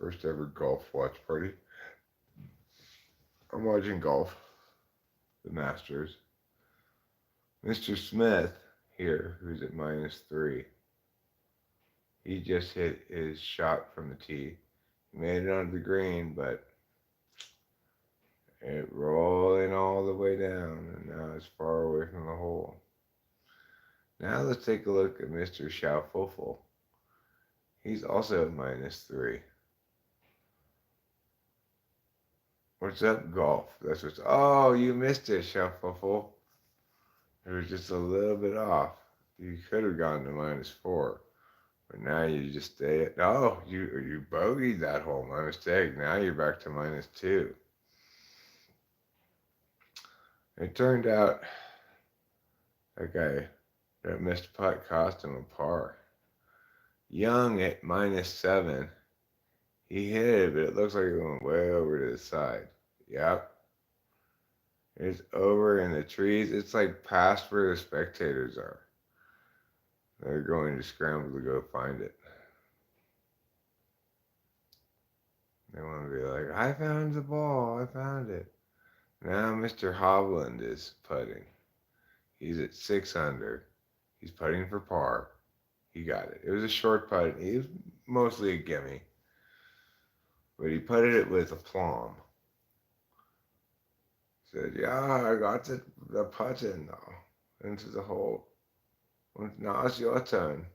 First ever golf watch party. I'm watching golf, the Masters. Mr. Smith here, who's at -3, he just hit his shot from the tee. He made it onto the green, but it rolling all the way down, and now it's far away from the hole. Now let's take a look at Mr. Schaufel. He's also at -3. What's up, golf? That's what's. Oh, you missed it, Schaufel. It was just a little bit off. You could have gone to -4, but now you just stay at. Oh, you bogeyed that hole. My mistake. Now you're back to -2. It turned out that guy, that missed putt cost him a par. Young at -7. He hit it, but it looks like it went way over to the side. Yep. It's over in the trees. It's like past where the spectators are. They're going to scramble to go find it. They want to be like, I found the ball. I found it. Now Mr. Hovland is putting. He's at 6 under. He's putting for par. He got it. It was a short putt. He was mostly a gimme. But he putted it with aplomb. Said, yeah, I got the putt in now. Into the hole. Now it's your turn.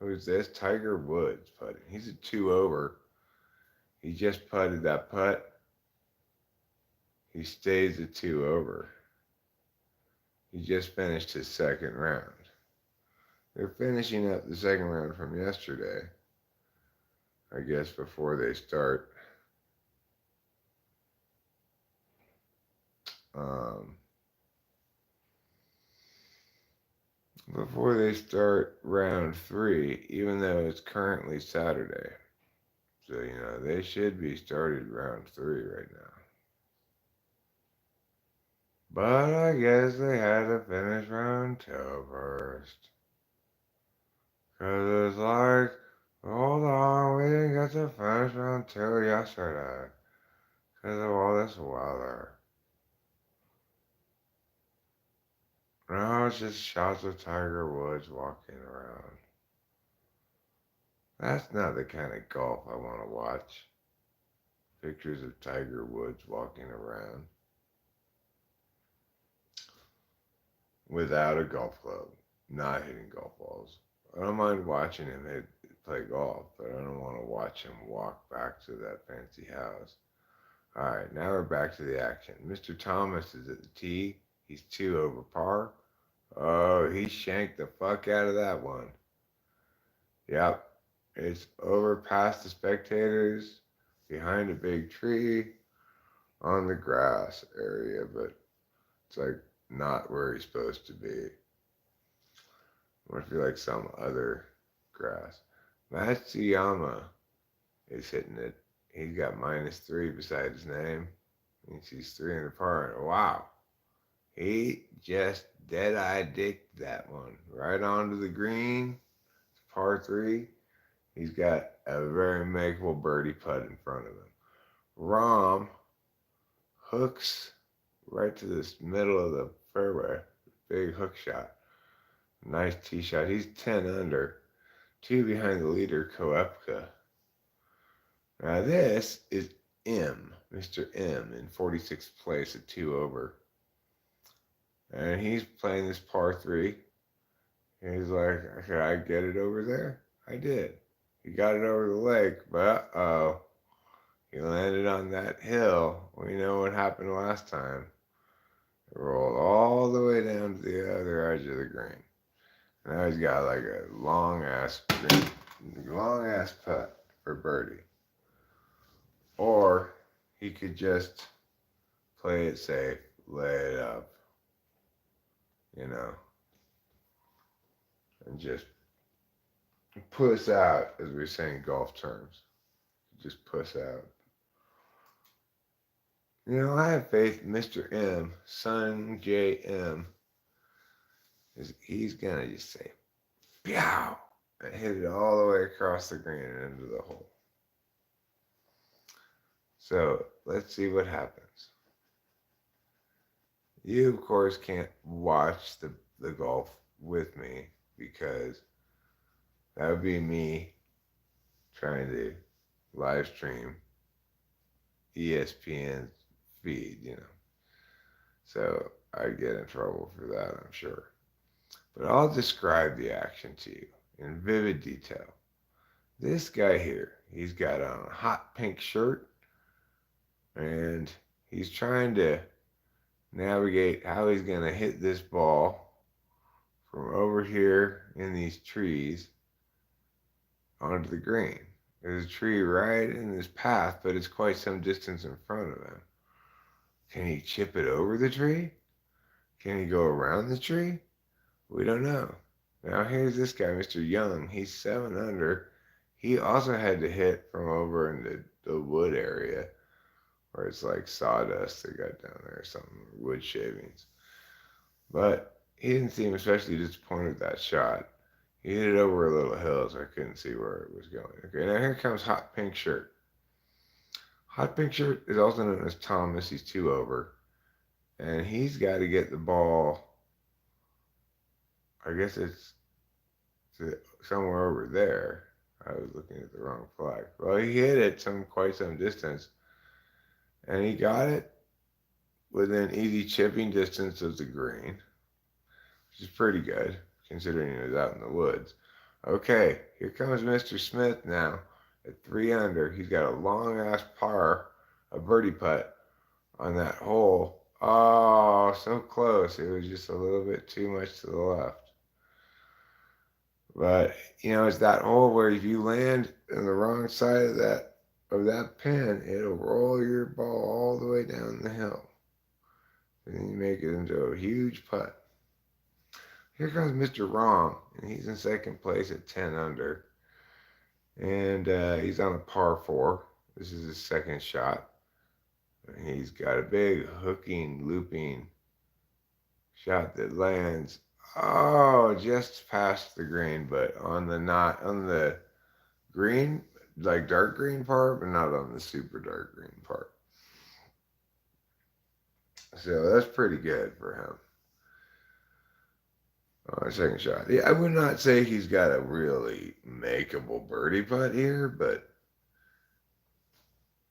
Who's this? Tiger Woods putting. He's at 2 over. He just putted that putt. He stays at 2 over. He just finished his second round. They're finishing up the second round from yesterday. I guess before they start round 3, even though it's currently Saturday. So, they should be started round 3 right now. But I guess they had to finish round 2 first. Because it's like, hold on, we didn't get to finish round 2 yesterday. Because of all this weather. Now it's just shots of Tiger Woods walking around. That's not the kind of golf I want to watch. Pictures of Tiger Woods walking around. Without a golf club. Not hitting golf balls. I don't mind watching him play golf, but I don't want to watch him walk back to that fancy house. Alright, now we're back to the action. Mr. Thomas is at the tee. He's 2 over par. Oh, he shanked the fuck out of that one. Yep. It's over past the spectators, behind a big tree, on the grass area, but it's like not where he's supposed to be. Must be like some other grass. Matsuyama is hitting it. He's got -3 beside his name. Means he's 3 under par. Wow. He just dead-eye dicked that one. Right onto the green. It's par 3. He's got a very makeable birdie putt in front of him. Rahm hooks right to this middle of the fairway. Big hook shot. Nice tee shot. He's 10 under. 2 behind the leader, Koepka. Now this is Mr. M, in 46th place at 2 over. And he's playing this par 3. He's like, okay, I get it over there? I did. He got it over the lake, but uh-oh. He landed on that hill. We know what happened last time. It rolled all the way down to the other edge of the green. Now he's got like a long ass putt for birdie. Or he could just play it safe, lay it up, and just puss out, as we say in golf terms. Just puss out. I have faith Mr. M, son J.M., he's going to just say, pow, and hit it all the way across the green and into the hole. So let's see what happens. You, of course, can't watch the golf with me because that would be me trying to live stream ESPN's feed. So I'd get in trouble for that, I'm sure. But I'll describe the action to you in vivid detail. This guy here, he's got on a hot pink shirt and he's trying to navigate how he's going to hit this ball from over here in these trees onto the green. There's a tree right in his path, but it's quite some distance in front of him. Can he chip it over the tree? Can he go around the tree? We don't know. Now here's this guy, Mr. Young. He's 7 under. He also had to hit from over in the wood area where it's like sawdust they got down there or something, wood shavings. But he didn't seem especially disappointed with that shot. He hit it over a little hill, so I couldn't see where it was going. Okay, now here comes Hot Pink Shirt. Hot Pink Shirt is also known as Thomas. He's 2 over. And he's got to get the ball, I guess it's somewhere over there. I was looking at the wrong flag. Well, he hit it quite some distance. And he got it within easy chipping distance of the green, which is pretty good, considering he was out in the woods. Okay, here comes Mr. Smith now at 3 under. He's got a long-ass a birdie putt on that hole. Oh, so close. It was just a little bit too much to the left. But, it's that hole where if you land on the wrong side of that pin, it'll roll your ball all the way down the hill. And then you make it into a huge putt. Here comes Mr. Wrong, and he's in second place at 10 under. And he's on a par 4. This is his second shot. And he's got a big hooking, looping shot that lands, just past the green, but on the green, like dark green part, but not on the super dark green part. So that's pretty good for him. Second shot. Yeah, I would not say he's got a really makeable birdie putt here, but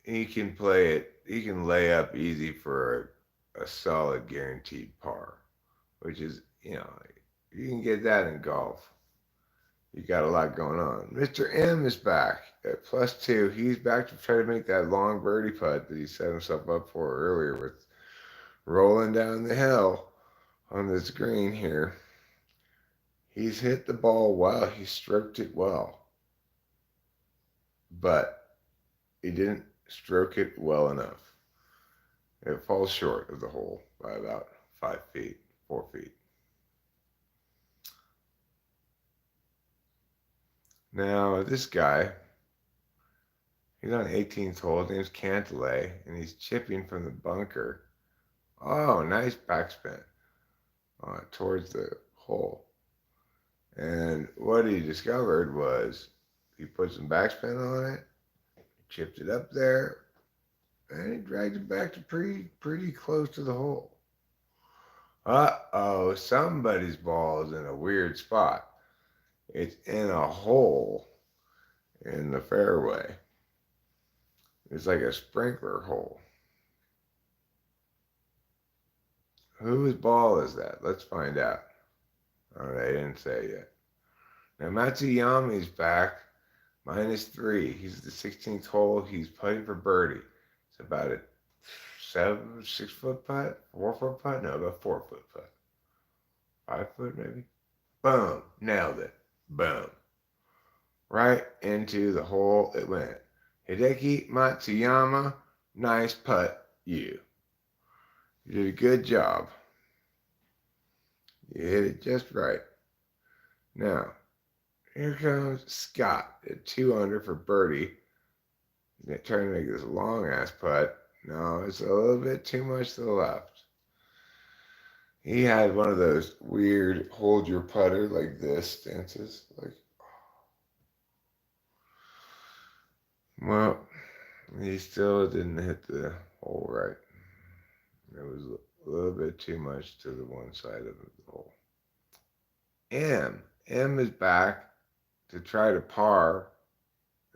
he can play it. He can lay up easy for a solid guaranteed par, which is, you can get that in golf. You got a lot going on. Mr. M is back at +2. He's back to try to make that long birdie putt that he set himself up for earlier with rolling down the hill on this green here. He's hit the ball well. He stroked it well. But he didn't stroke it well enough. It falls short of the hole by about 5 feet, 4 feet. Now, this guy, he's on 18th hole. His name's Cantlay, and he's chipping from the bunker. Oh, nice backspin towards the hole. And what he discovered was he put some backspin on it, chipped it up there, and he dragged it back to pretty close to the hole. Uh-oh, somebody's ball is in a weird spot. It's in a hole in the fairway. It's like a sprinkler hole. Whose ball is that? Let's find out. All right, I didn't say yet. Now Matsuyami's back, -3. He's at the 16th hole. He's putting for birdie. It's about a 6-foot putt, 4-foot putt? No, about 4-foot putt. 5 foot maybe? Boom, nailed it. Boom. Right into the hole it went. Hideki Matsuyama, nice putt, you. You did a good job. You hit it just right. Now, here comes Scott at 2 under for birdie. He's trying to make this long-ass putt. No, it's a little bit too much to the left. He had one of those weird hold your putter like this stances. Well, He still didn't hit the hole right. It was a little bit too much to the one side of the hole. M is back to try to par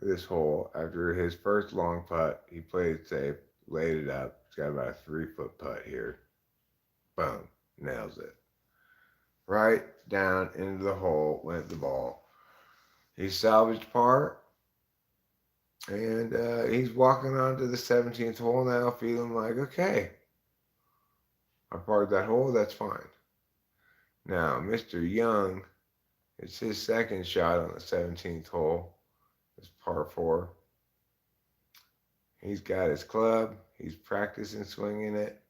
this hole after his first long putt. He played it safe, laid it up. He's got about a 3-foot putt here. Boom, nails it. Right down into the hole went the ball. He salvaged par, and he's walking on to the 17th hole now, feeling like, okay, I parred that hole, that's fine. Now, Mr. Young, it's his second shot on the 17th hole. It's par 4. He's got his club. He's practicing swinging it,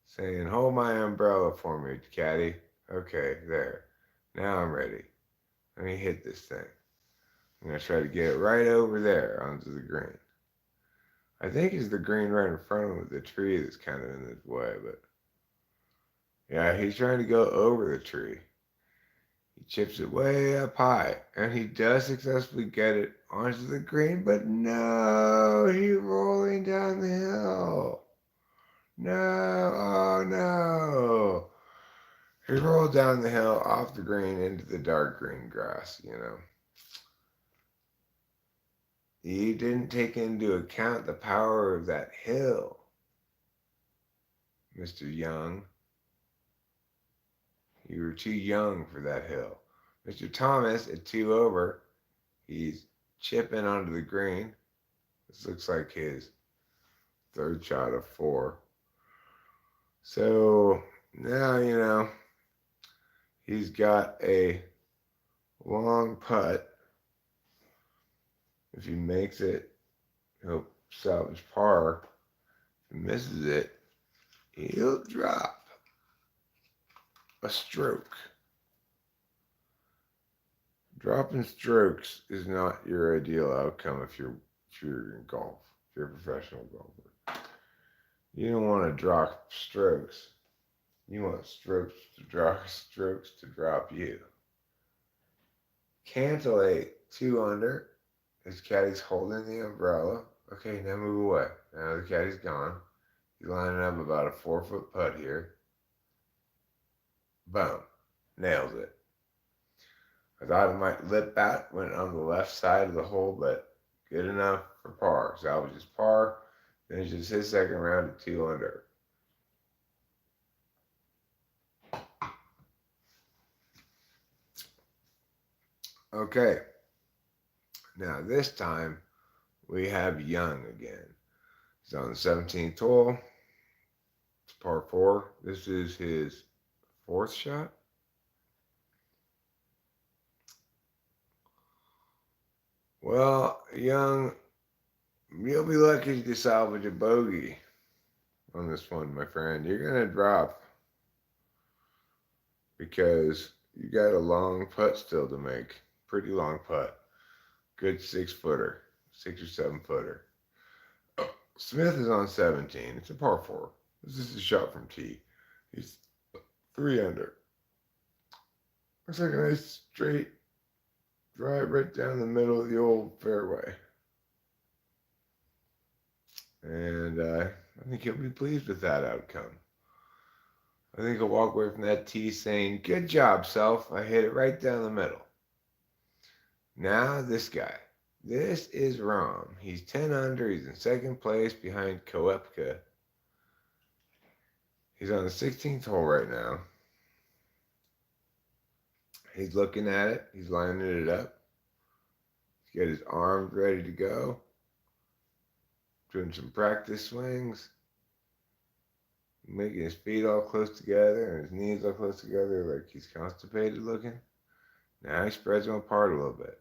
saying, hold my umbrella for me, caddy. Okay, there. Now I'm ready. Let me hit this thing. I'm going to try to get it right over there onto the green. I think it's the green right in front of him with the tree that's kind of in his way, but yeah, he's trying to go over the tree. He chips it way up high, and he does successfully get it onto the green, but no, he's rolling down the hill. No, oh no. He rolled down the hill off the green into the dark green grass, you know. He didn't take into account the power of that hill, Mr. Young. You were too young for that hill. Mr. Thomas, at 2 over, he's chipping onto the green. This looks like his third shot of 4. So now, you know, he's got a long putt. If he makes it, he'll salvage par. If he misses it, he'll drop a stroke. Dropping strokes is not your ideal outcome if you're in golf, if you're a professional golfer. You don't want to drop strokes. You want strokes to drop you. Cantillate 2 under. His caddy's holding the umbrella. Okay, now move away. Now the caddy's gone. He's lining up about a 4-foot putt here. Boom. Nails it. I thought it might lip out, went on the left side of the hole, but good enough for par. Salvages par, finishes his second round at 2 under. Okay, now this time we have Young again. He's on the 17th hole. It's par 4. This is his 4th shot. Well, Young, you'll be lucky to salvage a bogey on this one, my friend. You're going to drop because you got a long putt still to make. Pretty long putt. Good 6-footer, 6 or 7-footer. Oh, Smith is on 17. It's a par 4. This is a shot from tee. He's 3 under. Looks like a nice straight drive right down the middle of the old fairway. And I think he'll be pleased with that outcome. I think he'll walk away from that tee saying, good job, self. I hit it right down the middle. Now this guy. This is Rahm. He's 10 under. He's in second place behind Koepka. He's on the 16th hole right now. He's looking at it. He's lining it up. He's got his arms ready to go. Doing some practice swings. Making his feet all close together and his knees all close together like he's constipated looking. Now he spreads them apart a little bit.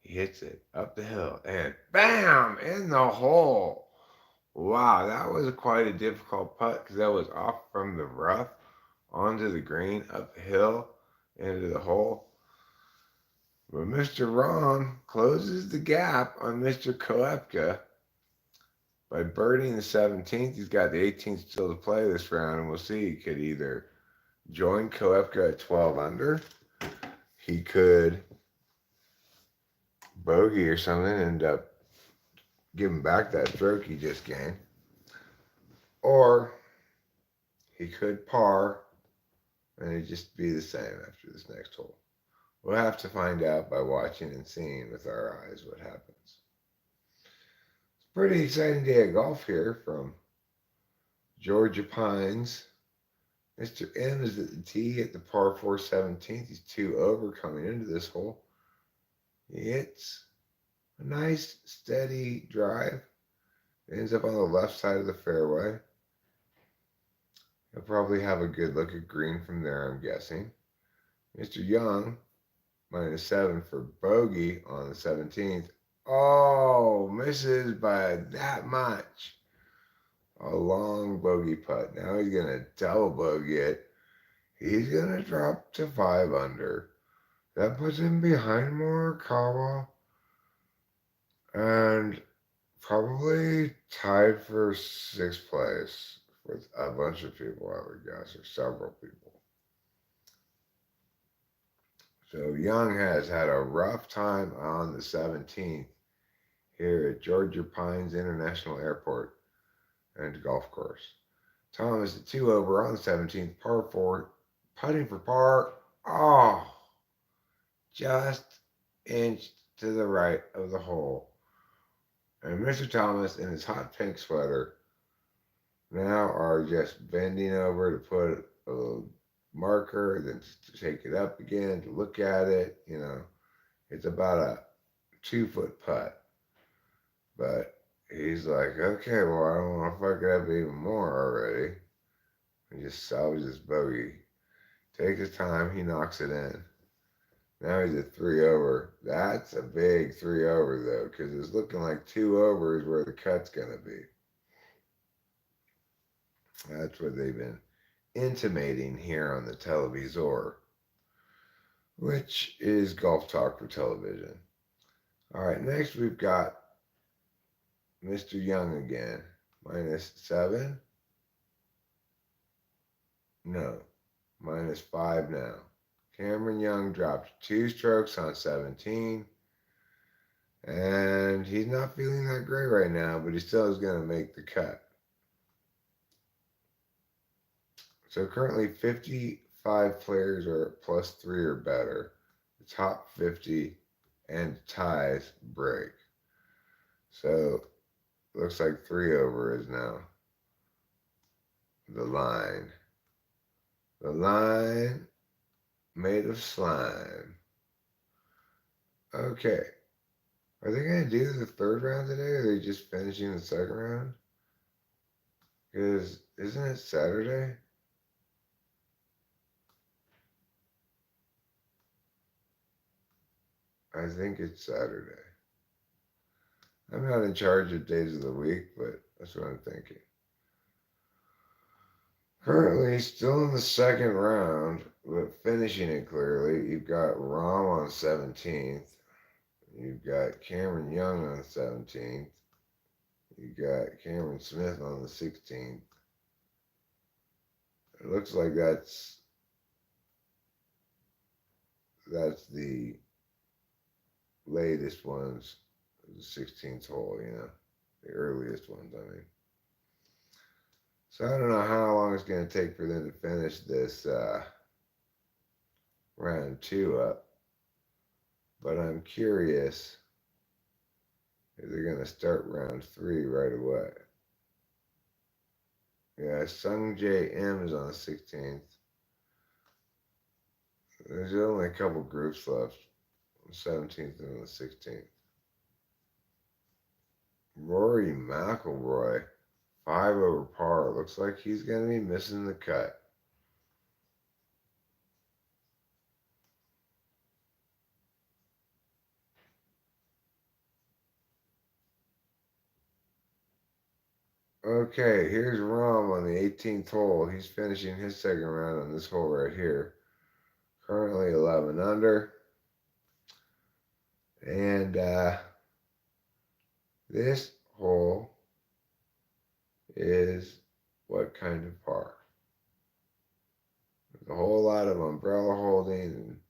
He hits it up the hill and bam! In the hole. Wow, that was quite a difficult putt because that was off from the rough onto the green, up the hill, into the hole. But Mr. Rahm closes the gap on Mr. Koepka by birdieing the 17th. He's got the 18th still to play this round, and we'll see. He could either join Koepka at 12 under. He could bogey or something, end up give him back that stroke he just gained. Or he could par and it'd just be the same after this next hole. We'll have to find out by watching and seeing with our eyes what happens. It's a pretty exciting day of golf here from Georgia Pines. Mr. M is at the tee at the par 4 17th. He's 2 over coming into this hole. He hits a nice steady drive. It ends up on the left side of the fairway. He'll probably have a good look at green from there, I'm guessing. Mr. Young, -7 for bogey on the 17th. Oh, misses by that much. A long bogey putt. Now he's going to double bogey it. He's going to drop to 5 under. That puts him behind Morikawa and probably tied for 6th place with a bunch of people, I would guess, or several people. So Young has had a rough time on the 17th here at Georgia Pines International Airport and Golf Course. Thomas at 2 over on the 17th, par 4, putting for par. Oh, just inched to the right of the hole. And Mr. Thomas in his hot pink sweater now are just bending over to put a marker, then to take it up again, to look at it. You know, it's about a 2-foot putt. But he's like, okay, well, I don't want to fuck it up even more already. And just salvage this bogey. Take his time, he knocks it in. Now he's at 3 over. That's a big 3 over, though, because it's looking like 2 over is where the cut's going to be. That's what they've been intimating here on the televisor, which is golf talk for television. All right, next we've got Mr. Young again. -7. No, -5 now. Cameron Young dropped 2 strokes on 17. And he's not feeling that great right now, but he still is going to make the cut. So currently 55 players are +3 or better. The top 50 and ties break. So looks like 3 over is now the line. The line made of slime. Okay. Are they going to do the 3rd round today, or are they just finishing the 2nd round? Because isn't it Saturday? I think it's Saturday. I'm not in charge of days of the week, but that's what I'm thinking. Currently, still in the 2nd round, but finishing it clearly. You've got Rahm on the 17th. You've got Cameron Young on the 17th. You've got Cameron Smith on the 16th. It looks like that's the latest ones, the 16th hole, you know, the earliest ones, I mean. So I don't know how long it's going to take for them to finish this round 2 up, but I'm curious if they're going to start round 3 right away. Yeah, Sung J M is on the 16th. There's only a couple groups left, on the 17th and the 16th. Rory McIlroy, 5 over par. Looks like he's going to be missing the cut. Okay, here's Rahm on the 18th hole. He's finishing his 2nd round on this hole right here. Currently 11 under. And this hole is what kind of par? There's a whole lot of umbrella holding and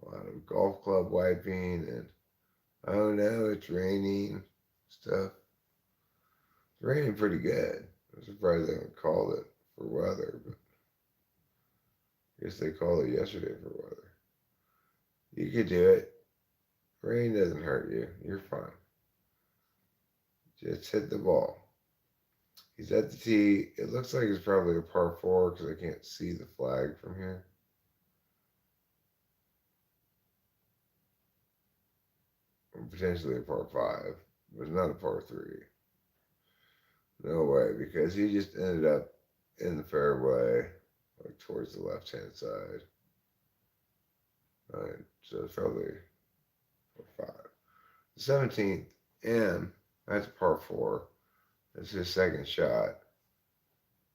a lot of golf club wiping and oh no, it's raining stuff. It's raining pretty good. I'm surprised they haven't called it for weather, but I guess they called it yesterday for weather. You could do it. Rain doesn't hurt you. You're fine. Just hit the ball. He's at the tee. It looks like it's probably a par 4 because I can't see the flag from here. Or potentially a par 5, but it's not a par 3. No way, because he just ended up in the fairway, like towards the left-hand side. All right, so it's probably par 5. The 17th, and that's a par 4. That's his second shot.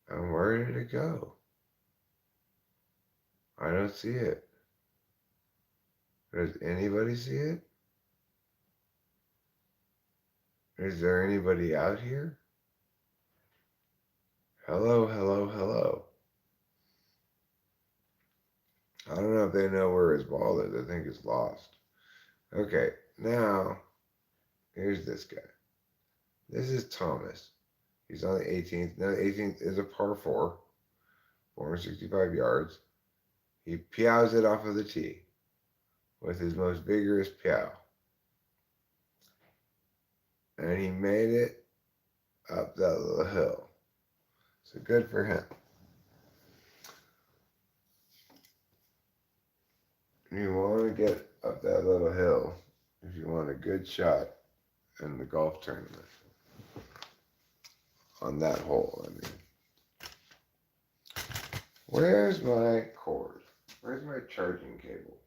And where did it go? I don't see it. Does anybody see it? Is there anybody out here? Hello, hello, hello. I don't know if they know where his ball is. I think it's lost. Okay, now, here's this guy. This is Thomas. He's on the 18th. Now, the 18th is a par 4, 465 yards. He pyows it off of the tee with his most vigorous pyow. And he made it up that little hill. So good for him. You want to get up that little hill if you want a good shot in the golf tournament. On that hole, I mean. Where's my cord? Where's my charging cable?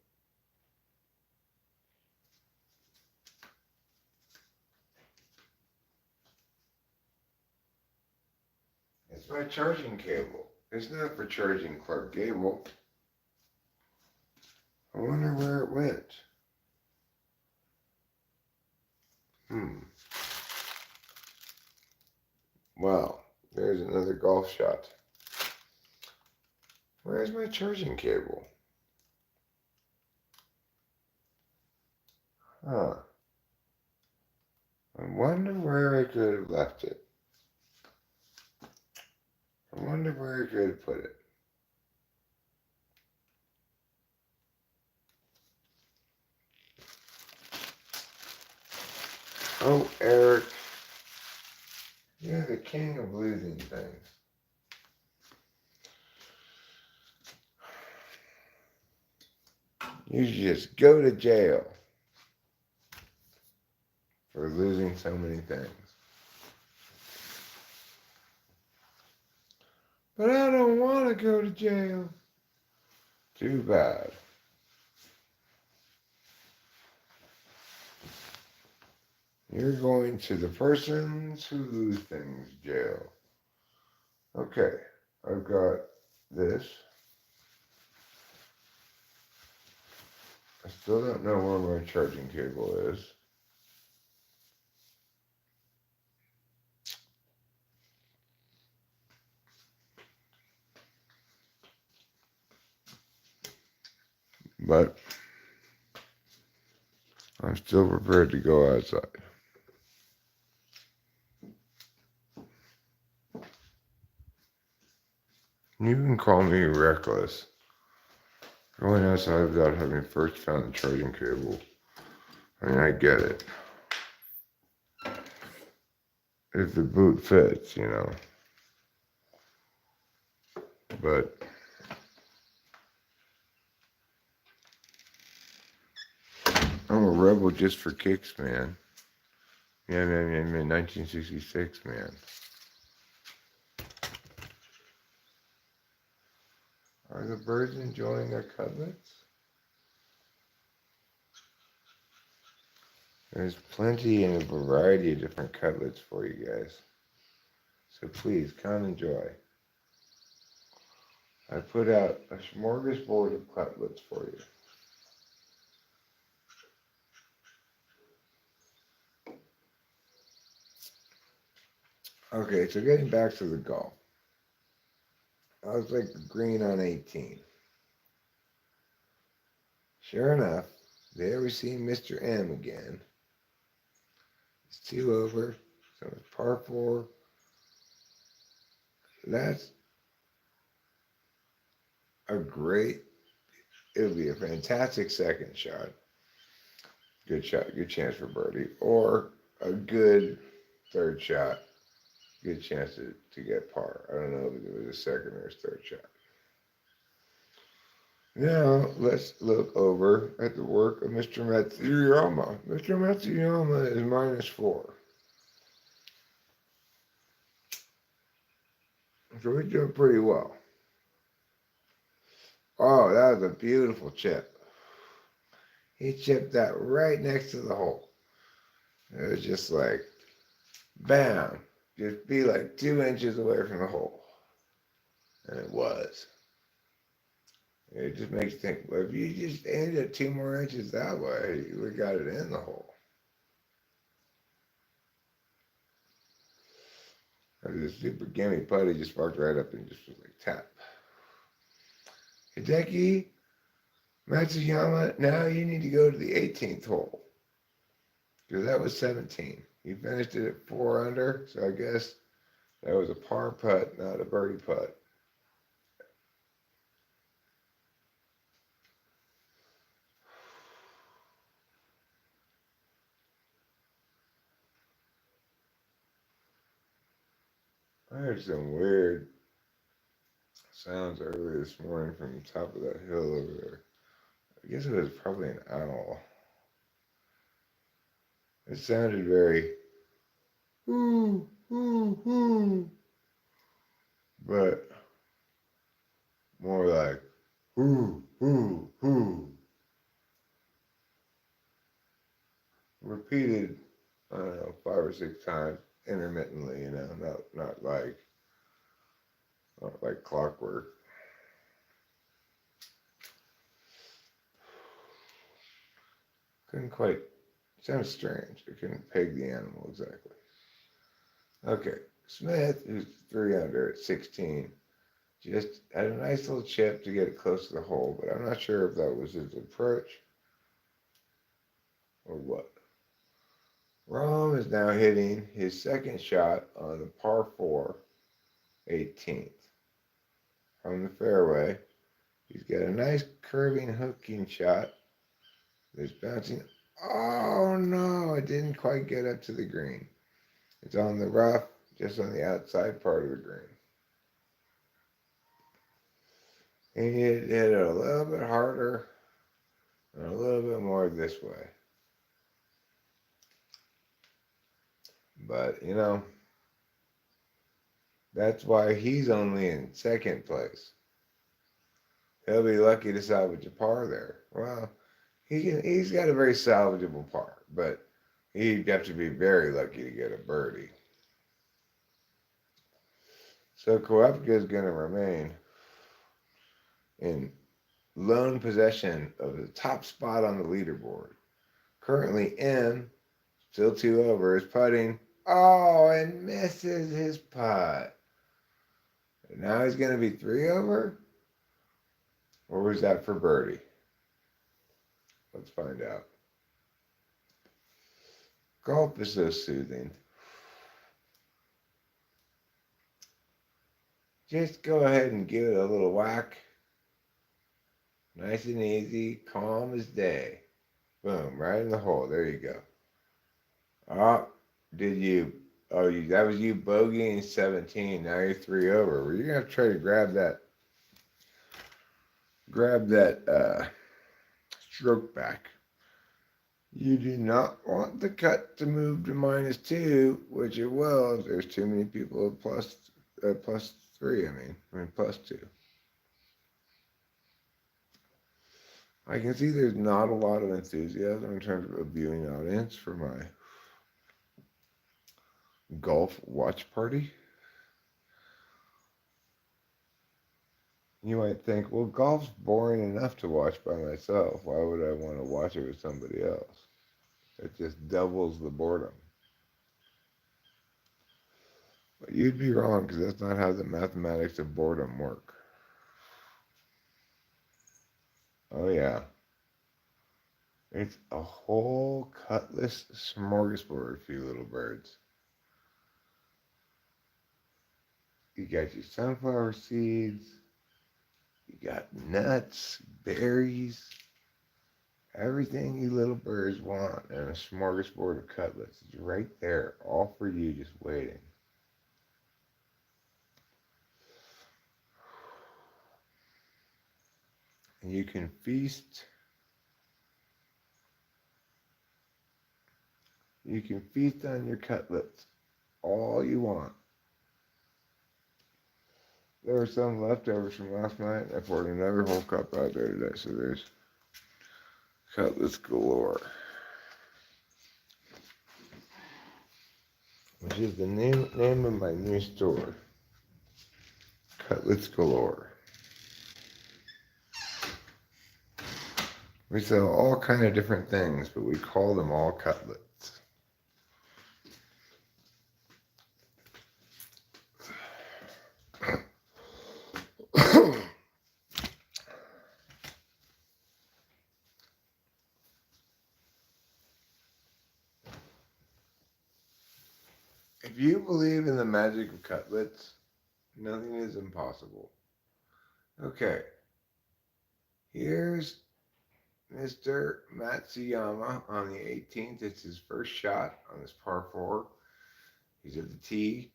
It's my charging cable. It's not for charging Clark Gable. I wonder where it went. Well, there's another golf shot. Where's my charging cable? Huh. I wonder where I could have left it. I wonder where I could have put it. Oh, Eric. You're the king of losing things. You should just go to jail for losing so many things. But I don't want to go to jail. Too bad. You're going to the persons who lose things jail. Okay, I've got this. I still don't know where my charging cable is. But I'm still prepared to go outside. You can call me reckless. Going outside without having first found the charging cable. I mean, I get it. If the boot fits, you know. But I'm a rebel just for kicks, man. Yeah, man, 1966, man. Are the birds enjoying their cutlets? There's plenty and a variety of different cutlets for you guys. So please, come enjoy. I put out a smorgasbord of cutlets for you. Okay, so getting back to the golf. I was like green on 18. Sure enough, there we see Mr. M again. It's 2 over, so it's par 4, That's a great, it would be a fantastic second shot. Good shot, good chance for birdie. Or a good third shot, good chance to get par. I don't know if it was a second or a third shot. Now let's look over at the work of Mr. Matsuyama. Mr. Matsuyama is -4. So he's doing pretty well. Oh, that was a beautiful chip. He chipped that right next to the hole. It was just like, bam, just be like 2 inches away from the hole. And it was. It just makes you think, well, if you just aimed it 2 more inches that way, you would have got it in the hole. This super gimme putty just walked right up and just was like tap. Hideki Matsuyama, now you need to go to the 18th hole. Because that was 17. He finished it at 4 under, so I guess that was a par putt, not a birdie putt. I heard some weird sounds earlier this morning from the top of that hill over there. I guess it was probably an owl. It sounded very whoo, whoo, whoo, but more like whoo, whoo, whoo. Repeated, I don't know, 5 or 6 times intermittently, not like clockwork. Couldn't quite, sounds strange. I couldn't peg the animal exactly. Okay, Smith, who's 3 under at 16, just had a nice little chip to get it close to the hole, but I'm not sure if that was his approach or what. Rahm is now hitting his second shot on the par 4, 18th. From the fairway, he's got a nice curving hooking shot. There's bouncing. Oh no, it didn't quite get up to the green. It's on the rough, just on the outside part of the green. He hit it a little bit harder and a little bit more this way. But, that's why he's only in second place. He'll be lucky to salvage a par there. Well, he's got a very salvageable par, but he'd have to be very lucky to get a birdie. So Koepka is going to remain in lone possession of the top spot on the leaderboard. Currently M, still 2 over, is putting. Oh, and misses his putt. And now he's going to be 3 over? Or was that for birdie? Let's find out. Golf is so soothing. Just go ahead and give it a little whack. Nice and easy, calm as day. Boom, right in the hole. There you go. Oh, that was you bogeying 17. Now you're 3 over. Well, you're going to try to grab that stroke back. You do not want the cut to move to -2, which it will. There's too many people at plus 3, plus 2. I can see there's not a lot of enthusiasm in terms of a viewing audience for my golf watch party. You might think, well, golf's boring enough to watch by myself. Why would I want to watch it with somebody else? It just doubles the boredom. But you'd be wrong, because that's not how the mathematics of boredom work. Oh, yeah. It's a whole cutless smorgasbord for you little birds. You got your sunflower seeds. You got nuts, berries, everything you little birds want, and a smorgasbord of cutlets is right there, all for you, just waiting. And you can feast. You can feast on your cutlets all you want. There were some leftovers from last night. I poured another whole cup out there today, so there's cutlets galore. Which is the name of my new store. Cutlets galore. We sell all kind of different things, but we call them all cutlets. If you believe in the magic of cutlets, nothing is impossible. Okay, here's Mr. Matsuyama on the 18th. It's his first shot on this par 4. He's at the tee.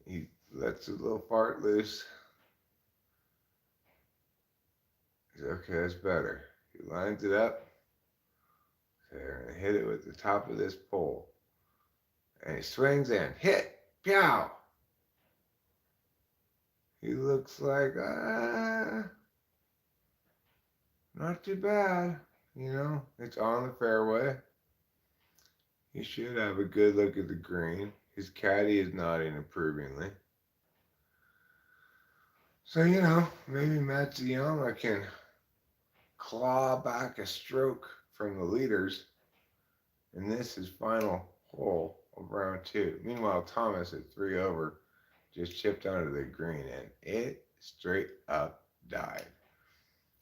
He lets a little fart loose. He's okay, that's better. He lines it up. So they're going to hit it with the top of this pole. And he swings in. Hit! Pow! He looks like, not too bad. You know, it's on the fairway. He should have a good look at the green. His caddy is nodding approvingly. So, you know, maybe Matsuyama can claw back a stroke from the leaders. And this is final hole of round 2. Meanwhile, Thomas at 3 over just chipped onto the green and it straight up died.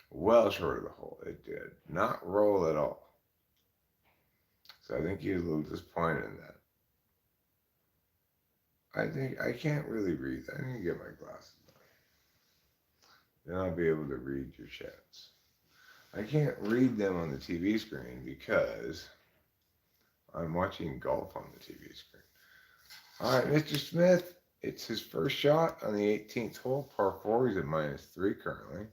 Well short of the hole, it did not roll at all. So I think he was a little disappointed in that. I think I can't really read. I need to get my glasses on. Then I'll be able to read your chats. I can't read them on the TV screen because I'm watching golf on the TV screen. All right, Mr. Smith, it's his first shot on the 18th hole, par 4. He's at -3 currently.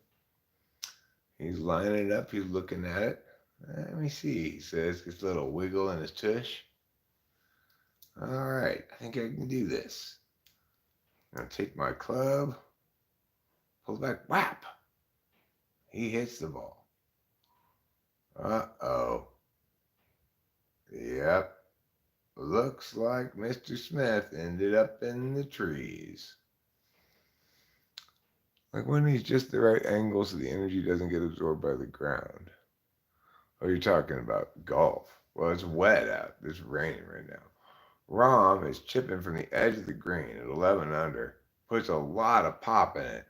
He's lining it up. He's looking at it. Let me see, he says. Gets a little wiggle in his tush. All right, I think I can do this. I'm going to take my club, pull back, whap. He hits the ball. Uh-oh. Yep. Looks like Mr. Smith ended up in the trees. Like when he's just the right angle so the energy doesn't get absorbed by the ground. Oh, you're talking about golf. Well, it's wet out. It's raining right now. Rahm is chipping from the edge of the green at 11 under. Puts a lot of pop in it.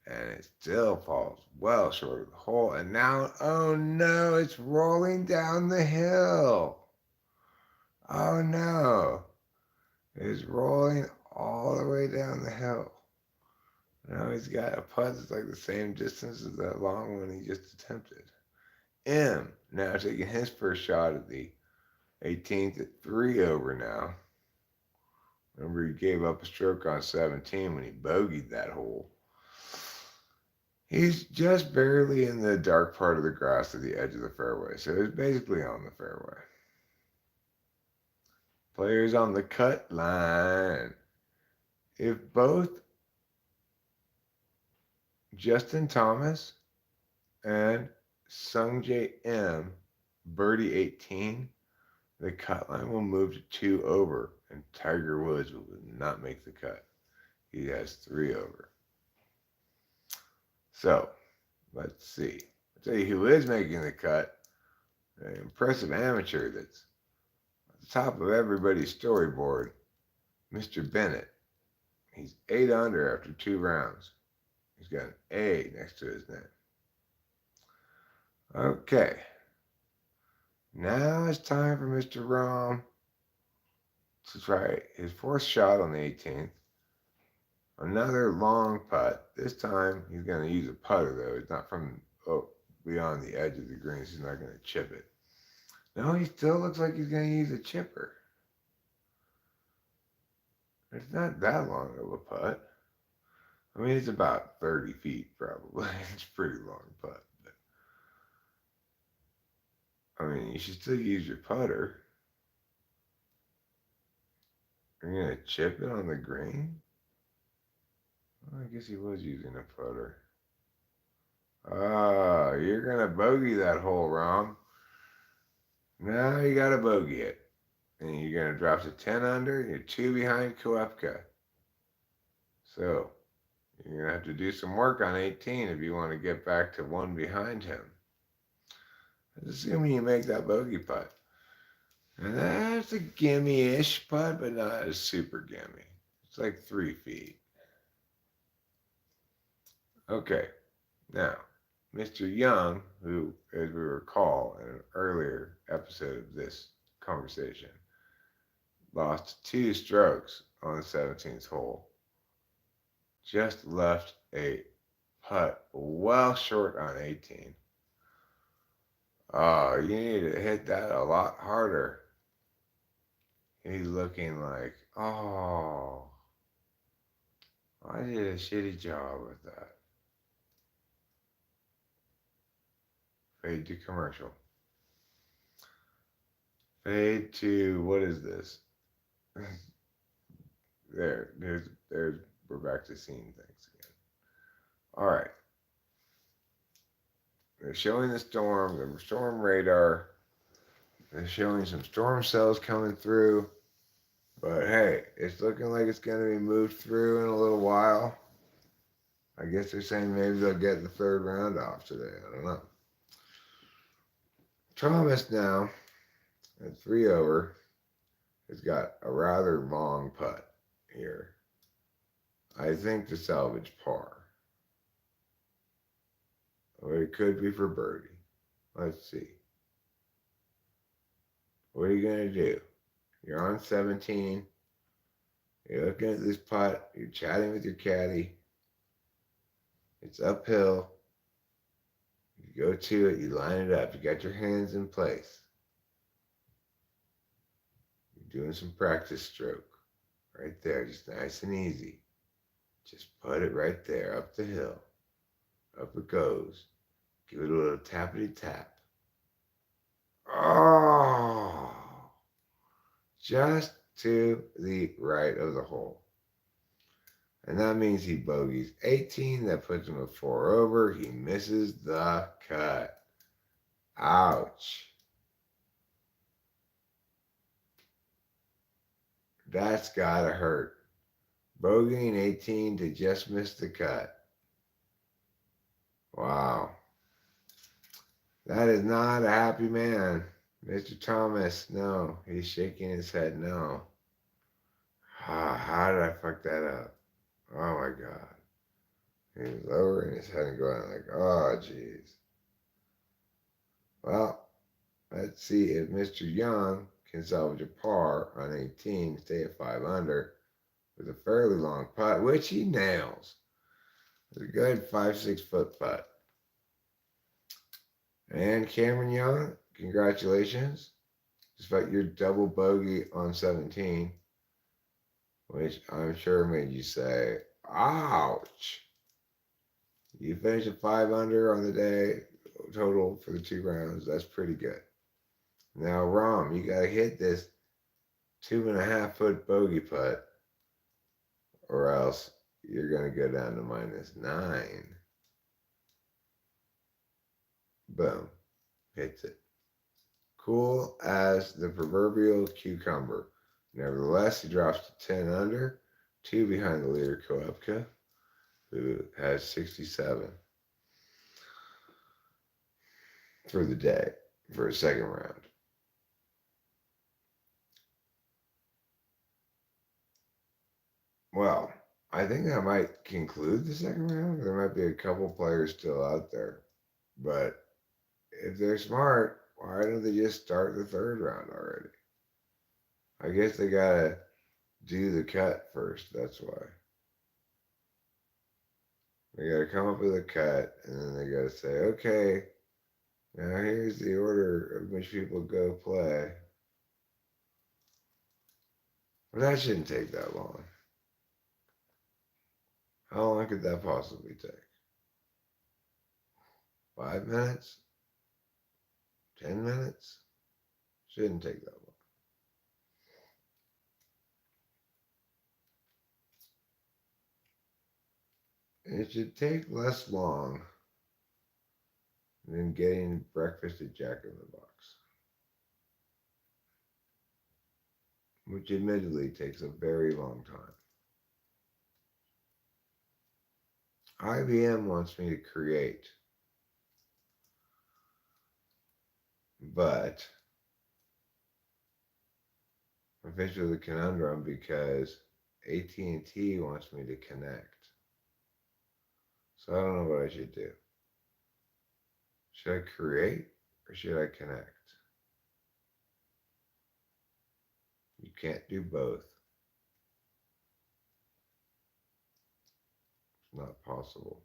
And it still falls well short of the hole. And now, oh no, it's rolling down the hill. Oh no. It's rolling all the way down the hill. Now he's got a putt that's like the same distance as that long one he just attempted. M now taking his first shot at the 18th at 3 over now. Remember, he gave up a stroke on 17 when he bogeyed that hole. He's just barely in the dark part of the grass at the edge of the fairway, so he's basically on the fairway. Players on the cut line. If both Justin Thomas and Sungjae M birdie 18, the cut line will move to 2 over, and Tiger Woods will not make the cut. He has 3 over. So, let's see. I'll tell you who is making the cut. An impressive amateur that's at the top of everybody's storyboard, Mr. Bennett. He's 8 under after 2 rounds. He's got an A next to his name. Okay. Now it's time for Mr. Rahm to try his 4th shot on the 18th. Another long putt. This time he's going to use a putter, though. It's not from beyond the edge of the green. So he's not going to chip it. No, he still looks like he's going to use a chipper. It's not that long of a putt. I mean, it's about 30 feet, probably. It's a pretty long putt. But, I mean, you should still use your putter. You're going to chip it on the green? Well, I guess he was using a putter. Ah, you're going to bogey that hole, Rom. Now you got to bogey it. And you're going to drop to 10 under. You're 2 behind Koepka. So, you're going to have to do some work on 18 if you want to get back to 1 behind him. Assuming you make that bogey putt. And that's a gimme-ish putt, but not a super gimme. It's like 3 feet. Okay, now, Mr. Young, who, as we recall in an earlier episode of this conversation, lost 2 strokes on the 17th hole. Just left a putt well short on 18. Oh, you need to hit that a lot harder. He's looking like, oh, I did a shitty job with that. Fade to commercial. Fade to, what is this? there's, we're back to seeing things again. All right. They're showing the storm radar. They're showing some storm cells coming through. But hey, it's looking like it's going to be moved through in a little while. I guess they're saying maybe they'll get the third round off today. I don't know. Thomas now, at 3 over, has got a rather long putt here. I think to salvage par. Or it could be for birdie. Let's see. What are you going to do? You're on 17. You're looking at this putt. You're chatting with your caddy. It's uphill. You go to it. You line it up. You got your hands in place. You're doing some practice stroke. Right there. Just nice and easy. Just put it right there. Up the hill. Up it goes. Give it a little tappity tap. Oh! Just to the right of the hole. And that means he bogeys 18. That puts him at 4 over. He misses the cut. Ouch. That's gotta hurt. Bogeying 18 to just miss the cut. Wow. That is not a happy man. Mr. Thomas, no. He's shaking his head no. How did I fuck that up? Oh my God. He's lowering his head and going like, oh jeez. Well, let's see if Mr. Young can salvage a par on 18, stay at 5 under with a fairly long putt, which he nails. It's a good 5-6 foot putt. And Cameron Young, congratulations. Despite your double bogey on 17, which I'm sure made you say, ouch. You finished at 5 under on the day total for the 2 rounds. That's pretty good. Now, Rom, you got to hit this 2.5 foot bogey putt, or else you're going to go down to -9. Boom. Hits it. Cool as the proverbial cucumber. Nevertheless, he drops to 10 under, 2 behind the leader, Koepka, who has 67 for the day, for a second round. Well, I think that might conclude the second round. There might be a couple players still out there. But if they're smart, why don't they just start the third round already? I guess they got to do the cut first. That's why. They gotta come up with a cut, and then they gotta say, okay, now here's the order of which people go play. But that shouldn't take that long. How long could that possibly take? 5 minutes? 10 minutes? Shouldn't take that long. It should take less long than getting breakfast at Jack in the Box, which admittedly takes a very long time. IBM wants me to create, but I'm faced with a conundrum because AT&T wants me to connect. So I don't know what I should do. Should I create or should I connect? You can't do both. It's not possible.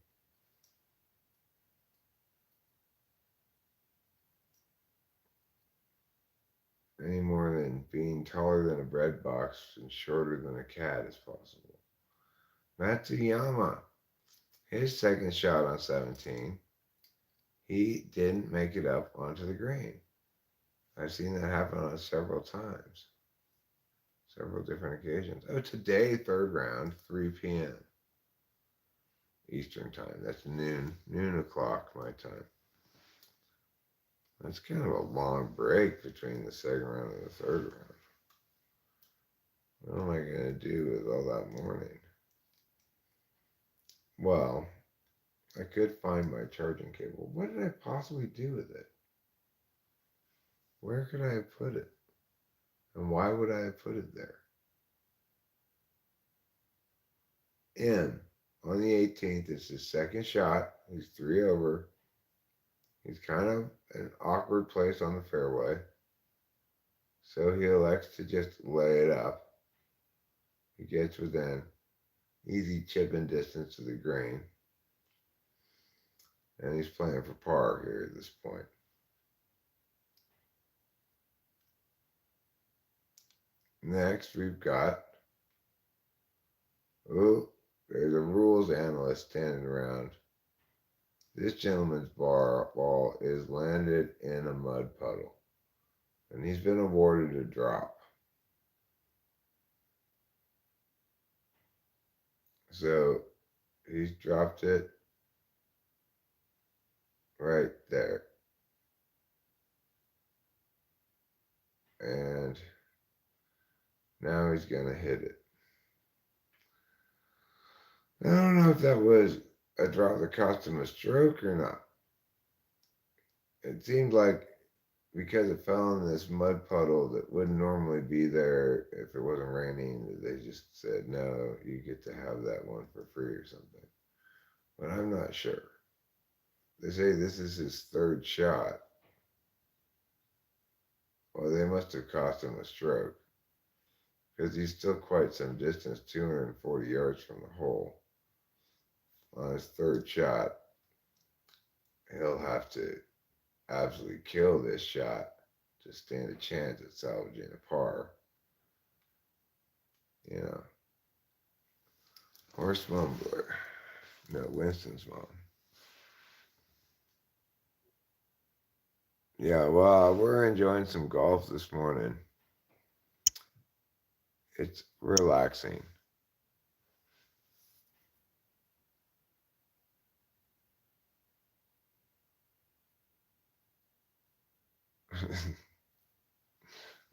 Any more than being taller than a bread box and shorter than a cat is possible. Matsuyama, his second shot on 17, he didn't make it up onto the green. I've seen that happen on several times, several different occasions. Oh, today, third round, 3 p.m. Eastern time. That's noon o'clock my time. That's kind of a long break between the second round and the third round. What am I going to do with all that morning? Well, I could find my charging cable. What did I possibly do with it? Where could I have put it? And why would I have put it there? M, on the 18th, it's his second shot. He's 3 over. He's kind of an awkward place on the fairway. So he elects to just lay it up. He gets within easy chipping distance to the green. And he's playing for par here at this point. Next, we've got, oh, there's a rules analyst standing around. This gentleman's ball is landed in a mud puddle, and he's been awarded a drop. So he's dropped it right there. And now he's going to hit it. I don't know if that was a drop that cost him a stroke or not. It seemed like because it fell in this mud puddle that wouldn't normally be there if it wasn't raining, they just said, no, you get to have that one for free or something. But I'm not sure. They say this is his third shot. Well, they must have cost him a stroke because he's still quite some distance, 240 yards from the hole. On his third shot, he'll have to absolutely kill this shot to stand a chance at salvaging a par. You know, Horst Mumbler. No, Winston's mom. Yeah, well, we're enjoying some golf this morning. It's relaxing.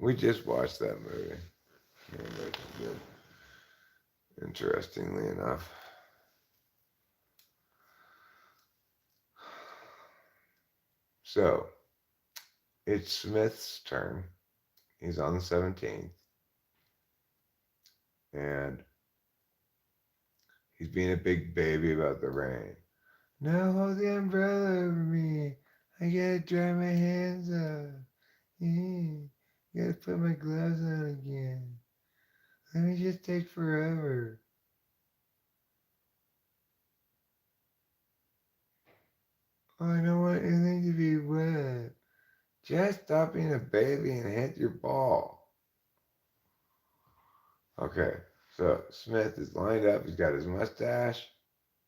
We just watched that movie. Interestingly enough. So, it's Smith's turn. He's on the 17th. And he's being a big baby about the rain. No, hold the umbrella over me. I gotta dry my hands off. Yeah, gotta put my gloves on again. Let me just take forever. I don't want anything to be wet. Just stop being a baby and hit your ball. Okay, so Smith is lined up. He's got his mustache.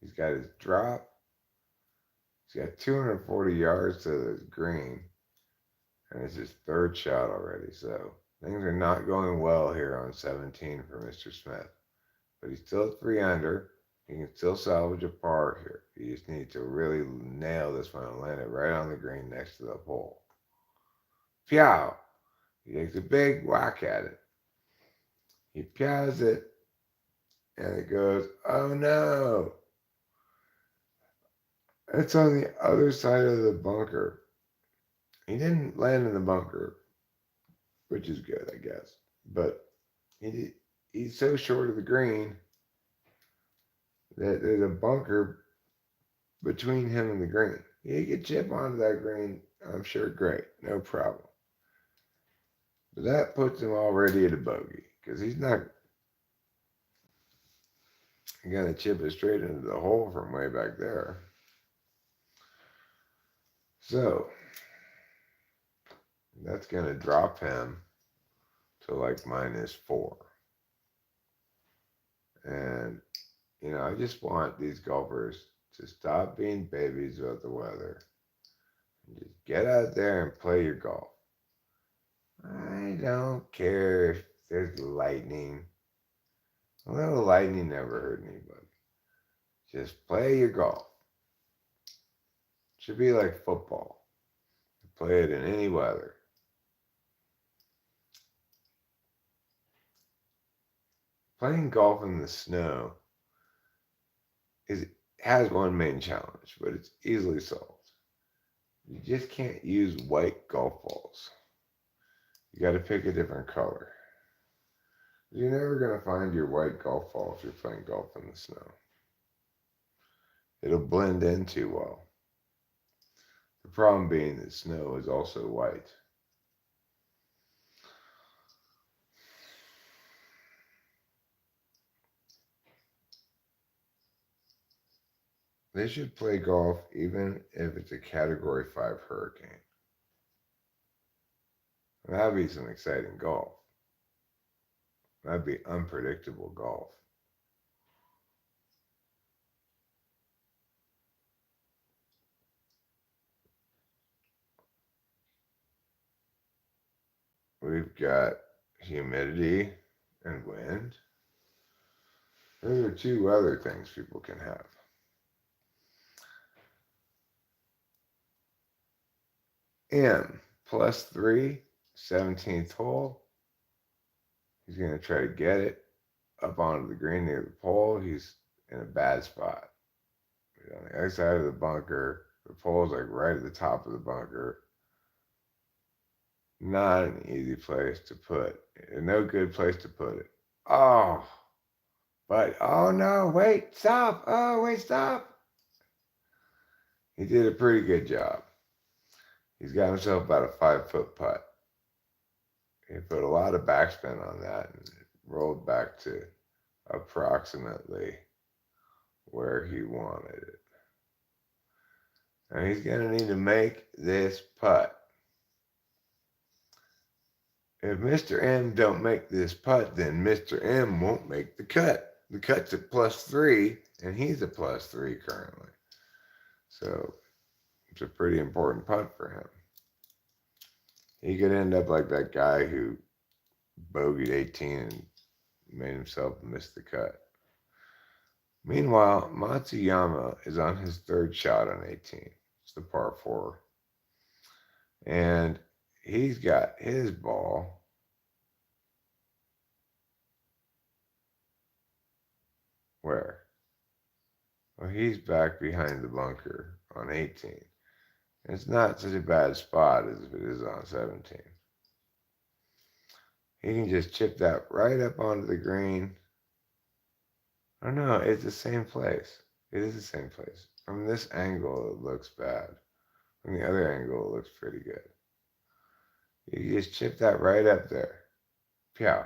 He's got his drop. He's got 240 yards to the green. And it's his third shot already. So things are not going well here on 17 for Mr. Smith. But he's still 3 under. He can still salvage a par here. He just needs to really nail this one and land it right on the green next to the pole. Pew! He takes a big whack at it. He pews it, and it goes, oh no! It's on the other side of the bunker. He didn't land in the bunker, which is good, I guess. But he's so short of the green that there's a bunker between him and the green. He could chip onto that green, I'm sure, great, no problem. But that puts him already at a bogey because he's not going to chip it straight into the hole from way back there. So that's going to drop him to like -4. And, you know, I just want these golfers to stop being babies about the weather and just get out there and play your golf. I don't care if there's lightning. A little lightning never hurt anybody. Just play your golf. Should be like football. Play it in any weather. Playing golf in the snow has one main challenge, but it's easily solved. You just can't use white golf balls. You got to pick a different color. You're never going to find your white golf ball if you're playing golf in the snow. It'll blend in too well. The problem being that snow is also white. They should play golf even if it's a Category 5 hurricane. That'd be some exciting golf. That'd be unpredictable golf. We've got humidity and wind. Those are two other things people can have. M +3, 17th hole. He's going to try to get it up onto the green near the pole. He's in a bad spot. He's on the other side of the bunker. The pole's like right at the top of the bunker. Not an easy place to put. No good place to put it. Oh, but oh no, wait, stop. Oh, wait, stop. He did a pretty good job. He's got himself about a 5-foot putt. He put a lot of backspin on that and it rolled back to approximately where he wanted it. And he's going to need to make this putt. If Mr. M don't make this putt, then Mr. M won't make the cut. The cut's at +3, and he's a +3 currently. So it's a pretty important putt for him. He could end up like that guy who bogeyed 18 and made himself miss the cut. Meanwhile, Matsuyama is on his third shot on 18. It's the par 4. And he's got his ball where? Well, he's back behind the bunker on 18. It's not such a bad spot as if it is on 17. He can just chip that right up onto the green. Oh no, it's the same place. It is the same place. From this angle, it looks bad. From the other angle, it looks pretty good. You just chip that right up there. Pew.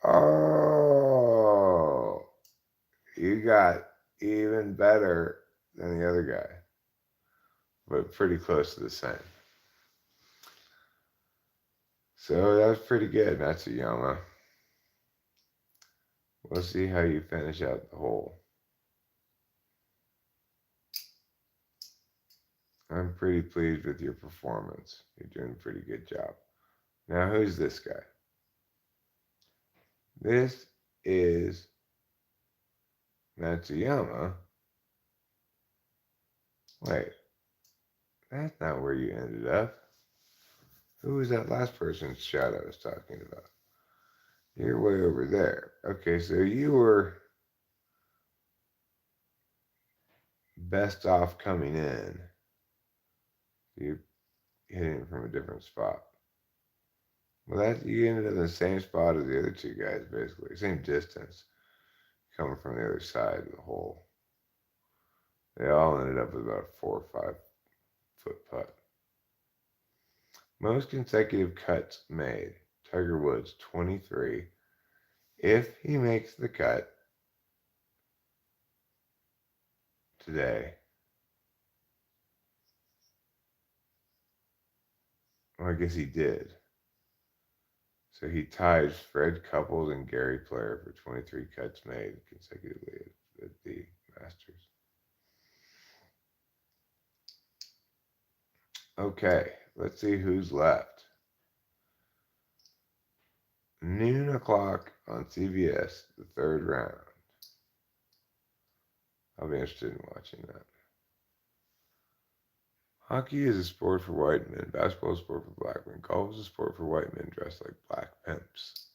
Oh, you got even better than the other guy, but pretty close to the same. So that's pretty good, Natsuyama. We'll see how you finish out the hole. I'm pretty pleased with your performance. You're doing a pretty good job. Now, who's this guy? This is Matsuyama. Wait, that's not where you ended up. Who was that last person's shot I was talking about? You're way over there. Okay, so you were best off coming in. You hitting it from a different spot. Well, that you ended up in the same spot as the other two guys, basically. Same distance, coming from the other side of the hole. They all ended up with about a 4 or 5 foot putt. Most consecutive cuts made. Tiger Woods, 23. If he makes the cut today, well, I guess he did. So he ties Fred Couples and Gary Player for 23 cuts made consecutively at the Masters. Okay, let's see who's left. Noon o'clock on CBS, the third round. I'll be interested in watching that. Hockey is a sport for white men. Basketball is a sport for black men. Golf is a sport for white men dressed like black pimps.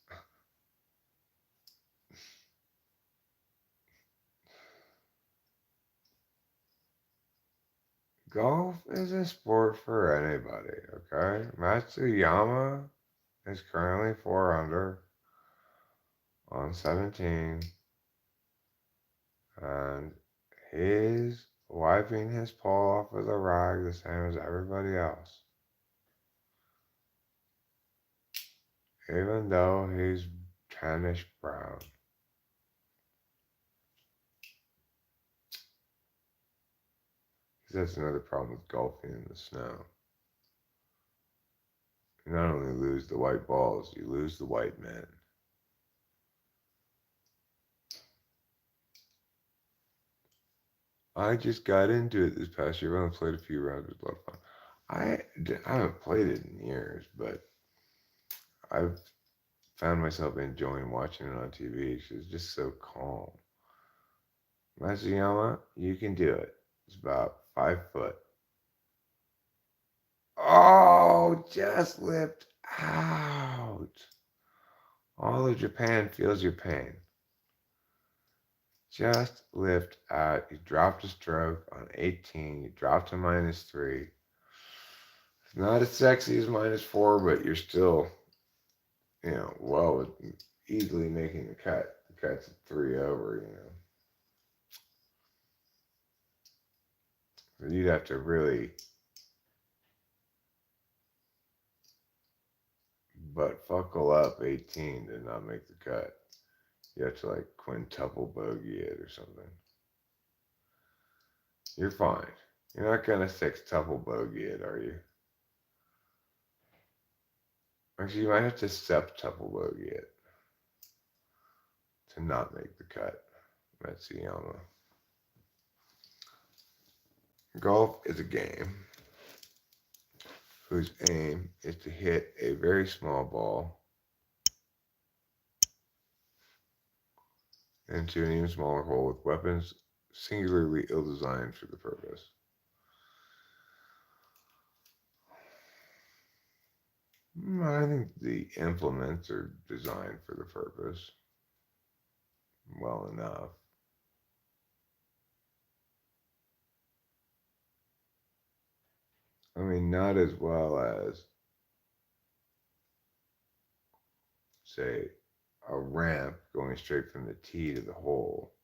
Golf is a sport for anybody, okay? Matsuyama is currently 4 under on 17. And he's wiping his paw off with a rag the same as everybody else. Even though he's tannish brown. Because that's another problem with golfing in the snow. You not only lose the white balls, you lose the white men. I just got into it this past year. I've only played a few rounds. It was a lot of fun. I haven't played it in years, but I've found myself enjoying watching it on TV. It's just so calm. Matsuyama, you can do it. It's about 5 foot. Oh, just lift out. All of Japan feels your pain. Just lift out. You dropped a stroke on 18. You dropped to -3. It's not as sexy as -4, but you're still, well, easily making the cut. The cut's 3 over. So you'd have to really buckle up 18 to not make the cut. You have to like quintuple bogey it or something. You're fine. You're not gonna sextuple bogey it, are you? Actually, you might have to septuple bogey it to not make the cut. Matsuyama. Golf is a game whose aim is to hit a very small ball into an even smaller hole with weapons singularly ill-designed for the purpose. I think the implements are designed for the purpose well enough. I mean, not as well as, say, a ramp going straight from the tee to the hole.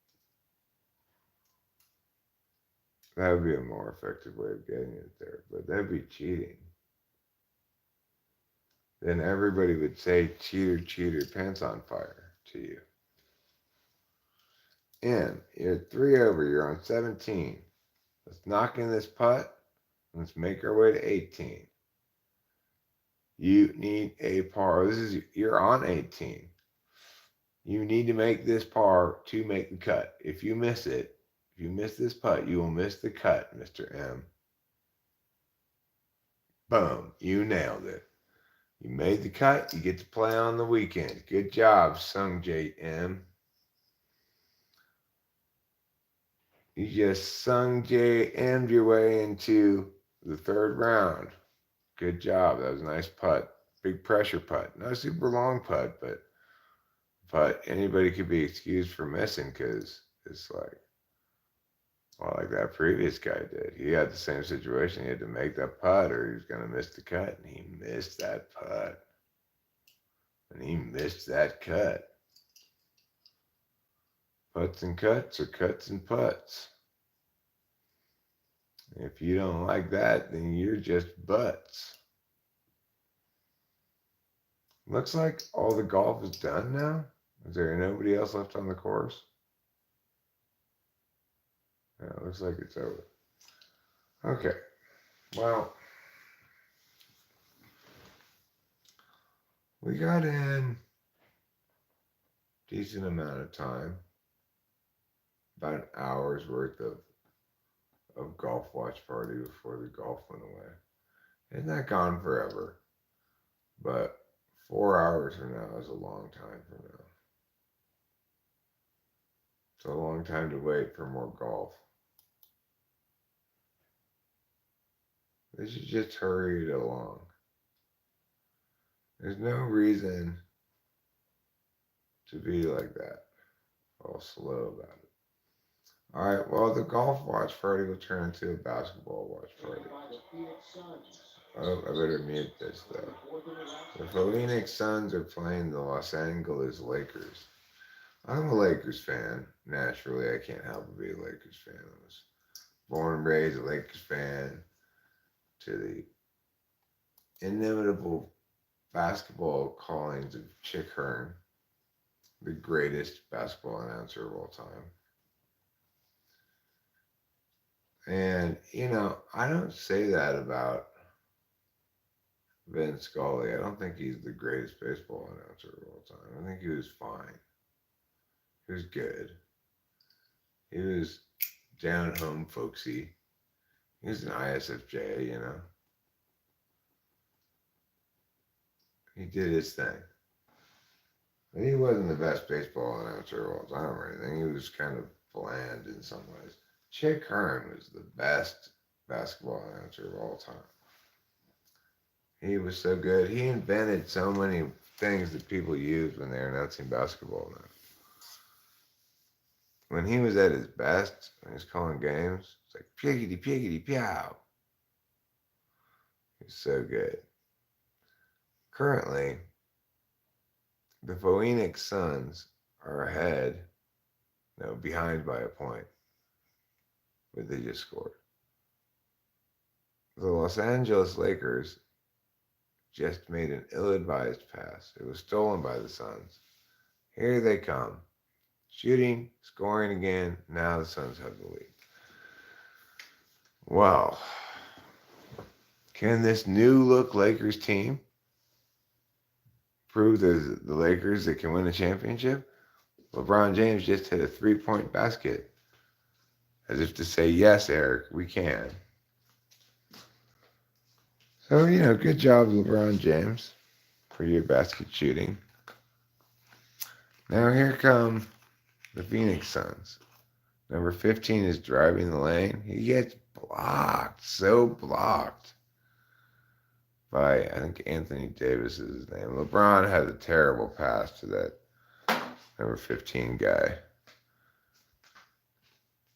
That would be a more effective way of getting it there, but that'd be cheating. Then everybody would say, cheater, cheater, pants on fire to you. M, you're 3 over. You're on 17. Let's knock in this putt. Let's make our way to 18. You need a par. You're on 18. You need to make this par to make the cut. If you miss it, if you miss this putt, you will miss the cut, Mr. M. Boom, you nailed it. You made the cut, you get to play on the weekend. Good job, Sung J M. You just Sung J M'd your way into the third round. Good job. That was a nice putt. Big pressure putt. Not a super long putt, but anybody could be excused for missing because it's like, well, like that previous guy did. He had the same situation. He had to make that putt or he was going to miss the cut, and he missed that putt. And he missed that cut. Putts and cuts or cuts and putts. If you don't like that, then you're just butts. Looks like all the golf is done now. Is there nobody else left on the course? Yeah, it looks like it's over. Okay. Well, we got in decent amount of time. About an hour's worth of golf watch party before the golf went away. Isn't that gone forever? But 4 hours from now is a long time from now. It's a long time to wait for more golf. They should just hurry it along. There's no reason to be like that. All slow about it. All right, well, the golf watch party will turn into a basketball watch party. Oh, I better mute this, though. The Phoenix Suns are playing the Los Angeles Lakers. I'm a Lakers fan. Naturally, I can't help but be a Lakers fan. I was born and raised a Lakers fan to the inimitable basketball callings of Chick Hearn, the greatest basketball announcer of all time. And, I don't say that about Vince Scully. I don't think he's the greatest baseball announcer of all time. I think he was fine. He was good. He was down home folksy. He was an ISFJ, He did his thing. But he wasn't the best baseball announcer of all time or anything. He was kind of bland in some ways. Chick Hearn was the best basketball announcer of all time. He was so good. He invented so many things that people use when they're announcing basketball now. When he was at his best, when he was calling games, it's like piggity, piggity, pow. He's so good. Currently, the Phoenix Suns are ahead, behind by a point, but they just scored. The Los Angeles Lakers just made an ill-advised pass. It was stolen by the Suns. Here they come. Shooting, scoring again. Now the Suns have the lead. Well, can this new-look Lakers team prove the Lakers that can win a championship? LeBron James just hit a three-point basket. As if to say, yes, Eric, we can. So, good job, LeBron James, for your basket shooting. Now here come the Phoenix Suns. Number 15 is driving the lane. He gets blocked, so blocked by, I think, Anthony Davis is his name. LeBron had a terrible pass to that number 15 guy.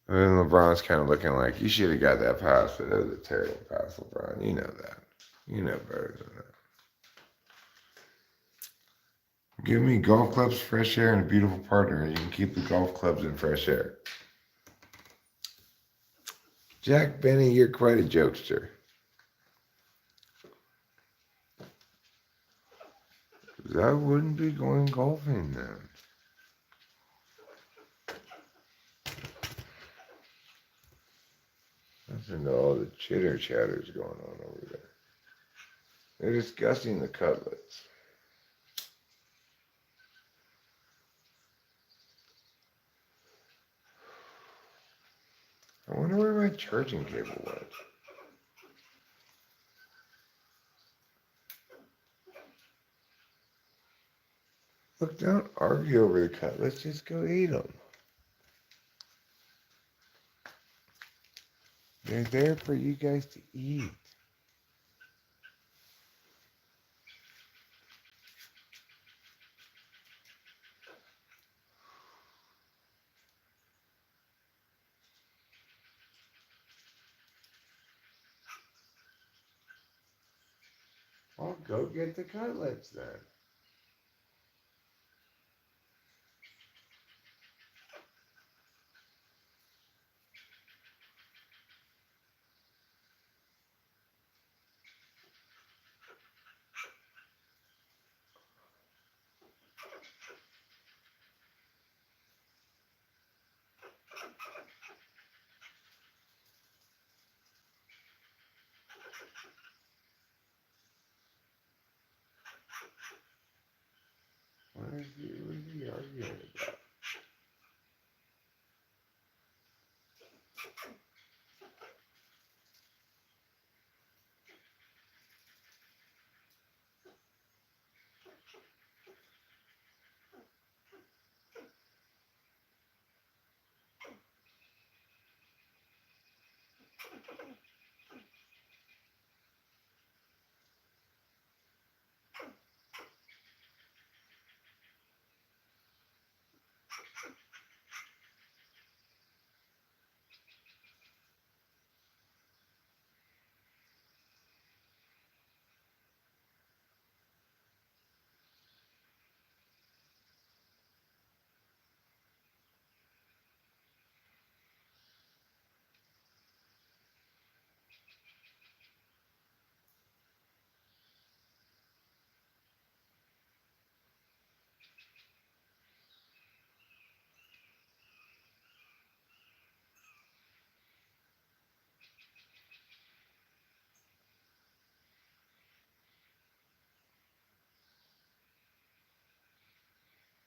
And then LeBron's kind of looking like, you should have got that pass, but that was a terrible pass, LeBron. You know that. You know better than that. Give me golf clubs, fresh air, and a beautiful partner, and you can keep the golf clubs in fresh air. Jack Benny, you're quite a jokester. I wouldn't be going golfing then. Listen to all the chitter chatters going on over there. They're discussing the cutlets. I wonder where my charging cable went. Look, don't argue over the cutlets. Just go eat them. They're there for you guys to eat. Well, go get the cutlets then. What is he arguing about?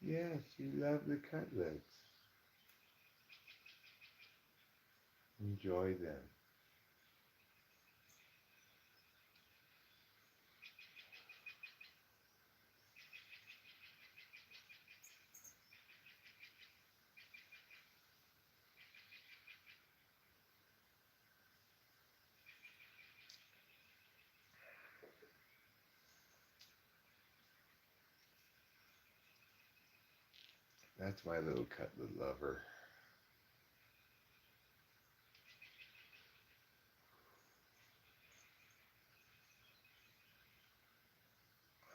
Yes, you love the cutlets. Enjoy them. That's my little cutlet lover.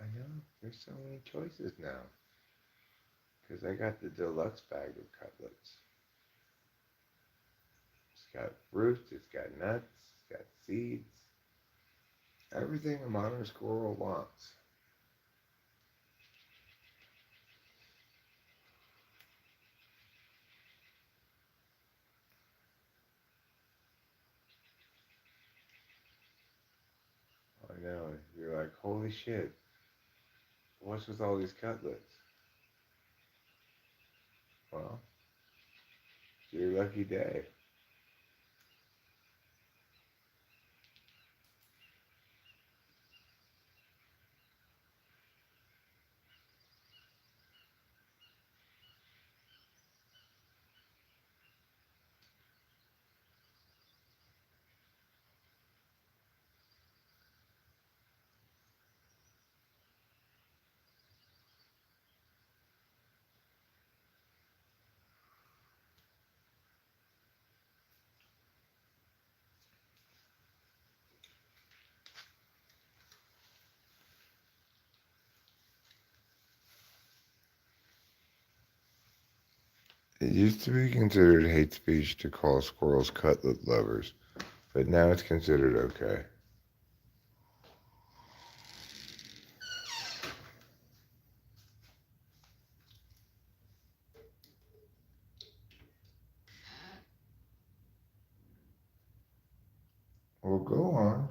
I know, there's so many choices now. Because I got the deluxe bag of cutlets. It's got fruits, it's got nuts, it's got seeds. Everything a modern squirrel wants. I know, you're like, holy shit, what's with all these cutlets? Well, it's your lucky day. It used to be considered hate speech to call squirrels cutlet lovers, but now it's considered okay. Well, go on.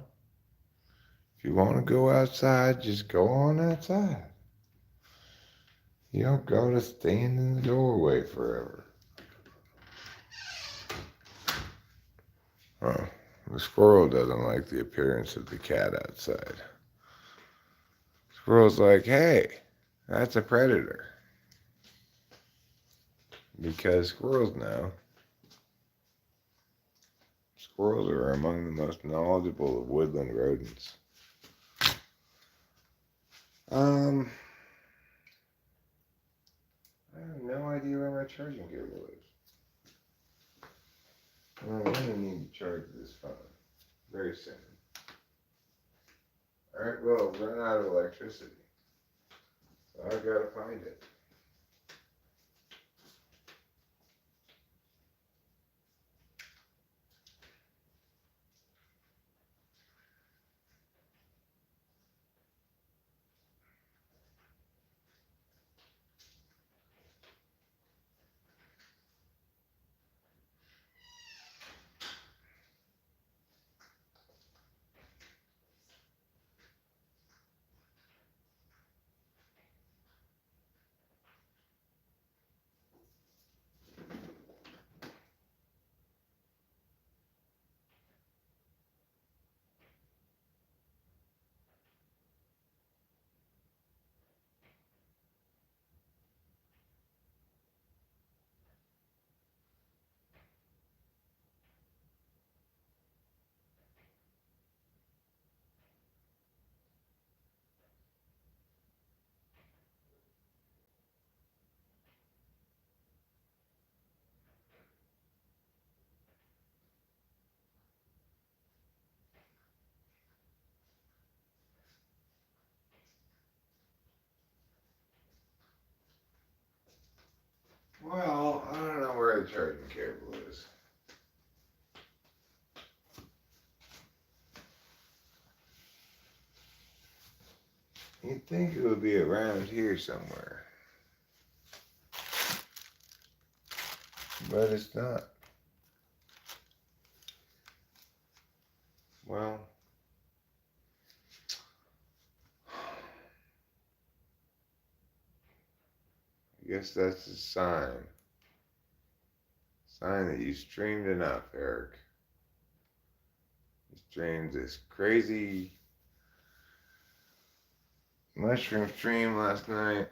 If you want to go outside, just go on outside. You don't go to stand in the doorway forever. Oh, the squirrel doesn't like the appearance of the cat outside. Squirrel's like, hey, that's a predator. Because squirrels know. Squirrels are among the most knowledgeable of woodland rodents. I have no idea where my charging cable is. I'm going to need to charge this phone very soon. Alright, well, run out of electricity. So I've got to find it. Well, I don't know where the charging cable is. You'd think it would be around here somewhere. But it's not. Well, I guess that's a sign. Sign that you streamed enough, Eric. You streamed this crazy mushroom stream last night.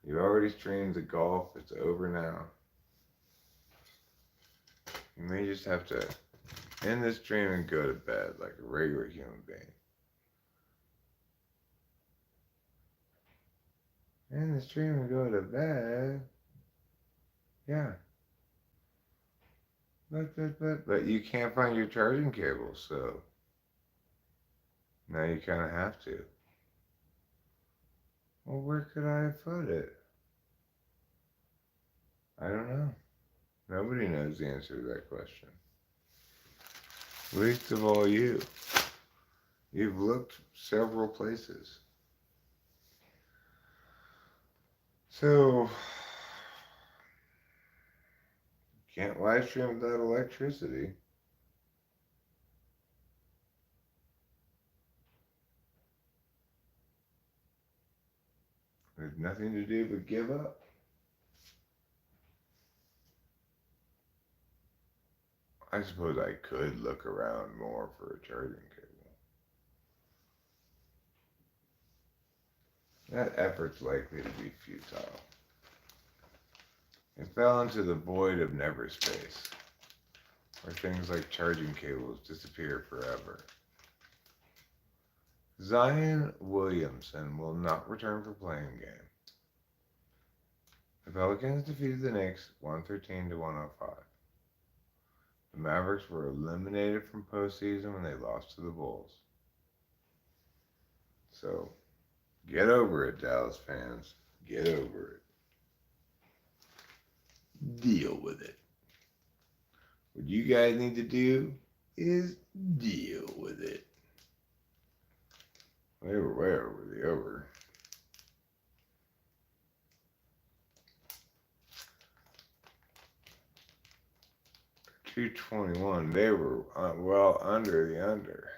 You already streamed the golf. It's over now. You may just have to end the stream and go to bed like a regular human being. End the stream and go to bed. Yeah. But you can't find your charging cable, so now you kind of have to. Well, where could I have put it? I don't know. Nobody knows the answer to that question. Least of all you. You've looked several places. So, can't live stream without electricity. There's nothing to do but give up. I suppose I could look around more for a charging cable. That effort's likely to be futile. It fell into the void of never space, where things like charging cables disappear forever. Zion Williamson will not return for playing game. The Pelicans defeated the Knicks 113 to 105. The Mavericks were eliminated from postseason when they lost to the Bulls. So, get over it, Dallas fans. Get over it. Deal with it. What you guys need to do is deal with it. They were way over the over. 221. They were well under the under.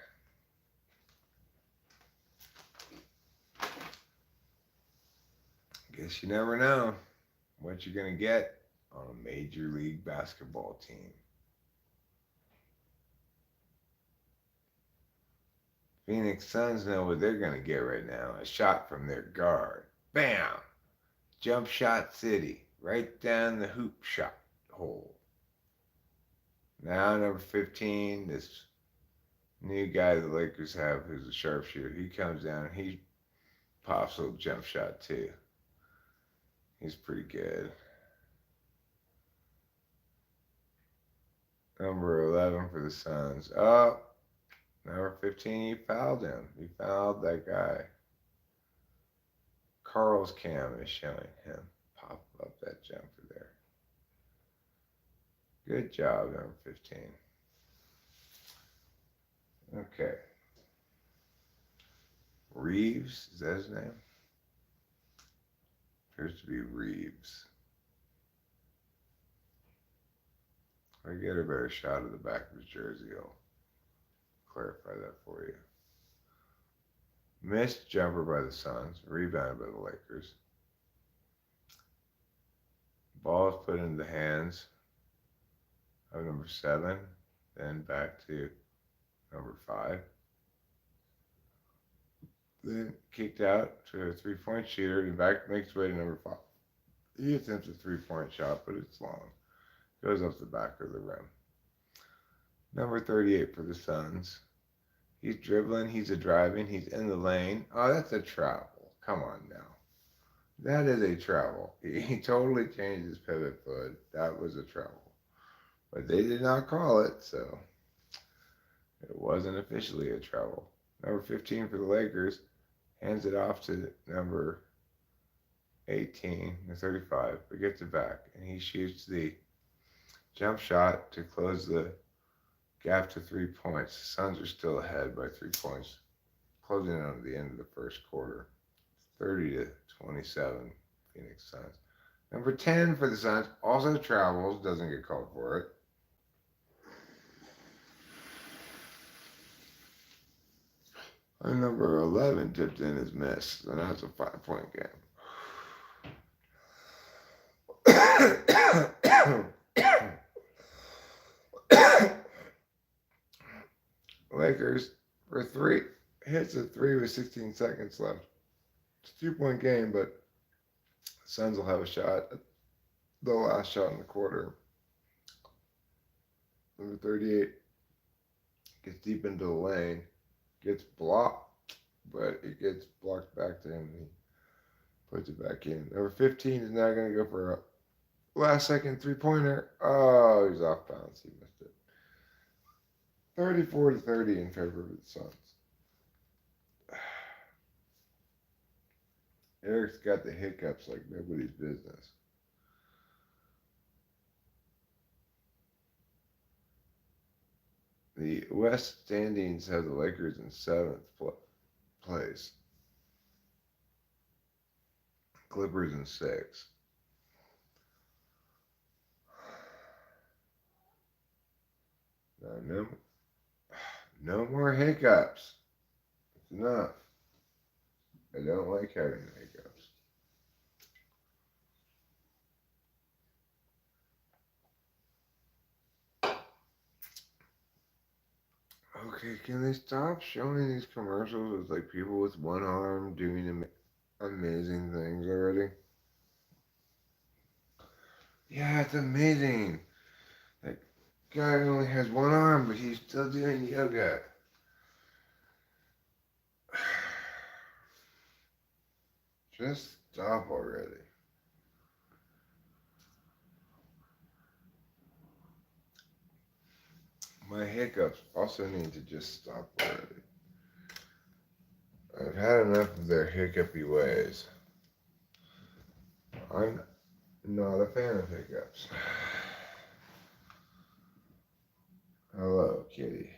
Guess you never know what you're going to get on a Major League Basketball team. Phoenix Suns know what they're going to get right now. A shot from their guard. Bam! Jump shot city. Right down the hoop shot hole. Now number 15, this new guy the Lakers have who's a sharpshooter. He comes down and he pops a jump shot too. He's pretty good. Number 11 for the Suns. Oh, number 15, he fouled him. He fouled that guy. Carl's cam is showing him pop up that jumper there. Good job, number 15. Okay. Reeves, is that his name? Appears to be Reeves. If I get a better shot of the back of his jersey, I'll clarify that for you. Missed jumper by the Suns, rebounded by the Lakers. Ball is put into the hands of number 7, then back to number 5. Then kicked out to a three-point shooter and back makes his way to number 5. He attempts a three-point shot, but it's long. Goes up the back of the rim. Number 38 for the Suns. He's dribbling, he's a driving, he's in the lane. Oh, that's a travel. Come on now. That is a travel. He totally changed his pivot foot. That was a travel. But they did not call it, so it wasn't officially a travel. Number 15 for the Lakers hands it off to number 18, the 35, but gets it back. And he shoots the jump shot to close the gap to 3 points. The Suns are still ahead by 3 points, closing in on the end of the first quarter. 30-27, Phoenix Suns. Number 10 for the Suns also travels, doesn't get called for it. And number 11 tipped in his miss, so now it's a 5-point game. Lakers for 3, hits a 3 with 16 seconds left. It's a 2-point game, but Suns will have a shot, the last shot in the quarter. Number 38 gets deep into the lane, gets blocked, but it gets blocked back to him, and he puts it back in. Number 15 is now going to go for a last-second three-pointer. Oh, he's off balance. He missed it. 34-30 in favor of the Suns. Eric's got the hiccups like nobody's business. The West standings have the Lakers in 7th place. Clippers in 6th. Now, no more hiccups. It's enough. I don't like having hiccups. Okay, can they stop showing these commercials with like people with one arm doing amazing things already? Yeah, it's amazing. That guy only has one arm, but he's still doing yoga. Just stop already. My hiccups also need to just stop already. I've had enough of their hiccupy ways. I'm not a fan of hiccups. Hello, kitty.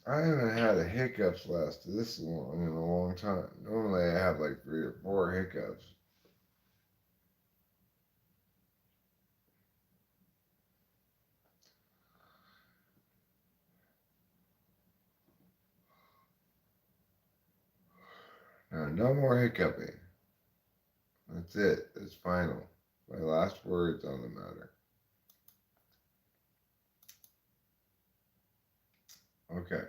I haven't had a hiccups last this long in a long time. Normally I have like 3 or 4 hiccups. no more hiccuping. That's it. It's final. My last words on the matter. Okay.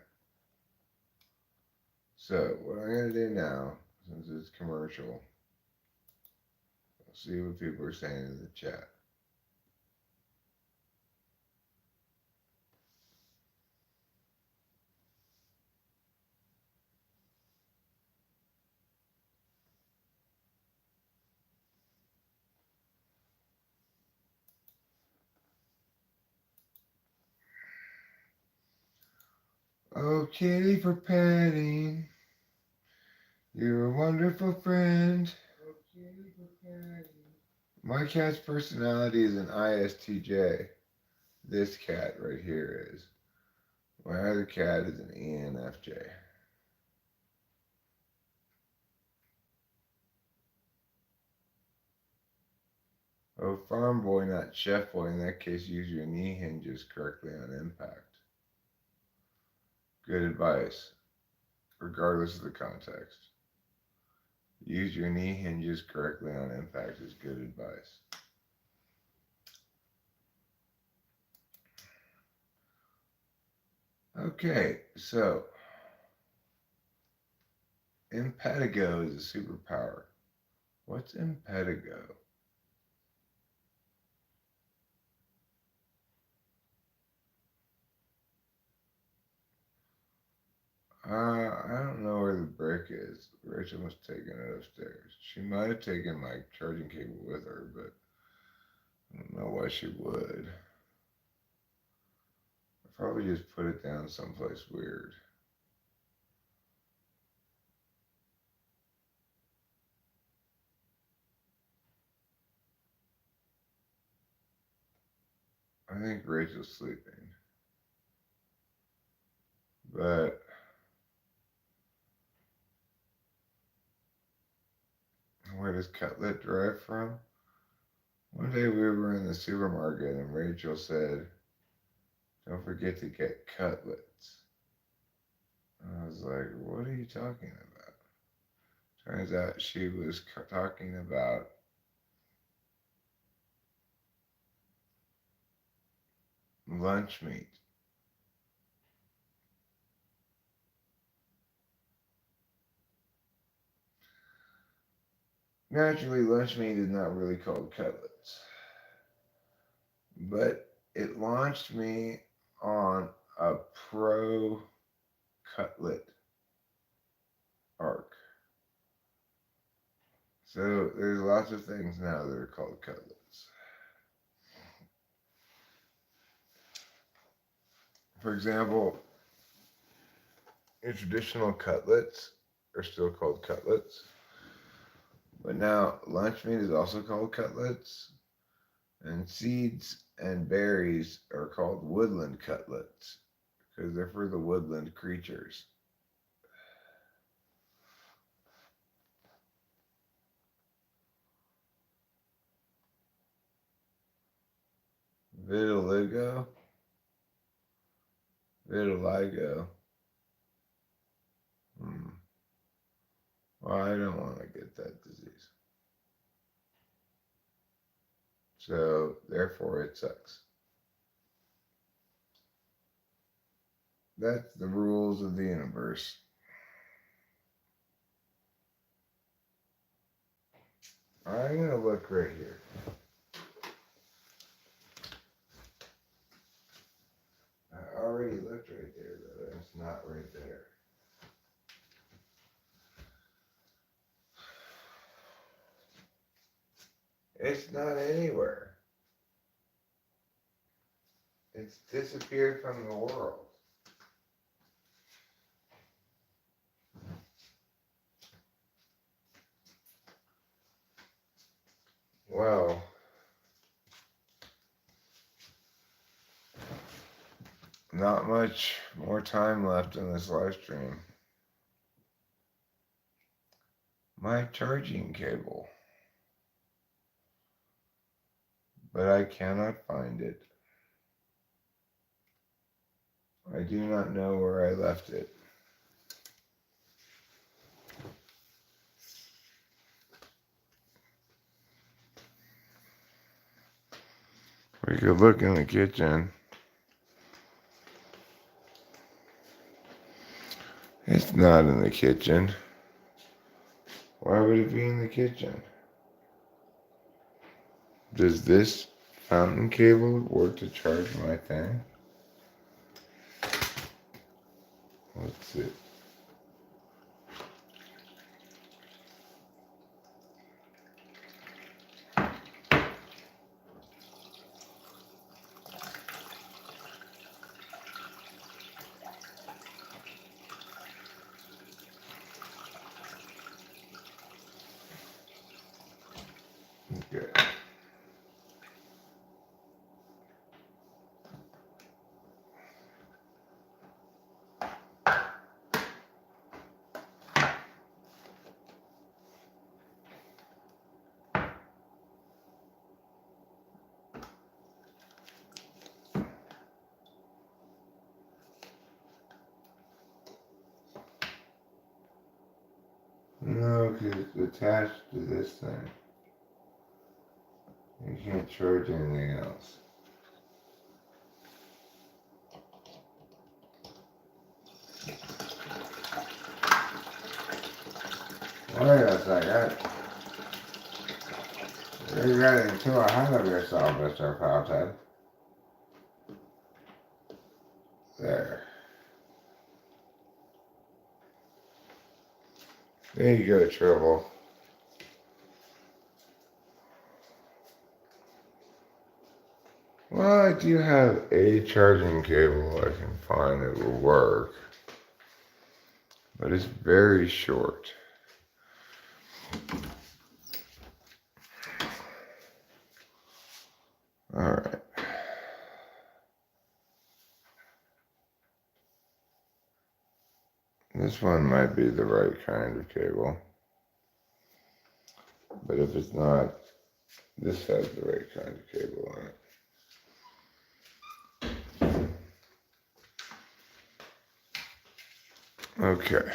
So, what I'm going to do now, since it's commercial, I'll see what people are saying in the chat. Oh, kitty for petting. You're a wonderful friend. Oh, kitty for petting. My cat's personality is an ISTJ. This cat right here is. My other cat is an ENFJ. Oh, farm boy, not chef boy. In that case, use your knee hinges correctly on impact. Good advice, regardless of the context. Use your knee hinges correctly on impact is good advice. Okay, so impetigo is a superpower. What's impetigo? I don't know where the brick is. Rachel must have taken it upstairs. She might have taken my charging cable with her, but I don't know why she would. I probably just put it down someplace weird. I think Rachel's sleeping. But where does cutlet derive from? One day we were in the supermarket and Rachel said, "Don't forget to get cutlets." And I was like, "What are you talking about?" Turns out she was talking about lunch meat. Naturally, lunch meat is not really called cutlets, but it launched me on a pro cutlet arc. So there's lots of things now that are called cutlets. For example, your traditional cutlets are still called cutlets, but now lunch meat is also called cutlets, and seeds and berries are called woodland cutlets because they're for the woodland creatures. Vitiligo, vitiligo. Well, I don't want to get that disease. So, therefore, it sucks. That's the rules of the universe. I'm going to look right here. I already looked right there, but it's not right there. It's not anywhere. It's disappeared from the world. Well, not much more time left in this live stream. My charging cable. But I cannot find it. I do not know where I left it. We could look in the kitchen. It's not in the kitchen. Why would it be in the kitchen? Does this fountain cable work to charge my thing? Let's see. Okay. No, because it's attached to this thing. You can't charge anything else. Wait a second. You're getting too ahead of yourself, Mr. Fountain. There. There you go, Tribble. Well, I do have a charging cable I can find that will work, but it's very short. Alright. This one might be the right kind of cable. But if it's not, this has the right kind of cable on it. Okay.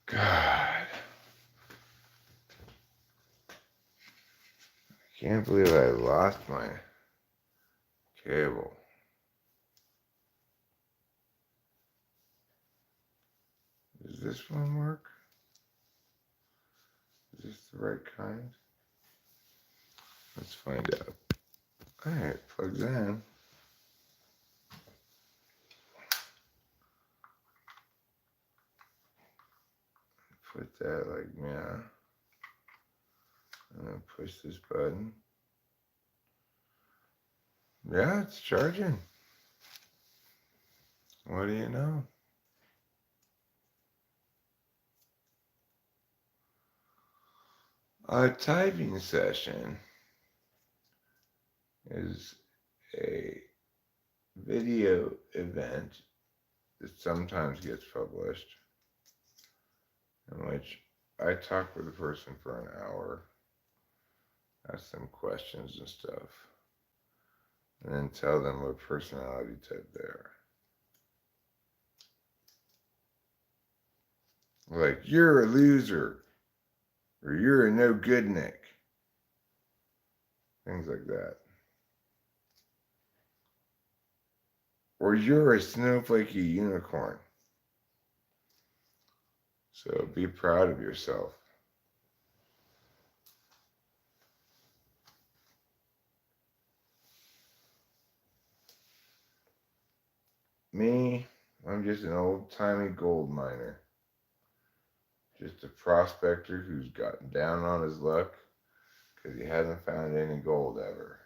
God. I can't believe I lost my cable. Does this one work? Is this the right kind? Let's find out. Alright, plugs in. Put that like, yeah. And then push this button. Yeah, it's charging. What do you know? A typing session is a video event that sometimes gets published in which I talk with a person for an hour, ask them questions and stuff, and then tell them what personality type they are. Like, you're a loser, or you're a no good Nick. Things like that. Or you're a snowflakey unicorn. So be proud of yourself. Me, I'm just an old-timey gold miner. Just a prospector who's gotten down on his luck because he hasn't found any gold ever.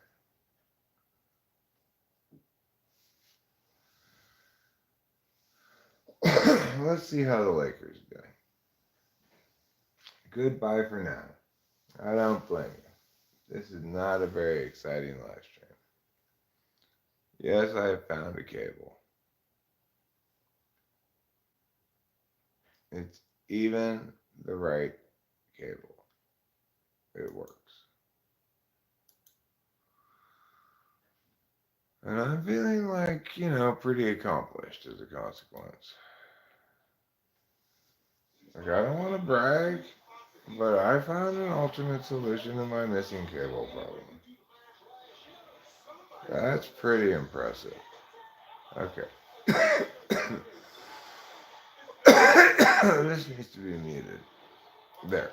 Let's see how the Lakers are doing. Goodbye for now. I don't blame you. This is not a very exciting live stream. Yes, I have found a cable. It's even the right cable. It works. And I'm feeling like, pretty accomplished as a consequence. Like, I don't want to brag, but I found an alternate solution to my missing cable problem. That's pretty impressive. Okay. This needs to be muted. There.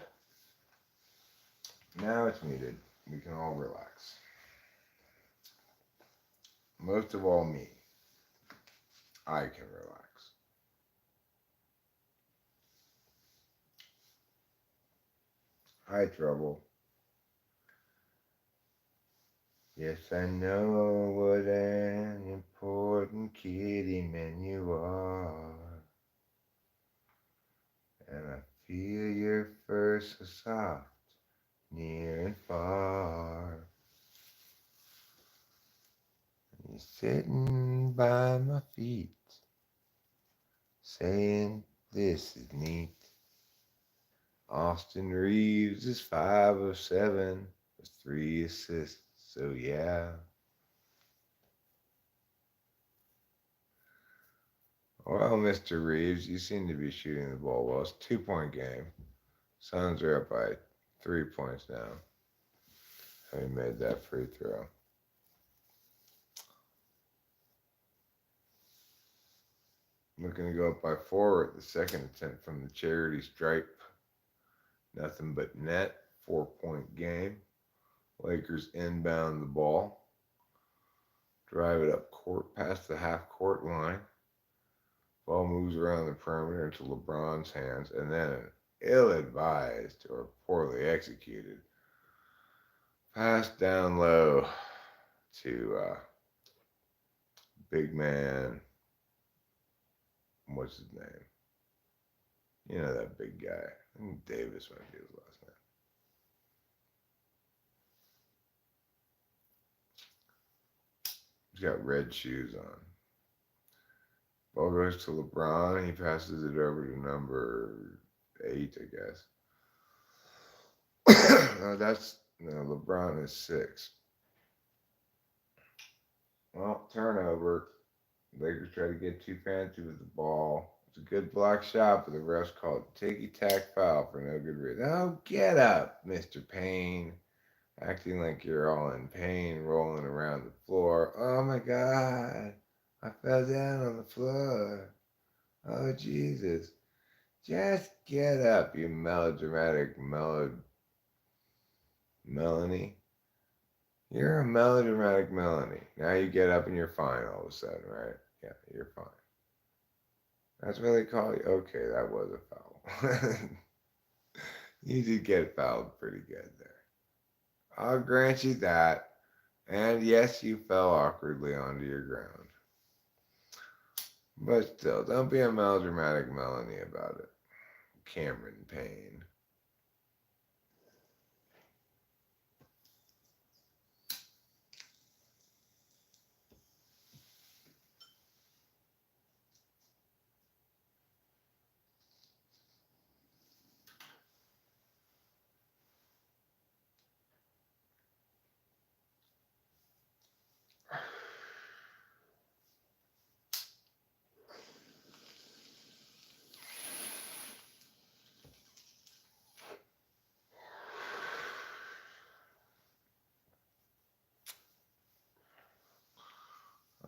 Now it's muted. We can all relax. Most of all, me. I can relax. Hi, Trouble. Yes, I know what an important kitty man you are. And I feel your fur so soft, near and far. You're sitting by my feet, saying this is neat. Austin Reeves is 5 of 7 with 3 assists, so yeah. Well, Mr. Reeves, you seem to be shooting the ball well. It's a 2-point game. Suns are up by 3 points now. Having made that free throw. Looking to go up by 4 at the second attempt from the charity stripe. Nothing but net. 4-point game. Lakers inbound the ball. Drive it up court past the half court line. Ball moves around the perimeter into LeBron's hands, and then an ill-advised or poorly executed pass down low to big man. What's his name? You know that big guy. I think Davis might be his last name. He's got red shoes on. Ball goes to LeBron. He passes it over to number 8, I guess. LeBron is 6. Well, turnover. Lakers try to get too fancy with the ball. It's a good block shot, but the refs called ticky-tack foul for no good reason. Oh, get up, Mr. Payne. Acting like you're all in pain, rolling around the floor. Oh my God, I fell down on the floor. Oh Jesus. Just get up, you melodramatic Melanie. You're a melodramatic Melanie. Now you get up and you're fine all of a sudden, right? Yeah, you're fine. That's what they call you? Okay, that was a foul. You did get fouled pretty good there. I'll grant you that. And yes, you fell awkwardly onto your ground. But still, don't be a melodramatic Melanie about it. Cameron Payne.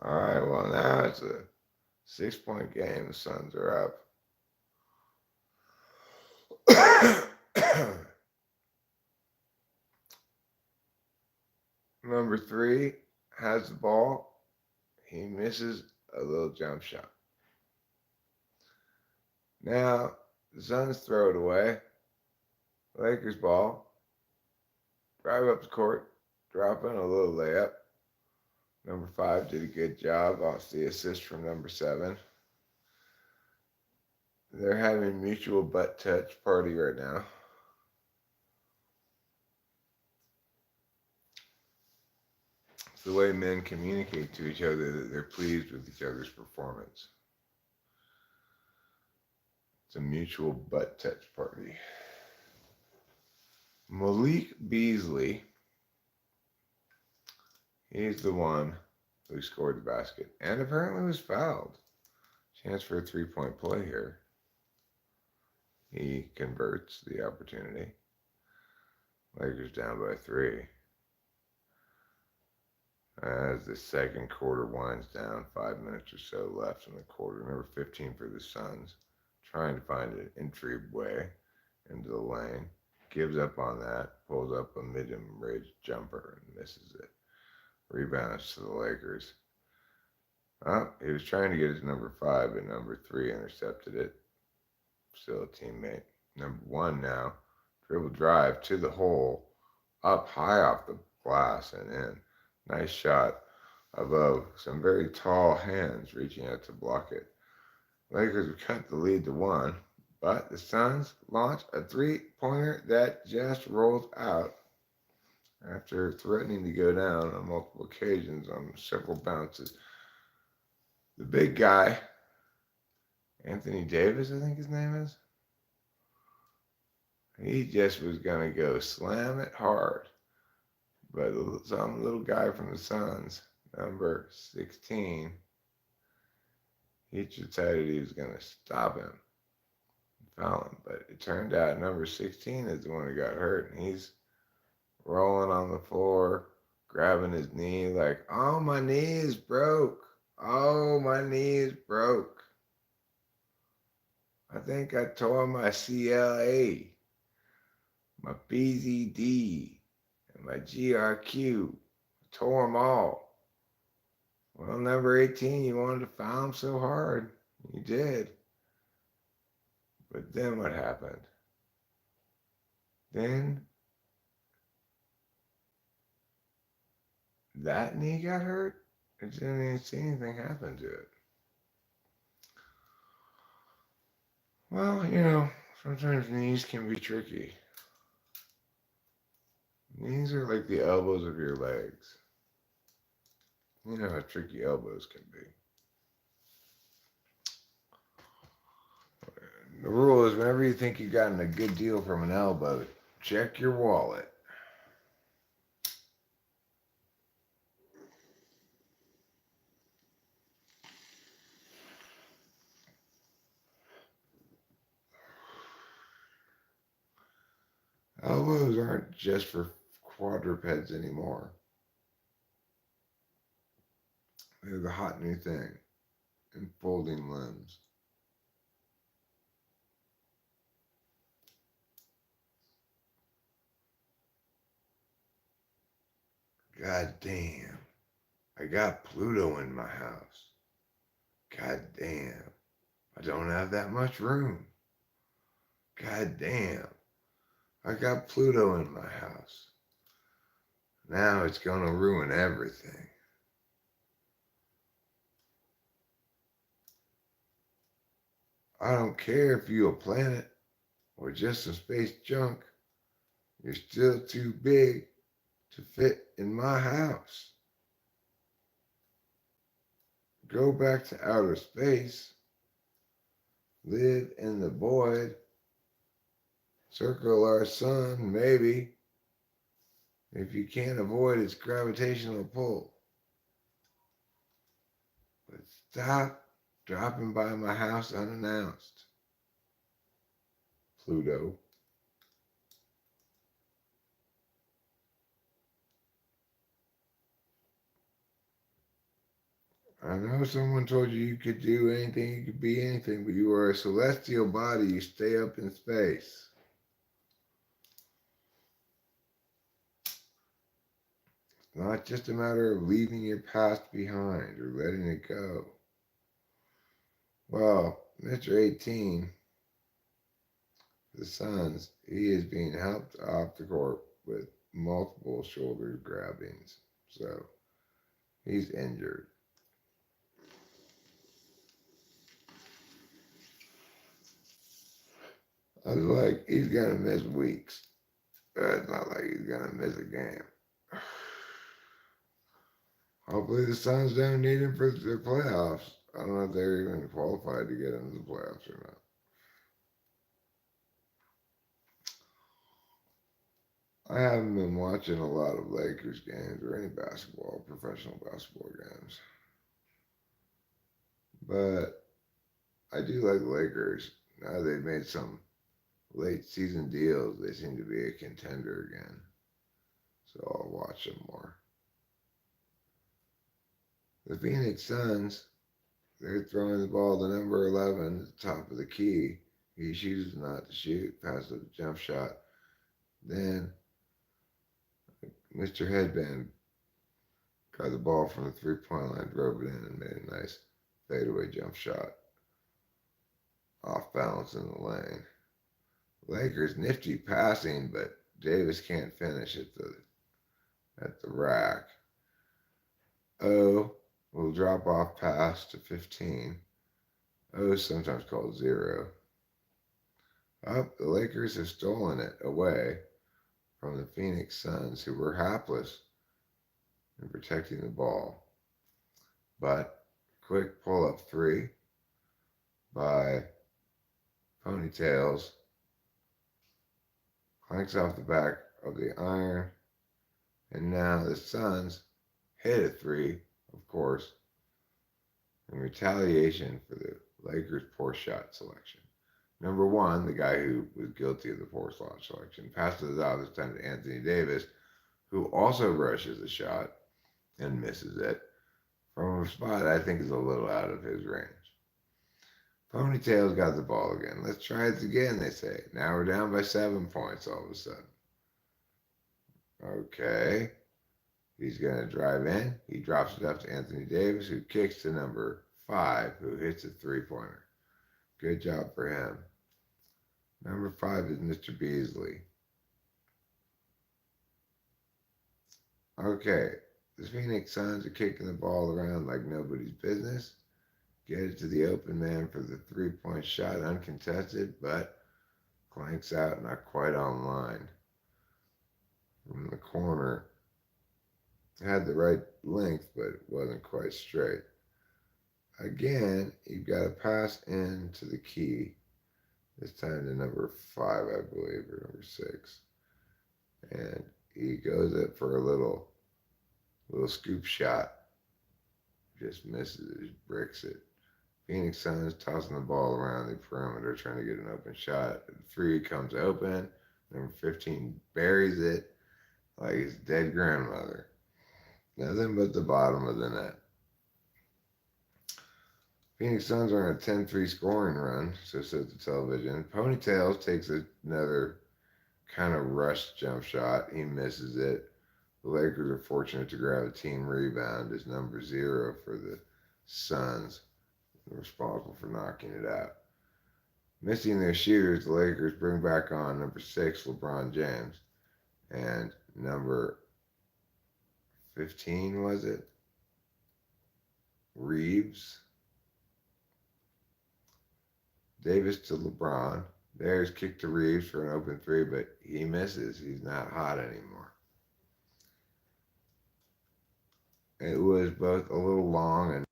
All right, well, now it's a 6-point game. The Suns are up. Number 3 has the ball. He misses a little jump shot. Now, the Suns throw it away. Lakers ball. Drive up the court. Drop in a little layup. Number 5 did a good job off the assist from number 7. They're having mutual butt touch party right now. It's the way men communicate to each other that they're pleased with each other's performance. It's a mutual butt touch party. Malik Beasley, he's the one who scored the basket and apparently was fouled. Chance for a 3-point play here. He converts the opportunity. Lakers down by 3. As the second quarter winds down, 5 minutes or so left in the quarter. Number 15 for the Suns, trying to find an entryway into the lane. Gives up on that, pulls up a mid-range jumper and misses it. Rebounds to the Lakers. He was trying to get his number 5, but number 3 intercepted it. Still a teammate. Number 1 now. Dribble drive to the hole. Up high off the glass and in. Nice shot above some very tall hands reaching out to block it. Lakers have cut the lead to 1, but the Suns launch a three-pointer that just rolls out after threatening to go down on multiple occasions on several bounces. The big guy, Anthony Davis, I think his name is, he just was going to go slam it hard. But some little guy from the Suns, number 16, he decided he was going to stop him, foul him. But it turned out number 16 is the one who got hurt, and he's rolling on the floor, grabbing his knee like, oh, my knee is broke. Oh, my knee is broke. I think I tore my CLA, my BZD, and my GRQ. Tore them all. Well, number 18, you wanted to foul him so hard. You did. But then what happened? Then that knee got hurt. I didn't even see anything happen to it. Well, sometimes knees can be tricky. Knees are like the elbows of your legs. You know how tricky elbows can be. The rule is whenever you think you've gotten a good deal from an elbow, check your wallet. Elbows aren't just for quadrupeds anymore. They're the hot new thing in folding limbs. God damn. I got Pluto in my house. God damn. I don't have that much room. God damn. I got Pluto in my house. Now it's going to ruin everything. I don't care if you're a planet or just some space junk. You're still too big to fit in my house. Go back to outer space. Live in the void. Circle our sun, maybe, if you can't avoid its gravitational pull. But stop dropping by my house unannounced. Pluto. I know someone told you you could do anything, you could be anything, but you are a celestial body. You stay up in space. It's not just a matter of leaving your past behind or letting it go. Well, Mr. 18, the Suns, he is being helped off the court with multiple shoulder grabbings. So he's injured. I was like, he's going to miss weeks. It's not like he's going to miss a game. Hopefully the Suns don't need him for the playoffs. I don't know if they're even qualified to get into the playoffs or not. I haven't been watching a lot of Lakers games or any professional basketball games. But I do like the Lakers. Now they've made some late season deals. They seem to be a contender again. So I'll watch them more. The Phoenix Suns, they're throwing the ball to number 11 at the top of the key. He chooses not to shoot, passes a jump shot. Then Mr. Headband got the ball from the three-point line, drove it in, and made a nice fadeaway jump shot off balance in the lane. Lakers nifty passing, but Davis can't finish at the rack. O will drop off pass to 15. O is sometimes called 0. Up, the Lakers have stolen it away from the Phoenix Suns, who were hapless in protecting the ball. But quick pull-up three by Ponytails clanks off the back of the iron, and now the Suns hit a three, of course, in retaliation for the Lakers' poor shot selection. Number one, the guy who was guilty of the poor shot selection, passes it out this time to Anthony Davis, who also rushes the shot and misses it from a spot I think is a little out of his range. Ponytails got the ball again. Let's try it again, they say. Now we're down by 7 points all of a sudden. Okay. He's going to drive in. He drops it up to Anthony Davis, who kicks to number 5, who hits a three-pointer. Good job for him. Number 5 is Mr. Beasley. Okay. The Phoenix Suns are kicking the ball around like nobody's business. Get it to the open man for the three-point shot, uncontested, but clanks out, not quite on line. From the corner. Had the right length, but it wasn't quite straight. Again, you've got to pass into the key. This time to number 5, I believe, or number 6. And he goes up for a little scoop shot. Just misses it, just bricks it. Phoenix Suns tossing the ball around the perimeter, trying to get an open shot. The 3 comes open. Number 15 buries it like his dead grandmother. Nothing but the bottom of the net. Phoenix Suns are on a 10-3 scoring run, so says the television. Ponytails takes another kind of rushed jump shot. He misses it. The Lakers are fortunate to grab a team rebound as number 0 for the Suns, responsible for knocking it out. Missing their shooters, the Lakers bring back on number 6, LeBron James, and number 15, was it? Reeves. Davis to LeBron. There's kick to Reeves for an open 3, but he misses. He's not hot anymore. It was both a little long and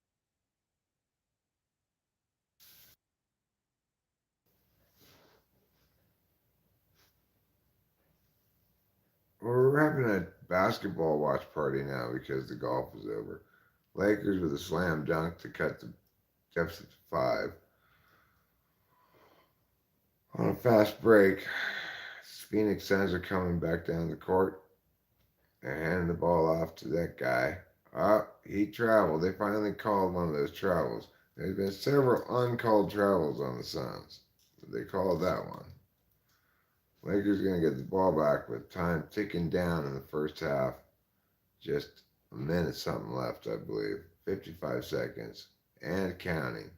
we're having a basketball watch party now because the golf is over. Lakers with a slam dunk to cut the deficit to 5. On a fast break, Phoenix Suns are coming back down the court. They're handing the ball off to that guy. He traveled. They finally called one of those travels. There's been several uncalled travels on the Suns. They called that one. Lakers are going to get the ball back with time ticking down in the first half. Just a minute something left, I believe. 55 seconds. And counting.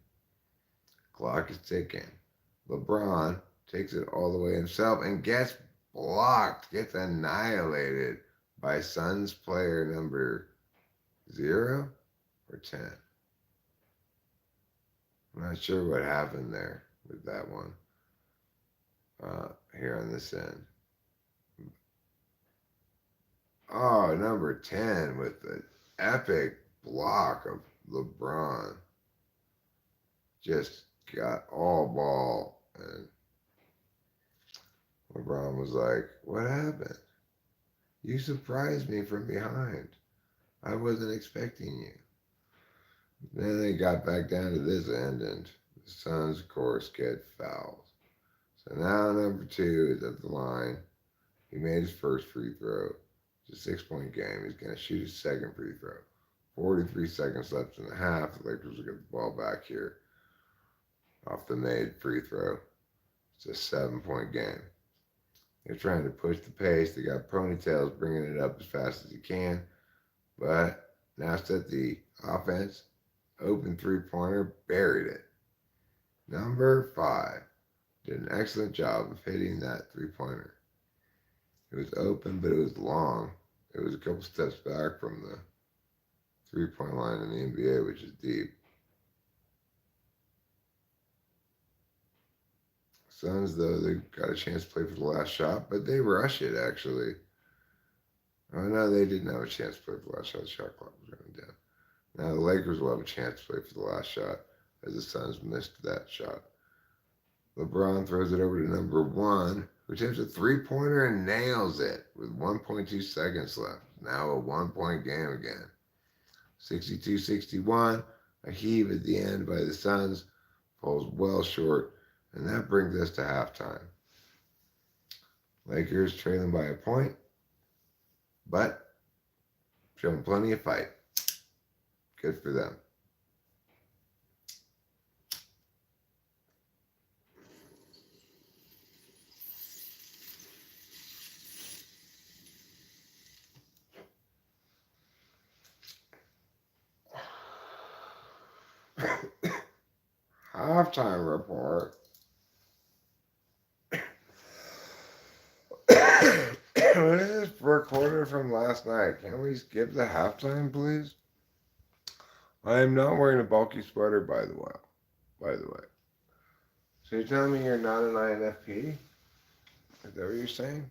Clock is ticking. LeBron takes it all the way himself and gets blocked, gets annihilated by Suns player number 0 or 10. I'm not sure what happened there with that one here on this end. Oh, number 10 with the epic block of LeBron. Just got all ball, and LeBron was like, what happened? You surprised me from behind. I wasn't expecting you. Then they got back down to this end, and the Suns, of course, get fouled. So now number 2 is at the line. He made his first free throw. It's a 6-point game. He's going to shoot his second free throw. 43 seconds left in the half. The Lakers will get the ball back here off the made free throw. It's a 7-point game. They're trying to push the pace. They got ponytails bringing it up as fast as you can. But now set the offense. Open three-pointer. Buried it. Number 5 did an excellent job of hitting that three-pointer. It was open, but it was long. It was a couple steps back from the three-point line in the NBA, which is deep. Suns, though, they got a chance to play for the last shot, but they rush it, actually. Oh, no, they didn't have a chance to play for the last shot. The shot clock was running down. Now the Lakers will have a chance to play for the last shot as the Suns missed that shot. LeBron throws it over to number 1, who takes a three-pointer and nails it with 1.2 seconds left. Now a one-point game again. 62-61, a heave at the end by the Suns, falls well short, and that brings us to halftime. Lakers trailing by a point, but showing plenty of fight. Good for them. Halftime report. What is this recorded from last night? Can we skip the halftime, please? I am not wearing a bulky sweater, by the way. So you're telling me you're not an INFP? Is that what you're saying?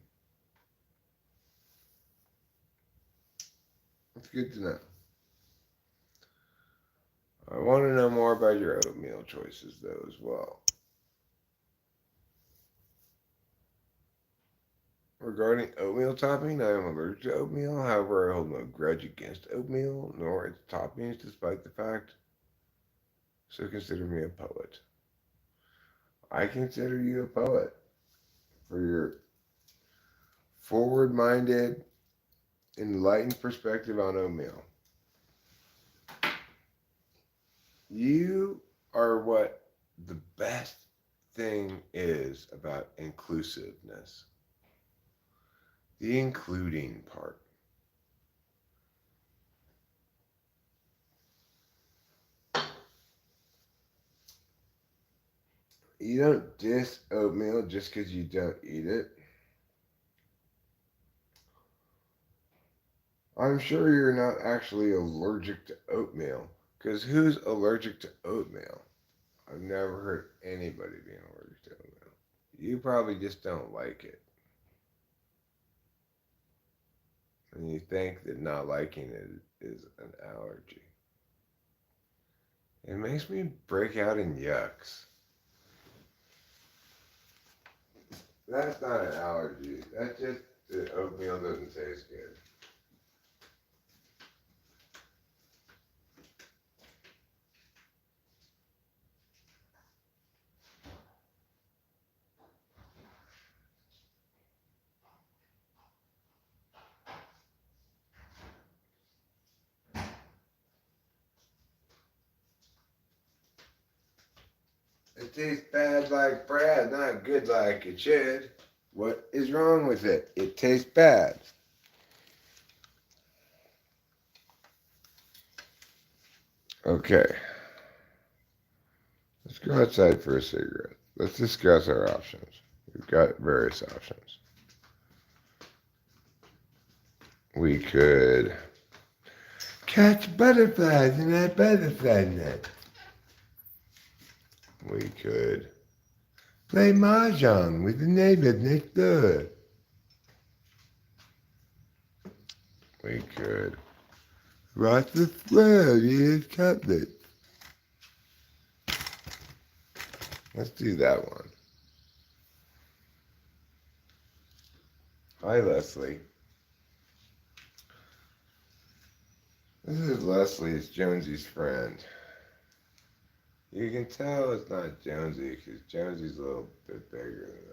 It's good to know. I want to know more about your oatmeal choices, though, as well. Regarding oatmeal topping, I am allergic to oatmeal. However, I hold no grudge against oatmeal, nor its toppings, despite the fact. So consider me a poet. I consider you a poet for your forward-minded, enlightened perspective on oatmeal. You are what the best thing is about inclusiveness. The including part. You don't diss oatmeal just because you don't eat it. I'm sure you're not actually allergic to oatmeal, because who's allergic to oatmeal? I've never heard anybody being allergic to oatmeal. You probably just don't like it. And you think that not liking it is an allergy. It makes me break out in yucks. That's not an allergy. That's just the oatmeal doesn't taste good. It tastes bad like bread, not good like it should. What is wrong with it? It tastes bad. Okay. Let's go outside for a cigarette. Let's discuss our options. We've got various options. We could catch butterflies in that butterfly net. We could play mahjong with the neighbors next door. We could roast the squirrel in his cutlet. Let's do that one. Hi, Leslie. This is Leslie. It's Jonesy's friend. You can tell it's not Jonesy because Jonesy's a little bit bigger than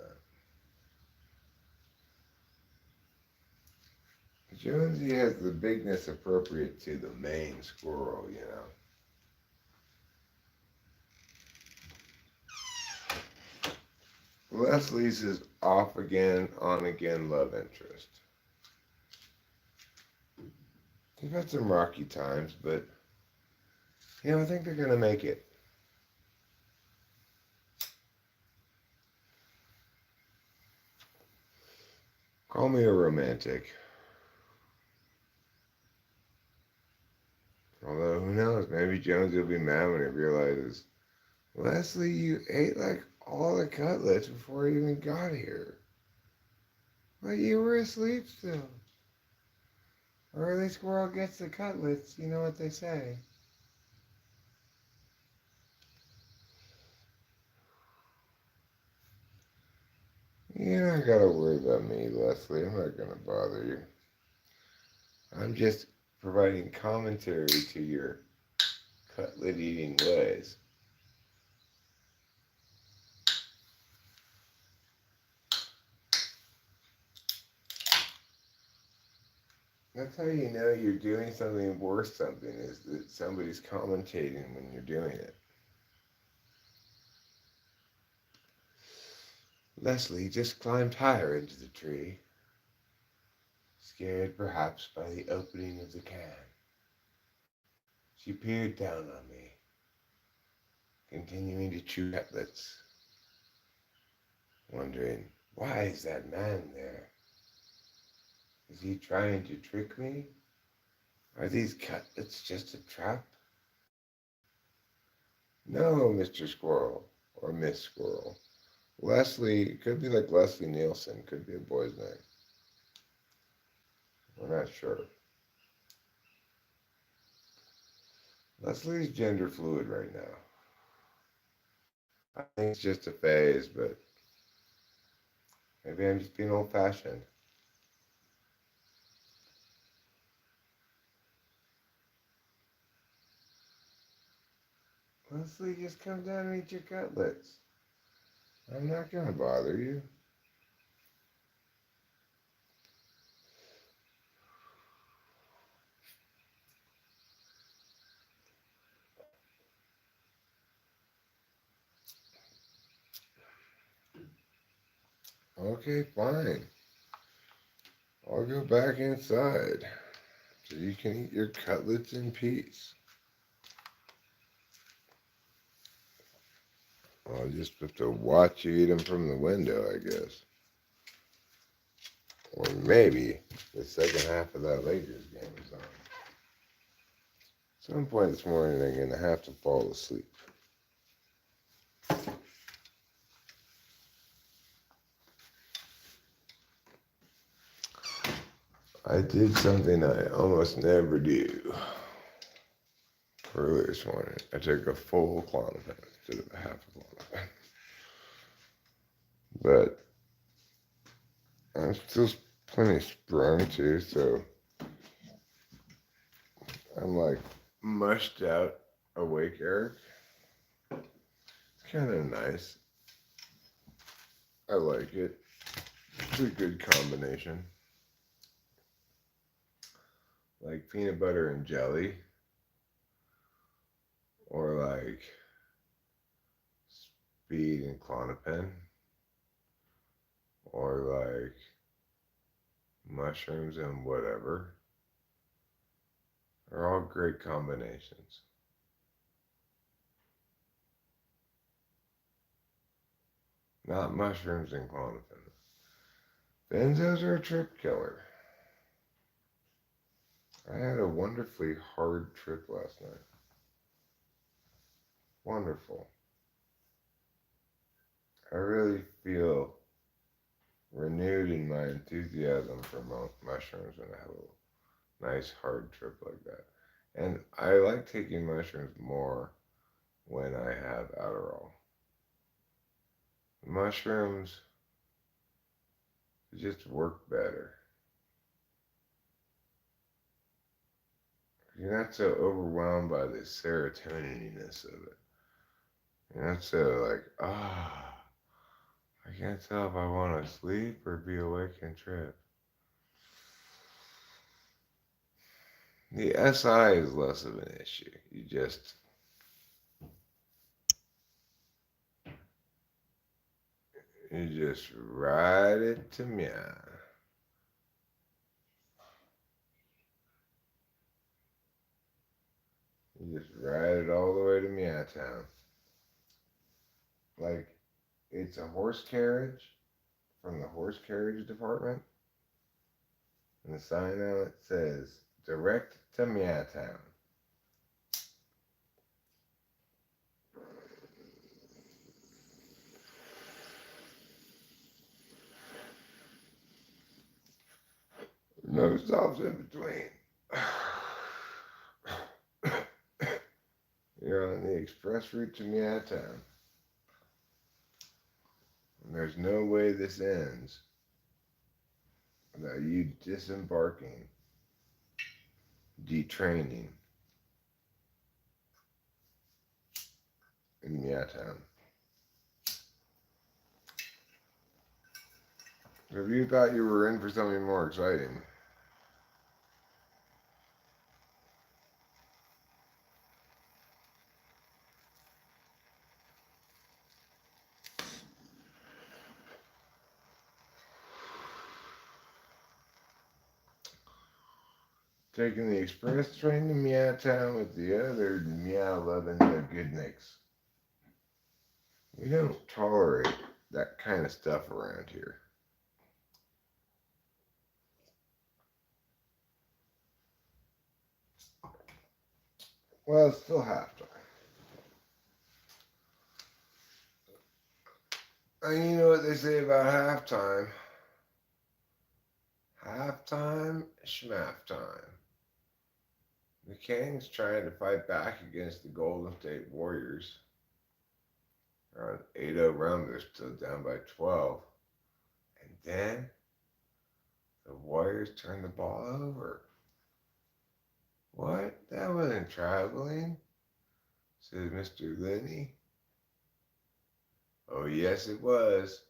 that. Jonesy has the bigness appropriate to the Maine squirrel, you know. Leslie's is off again, on again love interest. They've had some rocky times, but I think they're gonna make it. Call me a romantic. Although who knows? Maybe Jonesy will be mad when he realizes, Leslie, you ate like all the cutlets before you even got here. But you were asleep still. Early squirrel gets the cutlets, you know what they say. You don't gotta worry about me, Leslie. I'm not gonna bother you. I'm just providing commentary to your cutlet eating ways. That's how you know you're doing something worth something, is that somebody's commentating when you're doing it. Leslie just climbed higher into the tree, scared perhaps by the opening of the can. She peered down on me, continuing to chew cutlets, wondering, why is that man there? Is he trying to trick me? Are these cutlets just a trap? No, Mr. Squirrel, or Miss Squirrel. Leslie, could be like Leslie Nielsen, could be a boy's name. We're not sure. Leslie's gender fluid right now. I think it's just a phase, but maybe I'm just being old fashioned. Leslie, just come down and eat your cutlets. I'm not gonna bother you. Okay, fine. I'll go back inside so you can eat your cutlets in peace. I'll just have to watch you eat them from the window, I guess. Or maybe the second half of that Lakers game is on. At some point this morning, I'm going to have to fall asleep. I did something I almost never do. Earlier this morning, I took a full Klonopin instead of a half a Klonopin. But I'm still plenty sprung too, so I'm like mushed out awake, Eric. It's kind of nice. I like it. It's a good combination. Like peanut butter and jelly, or like speed and Klonopin, or like mushrooms and whatever. Are all great combinations. Not mushrooms and Klonopin. Benzos are a trip killer. I had a wonderfully hard trip last night. Wonderful. I really feel renewed in my enthusiasm for mushrooms when I have a nice hard trip like that. And I like taking mushrooms more when I have Adderall. Mushrooms just work better. You're not so overwhelmed by the serotoniness of it. You're not so like, I can't tell if I want to sleep or be awake and trip. The SI is less of an issue. You just ride it to meow. You just ride it all the way to Meowtown. Like it's a horse carriage from the horse carriage department, and the sign on it says direct to Meowtown. No stops in between. You're on the express route to Meowtown. And there's no way this ends without you disembarking, detraining in Meowtown. So if you thought you were in for something more exciting, taking the express train to Meowtown with the other meow loving goodniks. We don't tolerate that kind of stuff around here. Well, it's still halftime. And you know what they say about halftime? Halftime, schmaff time. The Kings trying to fight back against the Golden State Warriors. They're on 8-0 run, they're still down by 12. And then the Warriors turn the ball over. What? That wasn't traveling, said Mr. Linney. Oh, yes, it was.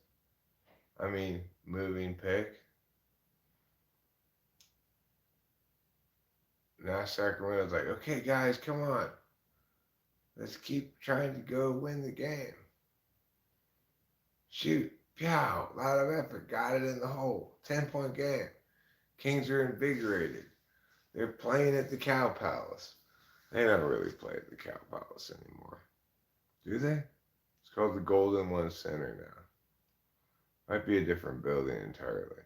I mean, moving pick. Now Sacramento's like, okay, guys, come on. Let's keep trying to go win the game. Shoot. Pow. Lot of effort. Got it in the hole. 10-point game. Kings are invigorated. They're playing at the Cow Palace. They don't really play at the Cow Palace anymore. Do they? It's called the Golden One Center now. Might be a different building entirely.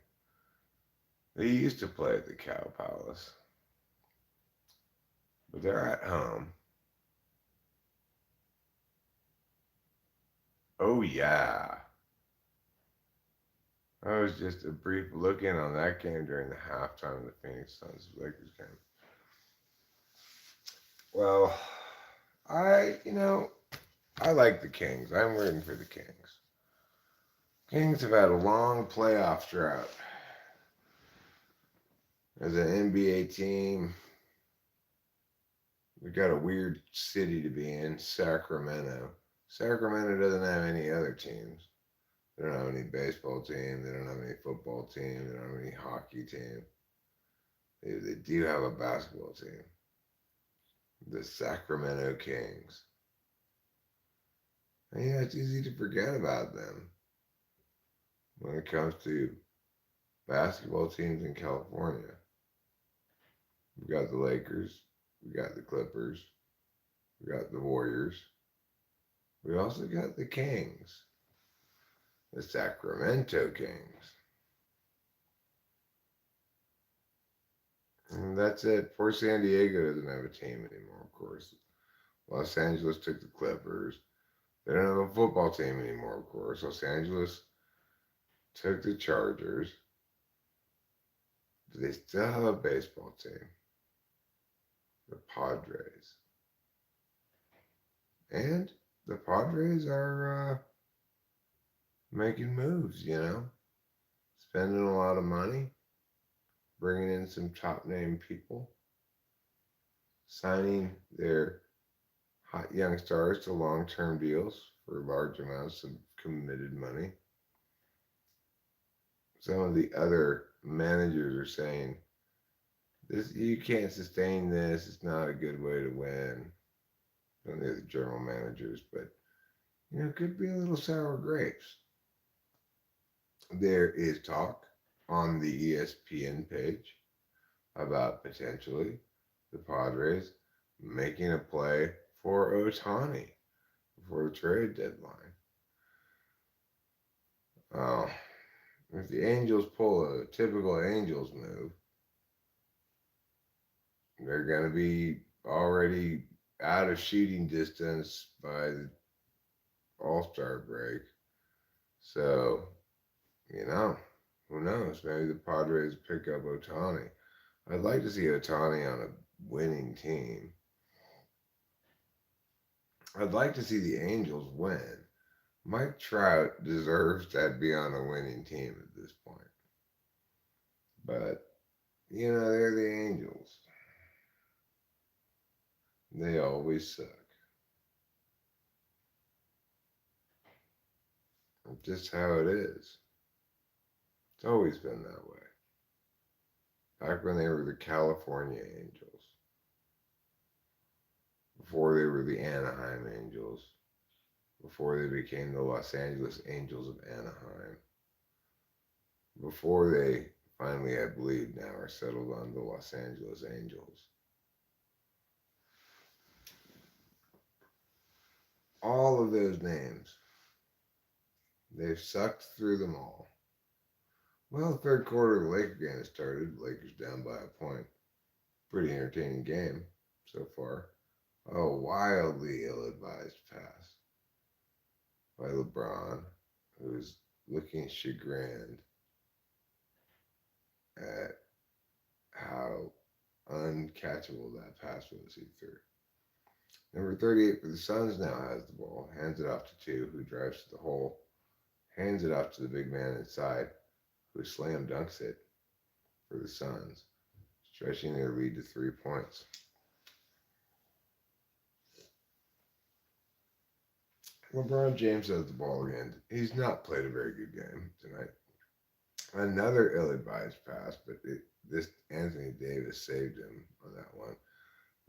They used to play at the Cow Palace. But they're at home. Oh, yeah. That was just a brief look in on that game during the halftime of the Phoenix Suns Lakers game. Well, I like the Kings. I'm rooting for the Kings. Kings have had a long playoff drought. As an NBA team, we got a weird city to be in, Sacramento. Sacramento doesn't have any other teams. They don't have any baseball team. They don't have any football team. They don't have any hockey team. They do have a basketball team. The Sacramento Kings. And yeah, it's easy to forget about them when it comes to basketball teams in California. We got the Lakers. We got the Clippers. We got the Warriors. We also got the Kings. The Sacramento Kings. And that's it. Poor San Diego doesn't have a team anymore, of course. Los Angeles took the Clippers. They don't have a football team anymore, of course. Los Angeles took the Chargers. But they still have a baseball team. The Padres. And the Padres are making moves, spending a lot of money, bringing in some top name people, signing their hot young stars to long-term deals for large amounts of committed money. Some of the other managers are saying This you can't sustain this. It's not a good way to win. Don't know the general managers, but it could be a little sour grapes. There is talk on the ESPN page about potentially the Padres making a play for Otani before the trade deadline. Uh, if the Angels pull a typical Angels move, they're going to be already out of shooting distance by the All-Star break. So, you know, who knows? Maybe the Padres pick up Otani. I'd like to see Otani on a winning team. I'd like to see the Angels win. Mike Trout deserves to be on a winning team at this point. But, they're the Angels. They always suck. It's just how it is. It's always been that way. Back when they were the California Angels. Before they were the Anaheim Angels. Before they became the Los Angeles Angels of Anaheim. Before they finally, I believe, now are settled on the Los Angeles Angels. All of those names, they've sucked through them all. Well, the third quarter of the Laker game has started. Lakers down by a point. Pretty entertaining game so far. A wildly ill-advised pass by LeBron, who's looking chagrined at how uncatchable that pass was he threw. Number 38 for the Suns now has the ball, hands it off to two, who drives to the hole, hands it off to the big man inside, who slam dunks it for the Suns, stretching their lead to 3 points. LeBron James has the ball again. He's not played a very good game tonight. Another ill-advised pass, but this Anthony Davis saved him on that one.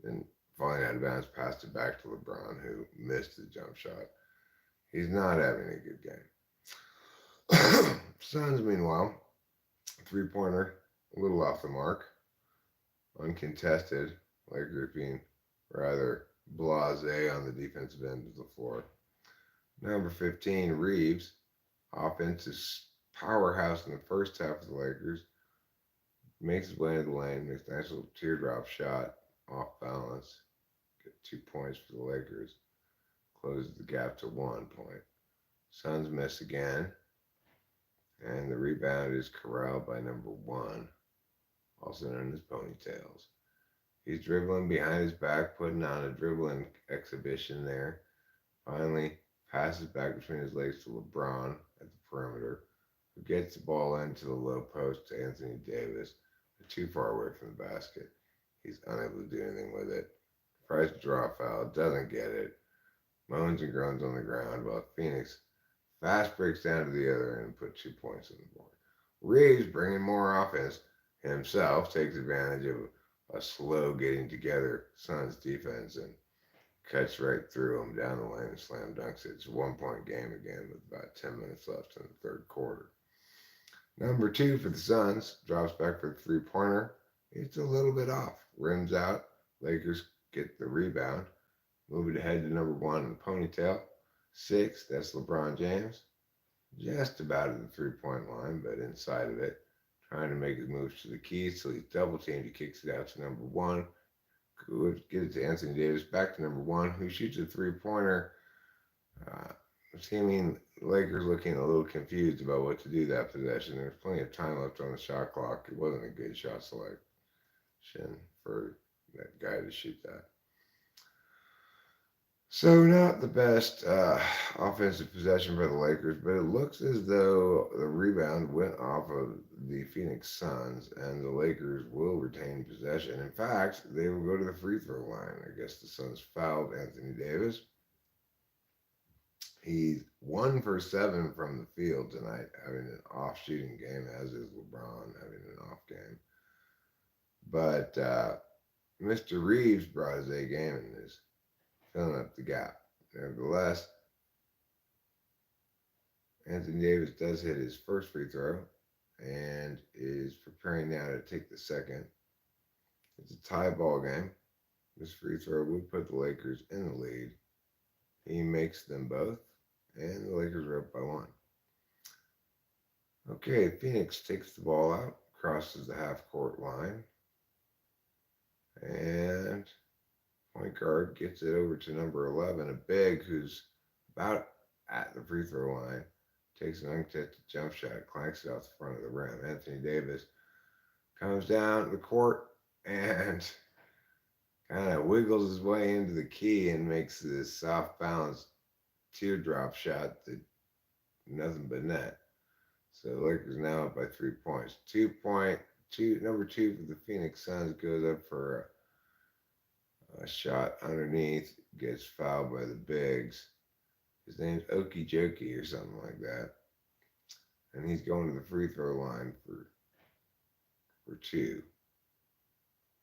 Then falling out of bounds, passed it back to LeBron, who missed the jump shot. He's not having a good game. Suns, meanwhile, three-pointer, a little off the mark, uncontested. Lakers being rather blasé on the defensive end of the floor. Number 15, Reeves, offensive powerhouse in the first half of the Lakers, makes his way into the lane, makes a nice little teardrop shot off balance, get 2 points for the Lakers, closes the gap to 1 point. Suns miss again, and the rebound is corralled by number 1, also known as Ponytails. He's dribbling behind his back, putting on a dribbling exhibition there. Finally, passes back between his legs to LeBron at the perimeter, who gets the ball into the low post to Anthony Davis, but too far away from the basket. He's unable to do anything with it. Tries to draw a foul, doesn't get it. Moans and groans on the ground while Phoenix fast breaks down to the other end and puts 2 points on the board. Reeves, bringing more offense himself, takes advantage of a slow getting together Suns defense and cuts right through him down the lane and slam dunks it. It's a 1 point game again with about 10 minutes left in the third quarter. Number 2 for the Suns drops back for the three-pointer. It's a little bit off. Rims out. Lakers get the rebound. Move it ahead to number 1 in the Ponytail. 6, that's LeBron James. Just about at the three-point line, but inside of it. Trying to make his moves to the key, so he's double teamed. He kicks it out to number 1. Get it to Anthony Davis, back to number 1, who shoots a three-pointer. Seeming Lakers looking a little confused about what to do that possession. There's plenty of time left on the shot clock. It wasn't a good shot selection for that guy to shoot that. So not the best offensive possession for the Lakers, but it looks as though the rebound went off of the Phoenix Suns, and the Lakers will retain possession. In fact, they will go to the free throw line. I guess the Suns fouled Anthony Davis. He's 1 for 7 from the field tonight, having an off shooting game, as is LeBron having an off game. But Mr. Reeves brought his A game and is filling up the gap. Nevertheless, Anthony Davis does hit his first free throw and is preparing now to take the second. It's a tie ball game. This free throw would put the Lakers in the lead. He makes them both, and the Lakers are up by one. Okay, Phoenix takes the ball out, crosses the half court line, and point guard gets it over to number 11, a big who's about at the free throw line, takes an uncontested jump shot, clanks it off the front of the rim. Anthony Davis comes down the court and kind of wiggles his way into the key and makes this soft bounce teardrop shot that nothing but net. So the Lakers now up by 3 points. 2 point two number two for the Phoenix Suns goes up for a shot underneath, gets fouled by the bigs. His name's Okie Jokey or something like that. And he's going to the free throw line for two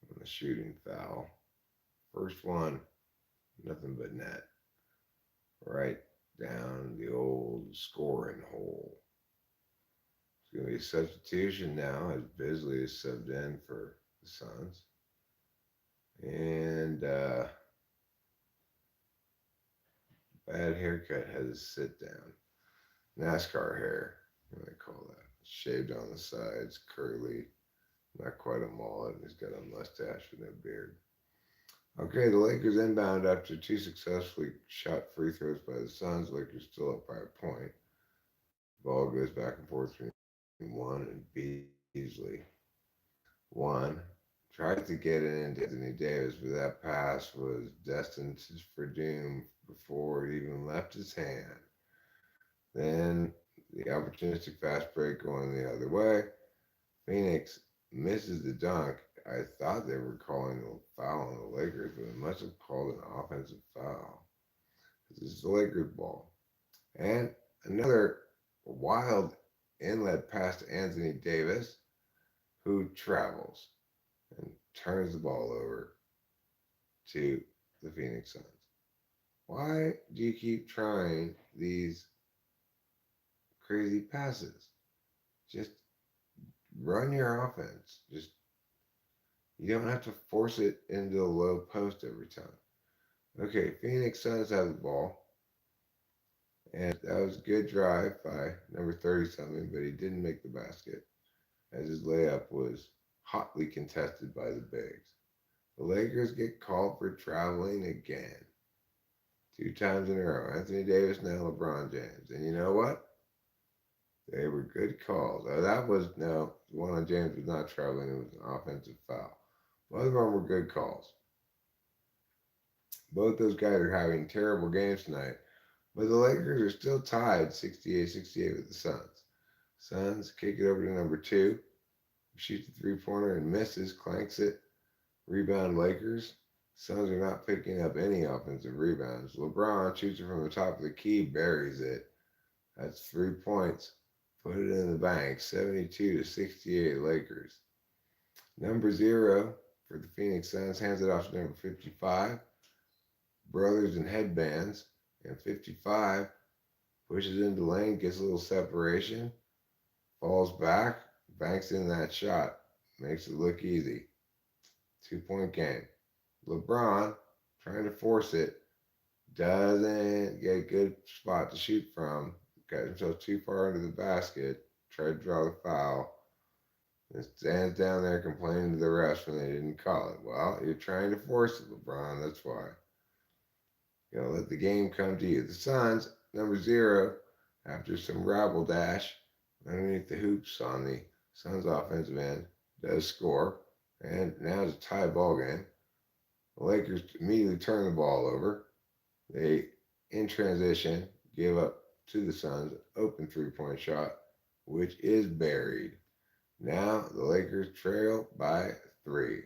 on the shooting foul. First one, nothing but net. Right down the old scoring hole. It's going to be a substitution now as Bisley is subbed in for the Suns. And bad haircut has a sit down. NASCAR hair, what do they call that? Shaved on the sides, curly, not quite a mullet. He's got a mustache with no beard. Okay, the Lakers inbound after two successfully shot free throws by the Suns. Lakers still up by a point. Ball goes back and forth between one and Beasley. One tried to get it into Anthony Davis, but that pass was destined for doom before it even left his hand. Then the opportunistic fast break going the other way. Phoenix misses the dunk. I thought they were calling a foul on the Lakers, but it must have called an offensive foul. This is the Lakers ball. And another wild inlet pass to Anthony Davis, who travels and turns the ball over to the Phoenix Suns. Why do you keep trying these crazy passes? Just run your offense. You don't have to force it into the low post every time. Okay, Phoenix Suns have the ball. And that was a good drive by number 30 something, but he didn't make the basket as his layup was hotly contested by the bigs. The Lakers get called for traveling again. 2 times in a row. Anthony Davis, now LeBron James. And you know what? They were good calls. That was, no, one on James was not traveling. It was an offensive foul. Both of them were good calls. Both those guys are having terrible games tonight. But the Lakers are still tied 68-68 with the Suns. Suns kick it over to number 2. Shoots the three-pointer and misses, clanks it. Rebound Lakers. Suns are not picking up any offensive rebounds. LeBron shoots it from the top of the key, buries it. That's 3 points. Put it in the bank. 72-68 Lakers. Number 0 for the Phoenix Suns hands it off to number 55. Brothers in headbands. And 55 pushes into lane, gets a little separation, falls back, banks in that shot, makes it look easy. 2-point game. LeBron trying to force it, doesn't get a good spot to shoot from, got himself too far under the basket, tried to draw the foul, and stands down there complaining to the refs when they didn't call it. Well, you're trying to force it, LeBron, that's why. Let the game come to you. The Suns, number 0, after some rabble dash underneath the hoops on the Suns offensive end, does score. And now it's a tie ball game. The Lakers immediately turn the ball over. They, in transition, give up to the Suns an open 3-point shot, which is buried. Now the Lakers trail by 3.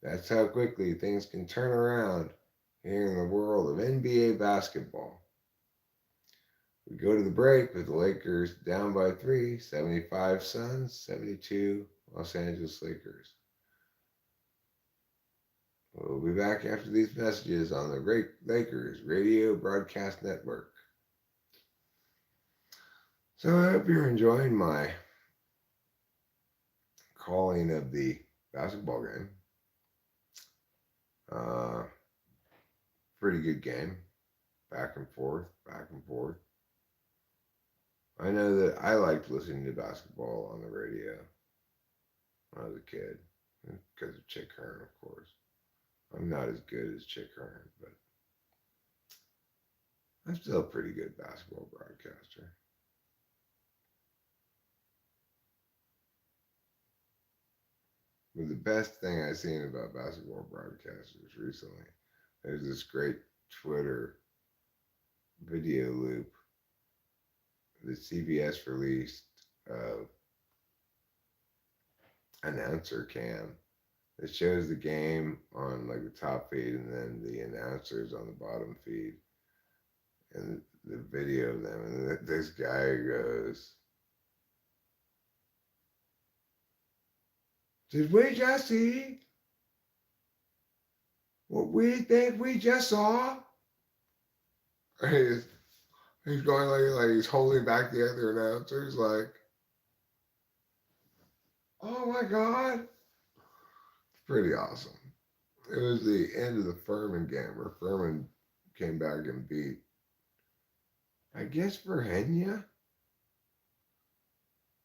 That's how quickly things can turn around here in the world of NBA basketball. We go to the break with the Lakers down by 3, 75 Suns, 72 Los Angeles Lakers. We'll be back after these messages on the Lakers Radio Broadcast Network. So I hope you're enjoying my calling of the basketball game. Uh, Pretty good game. Back and forth, back and forth. I know that I liked listening to basketball on the radio when I was a kid because of Chick Hearn, of course. I'm not as good as Chick Hearn, but I'm still a pretty good basketball broadcaster. But the best thing I've seen about basketball broadcasters recently, there's this great Twitter video loop that CBS released of announcer cam that shows the game on like the top feed and then the announcers on the bottom feed and the video of them. And this guy goes, "Did we just see what we think we just saw?" He's, he's going like he's holding back the other announcers, like, "Oh my God." Pretty awesome. It was the end of the Furman game where Furman came back and beat, I guess, Virginia.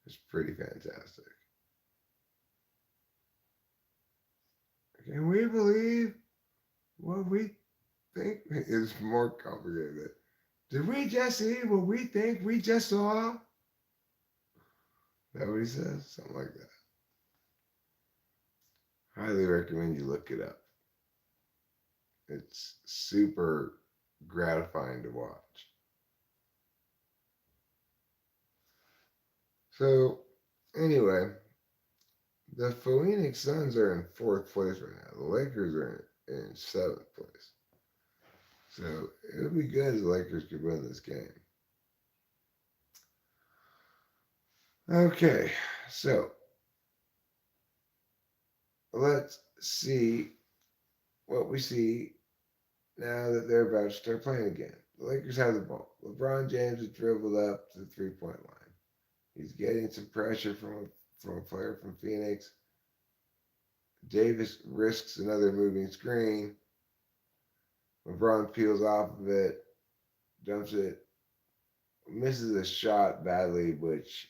It's pretty fantastic. Can we believe what we think is more complicated? Did we just see what we think we just saw? Is that what he says? Something like that. Highly recommend you look it up. It's super gratifying to watch. So, anyway, the Phoenix Suns are in fourth place right now. The Lakers are in seventh place. So, it would be good if the Lakers could win this game. Okay, so let's see what we see now that they're about to start playing again. The Lakers have the ball. LeBron James has dribbled up to the 3-point line. He's getting some pressure from a player from Phoenix. Davis risks another moving screen. LeBron peels off of it, dumps it, misses a shot badly, which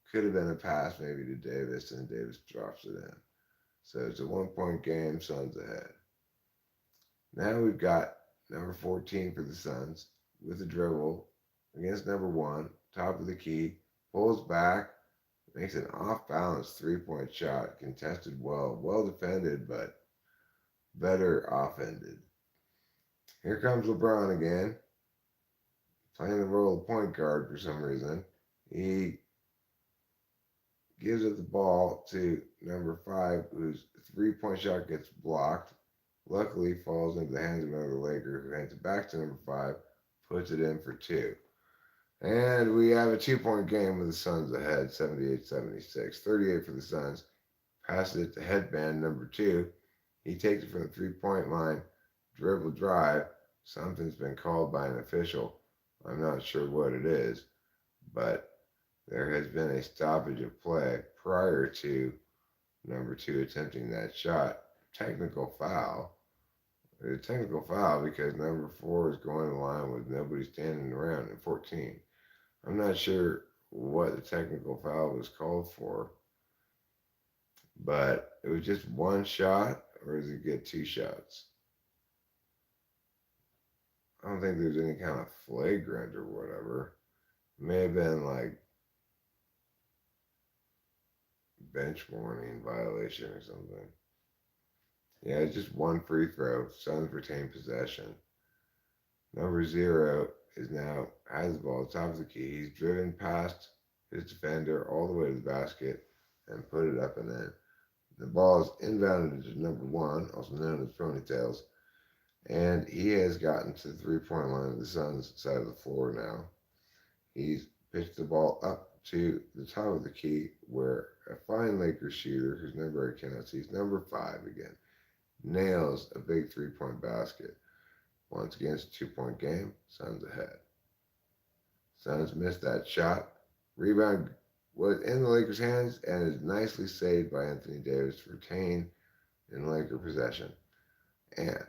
could have been a pass maybe to Davis, and Davis drops it in. So it's a 1-point game, Suns ahead. Now we've got number 14 for the Suns with a dribble against number 1, top of the key, pulls back, makes an off-balance 3-point shot, contested well defended, but better off-ended. Here comes LeBron again, playing the role of point guard for some reason. He gives up the ball to number 5, whose 3-point shot gets blocked. Luckily, falls into the hands of another Laker, who hands it back to number 5, puts it in for 2. And we have a 2-point game with the Suns ahead, 78-76. 38 for the Suns. Passes it to headband number 2. He takes it from the 3-point line, dribble drive. Something's been called by an official. I'm not sure what it is, but there has been a stoppage of play prior to number 2 attempting that shot. Technical foul. It's a technical foul because number 4 is going to the line with nobody standing around at 14. I'm not sure what the technical foul was called for, but it was just one shot, or does it get 2 shots? I don't think there's any kind of flagrant or whatever. It may have been like bench warning violation or something. Yeah, it's just one free throw. Suns retain possession. Number 0 is now has the ball at the top of the key. He's driven past his defender all the way to the basket and put it up and in. The ball is inbounded to number 1, also known as Ponytails, and he has gotten to the 3-point line of the Suns side of the floor now. He's pitched the ball up to the top of the key where a fine Lakers shooter, whose number I cannot see, is number 5 again. nails a big 3-point basket. Once again, it's a 2-point game. Suns ahead. Suns missed that shot. Rebound was in the Lakers' hands and is nicely saved by Anthony Davis to retain in Laker possession. And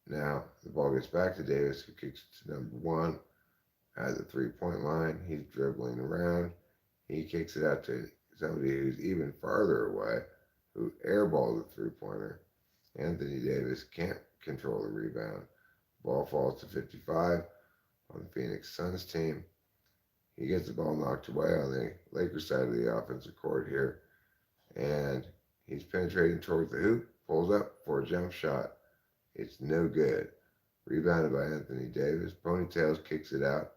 now the ball gets back to Davis, who kicks it to number one at the 3-point line. He's dribbling around. He kicks it out to somebody who's even farther away, who airballs a 3-pointer. Anthony Davis can't control the rebound. Ball falls to 55 on the Phoenix Suns team. He gets the ball knocked away on the Lakers side of the offensive court here, and he's penetrating towards the hoop, pulls up for a jump shot. It's no good. Rebounded by Anthony Davis. Ponytails kicks it out.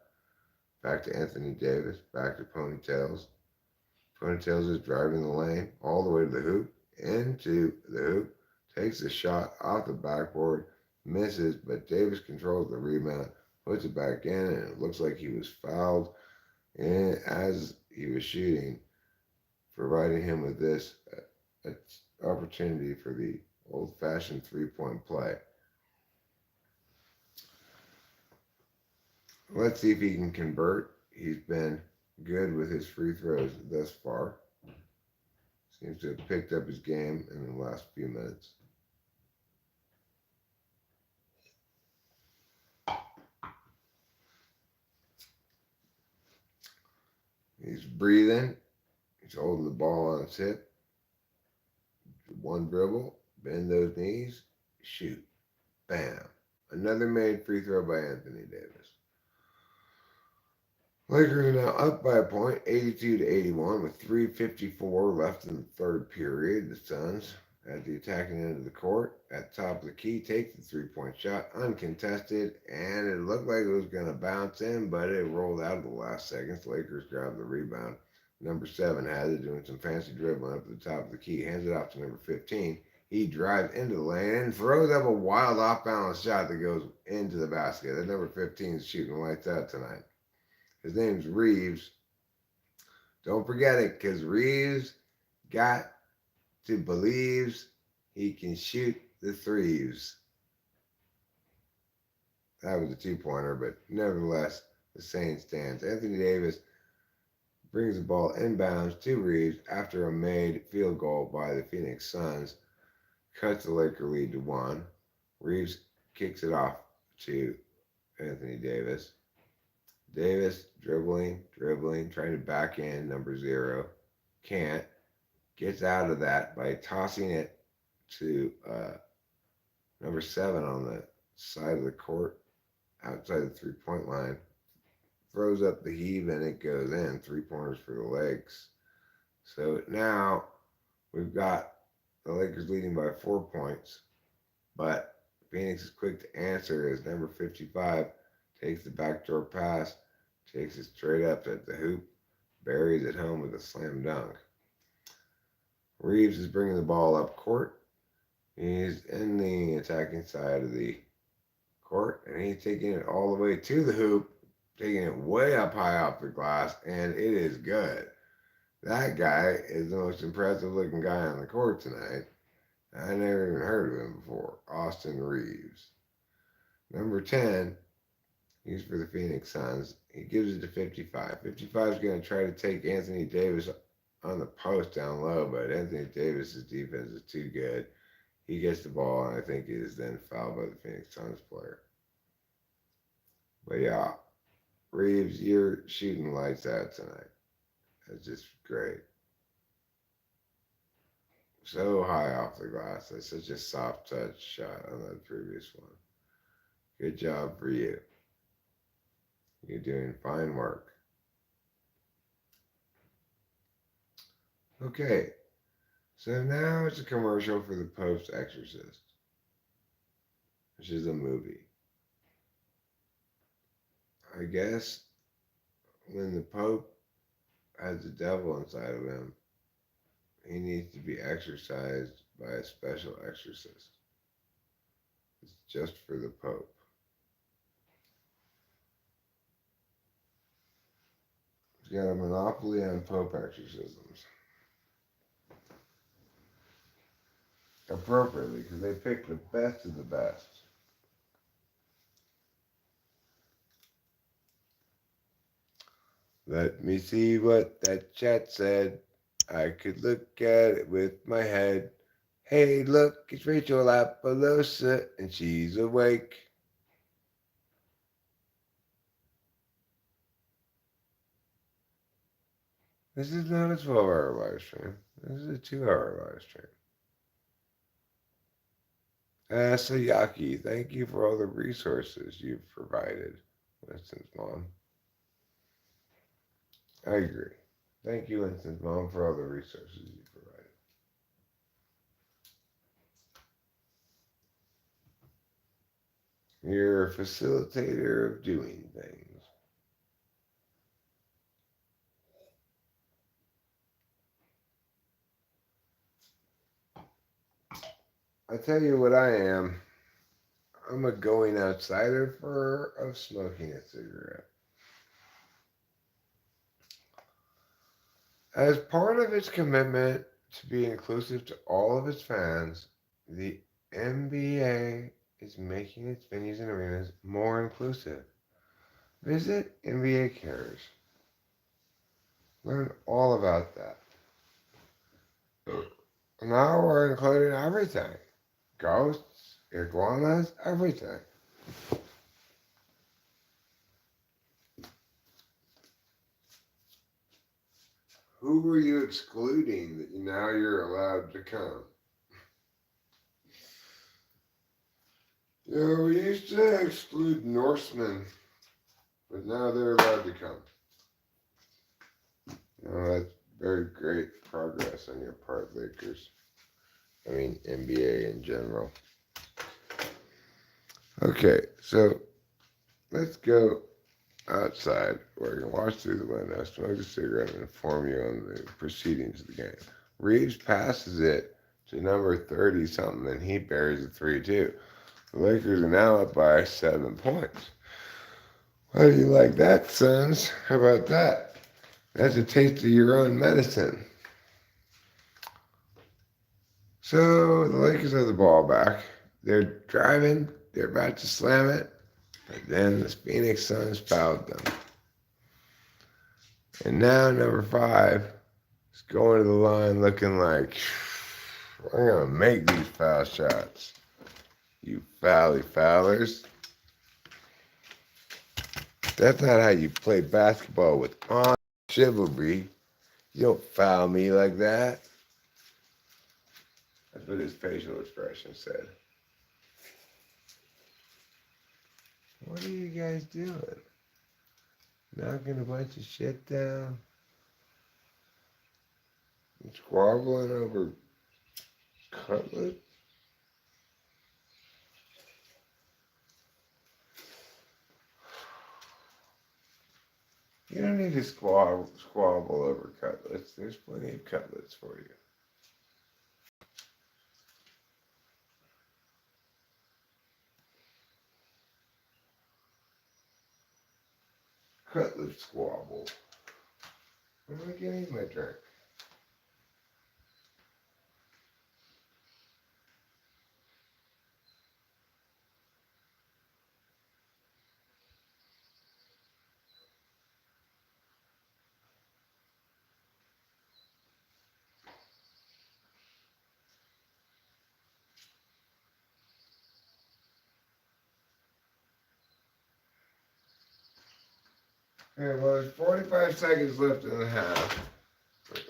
Back to Anthony Davis. Back to Ponytails. Ponytails is driving the lane all the way to the hoop. Into the hoop. Takes a shot off the backboard. Misses, but Davis controls the rebound. Puts it back in, and it looks like he was fouled as he was shooting, providing him with this opportunity for the old-fashioned 3-point play. Let's see if he can convert. He's been good with his free throws thus far. Seems to have picked up his game in the last few minutes. He's breathing. He's holding the ball on his hip. One dribble, bend those knees, shoot. Bam. Another made free throw by Anthony Davis. Lakers are now up by a point, 82-81, with 3:54 left in the third period. The Suns, at the attacking end of the court, at the top of the key, take the 3-point shot, uncontested, and it looked like it was going to bounce in, but it rolled out at the last seconds. The Lakers grabbed the rebound. Number 7 has it, doing some fancy dribbling up at the top of the key, hands it off to number 15. He drives into the lane and throws up a wild off-balance shot that goes into the basket. That number 15 is shooting lights out tonight. His name's Reeves. Don't forget it, because Reeves got to believe he can shoot the threes. That was a 2-pointer, but nevertheless, the same stands. Anthony Davis brings the ball inbounds to Reeves after a made field goal by the Phoenix Suns. Cuts the Laker lead to 1. Reeves kicks it off to Anthony Davis. Davis dribbling, trying to back in number 0. Can't. Gets out of that by tossing it to number 7 on the side of the court, outside the 3-point line. Throws up the heave and it goes in. 3-pointers for the Lakers. So now we've got the Lakers leading by 4 points, but Phoenix is quick to answer as number 55 takes the backdoor pass, takes it straight up at the hoop, buries it home with a slam dunk. Reeves is bringing the ball up court. He's in the attacking side of the court, and he's taking it all the way to the hoop, taking it way up high off the glass, and it is good. That guy is the most impressive looking guy on the court tonight. I never even heard of him before. Austin Reeves. Number 10, he's for the Phoenix Suns. He gives it to 55. 55 is going to try to take Anthony Davis on the post down low, but Anthony Davis's defense is too good. He gets the ball, and I think he is then fouled by the Phoenix Suns player. But yeah, Reeves, you're shooting lights out tonight. That's just great. So high off the glass. That's such a soft touch shot on that previous one. Good job for you. You're doing fine work. Okay, so now it's a commercial for the Pope's Exorcist, which is a movie. I guess when the Pope has the devil inside of him, he needs to be exorcised by a special exorcist. It's just for the Pope. He's got a monopoly on Pope exorcisms. appropriately because they pick the best of the best. Let me see what that chat said. I could look at it with my head. Hey, look, it's Rachel Lapalosa, and she's awake. This is not a 12-hour live stream. This is a 2-hour live stream. Sayaki, thank you for all the resources you've provided. Winston's mom. I agree. Thank you, Winston's mom, for all the resources you provided. You're a facilitator of doing things. I tell you what I am. I'm a going outsider of smoking a cigarette. As part of its commitment to be inclusive to all of its fans, the NBA is making its venues and arenas more inclusive. Visit NBA Cares. Learn all about that. Now we're including everything. Ghosts, iguanas, everything. Who were you excluding that now you're allowed to come? Yeah, we used to exclude Norsemen, but now they're allowed to come. That's very great progress on your part, Lakers. I mean, NBA in general. Okay, so let's go outside where you can watch through the window, smoke a cigarette, and inform you on the proceedings of the game. Reeves passes it to number 30 something, and he buries a 3-2. The Lakers are now up by 7 points. How do you like that, Suns? How about that? That's a taste of your own medicine. So the Lakers have the ball back. They're driving. They're about to slam it. But then the Phoenix Suns fouled them. And now number 5 is going to the line looking like, I'm going to make these foul shots. You foulers. That's not how you play basketball with honor, chivalry. You don't foul me like that. That's what his facial expression said. What are you guys doing? Knocking a bunch of shit down? And squabbling over cutlet? You don't need to squabble over cutlets. There's plenty of cutlets for you. Cutlet squabble. Where am I getting my drink? Okay, well, there's 45 seconds left in the half.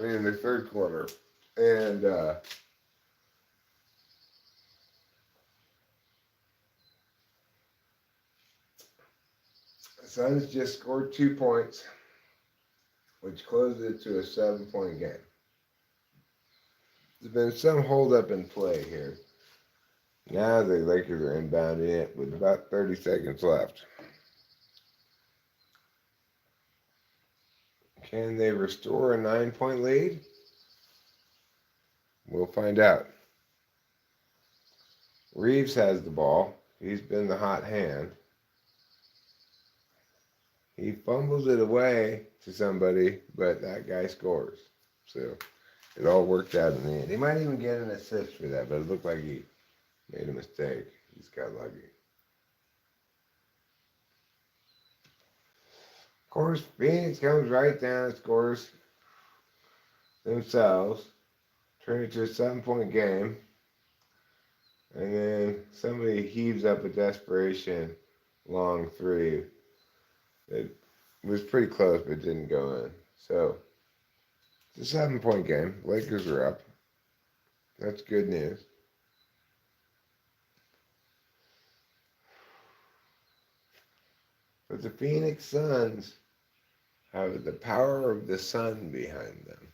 In the third quarter. And, the Suns just scored 2 points, which closed it to a 7-point game. There's been some holdup in play here. Now the Lakers are inbounding it with about 30 seconds left. Can they restore a 9-point lead? We'll find out. Reeves has the ball. He's been the hot hand. He fumbles it away to somebody, but that guy scores. So It all worked out in the end. He might even get an assist for that, but it looked like he made a mistake. He just got lucky. Of course, Phoenix comes right down and scores themselves, turn it to a 7-point game, and then somebody heaves up a desperation long three. It was pretty close, but didn't go in. So it's a 7-point game. Lakers are up. That's good news. But the Phoenix Suns have the power of the sun behind them.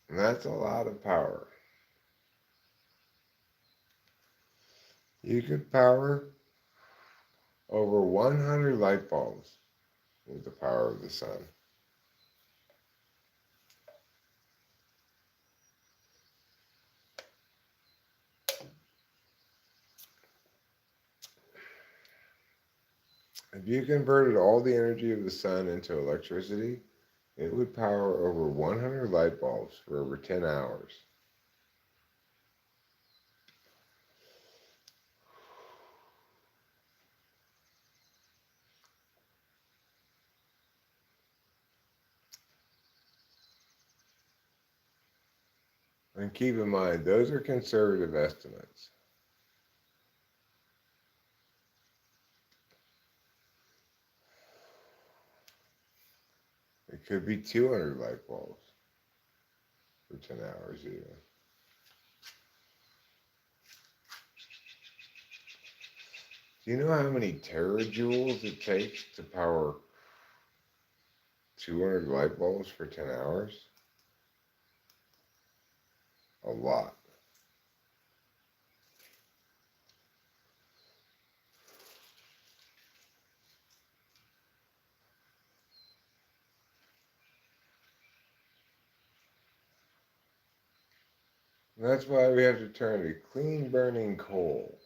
And that's a lot of power. You could power over 100 light bulbs with the power of the sun. If you converted all the energy of the sun into electricity, it would power over 100 light bulbs for over 10 hours. And keep in mind, those are conservative estimates. It could be 200 light bulbs for 10 hours even. Do you know how many terajoules it takes to power 200 light bulbs for 10 hours? A lot. And that's why we have to turn to clean burning coal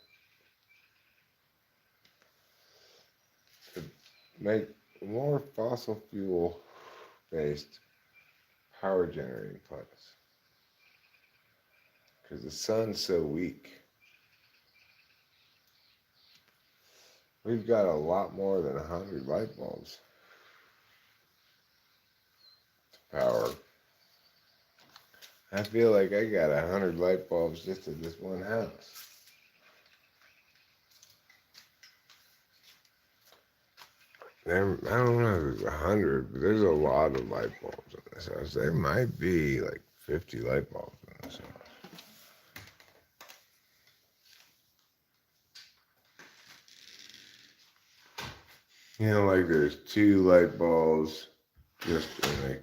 to make more fossil fuel based power generating plants. Because the sun's so weak. We've got a lot more than 100 light bulbs to power. I feel like I got 100 light bulbs just in this one house. I don't know if it's 100, but there's a lot of light bulbs in this house. There might be like 50 light bulbs in this house. You know, like there's 2 light bulbs just in the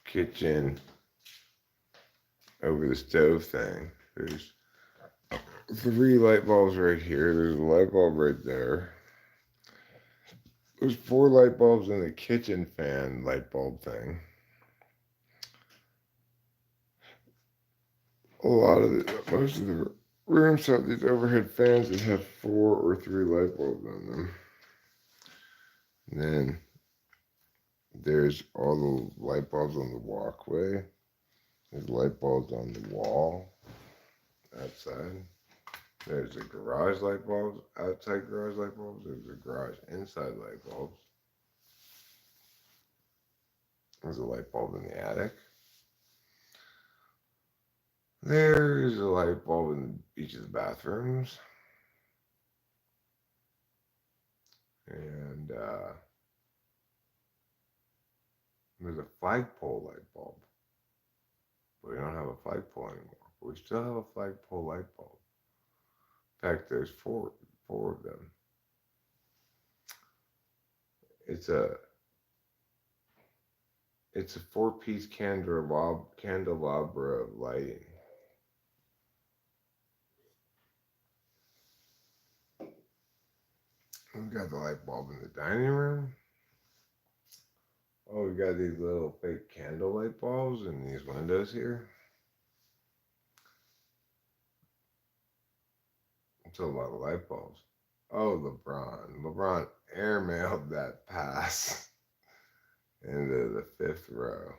kitchen over the stove thing. There's 3 light bulbs right here. There's a light bulb right there. There's 4 light bulbs in the kitchen fan light bulb thing. Most of the rooms have these overhead fans that have 4 or 3 light bulbs on them. And then there's all the light bulbs on the walkway. There's light bulbs on the wall outside. There's the garage light bulbs, outside garage light bulbs. There's the garage inside light bulbs. There's a light bulb in the attic. There's a light bulb in each of the bathrooms. And there's a flagpole light bulb. But we don't have a flagpole anymore. But we still have a flagpole light bulb. In fact, there's four of them. It's a 4-piece candelabra of lighting. We've got the light bulb in the dining room. Oh, we got these little fake candle light bulbs in these windows here. It's a lot of light bulbs. Oh, LeBron airmailed that pass into the fifth row.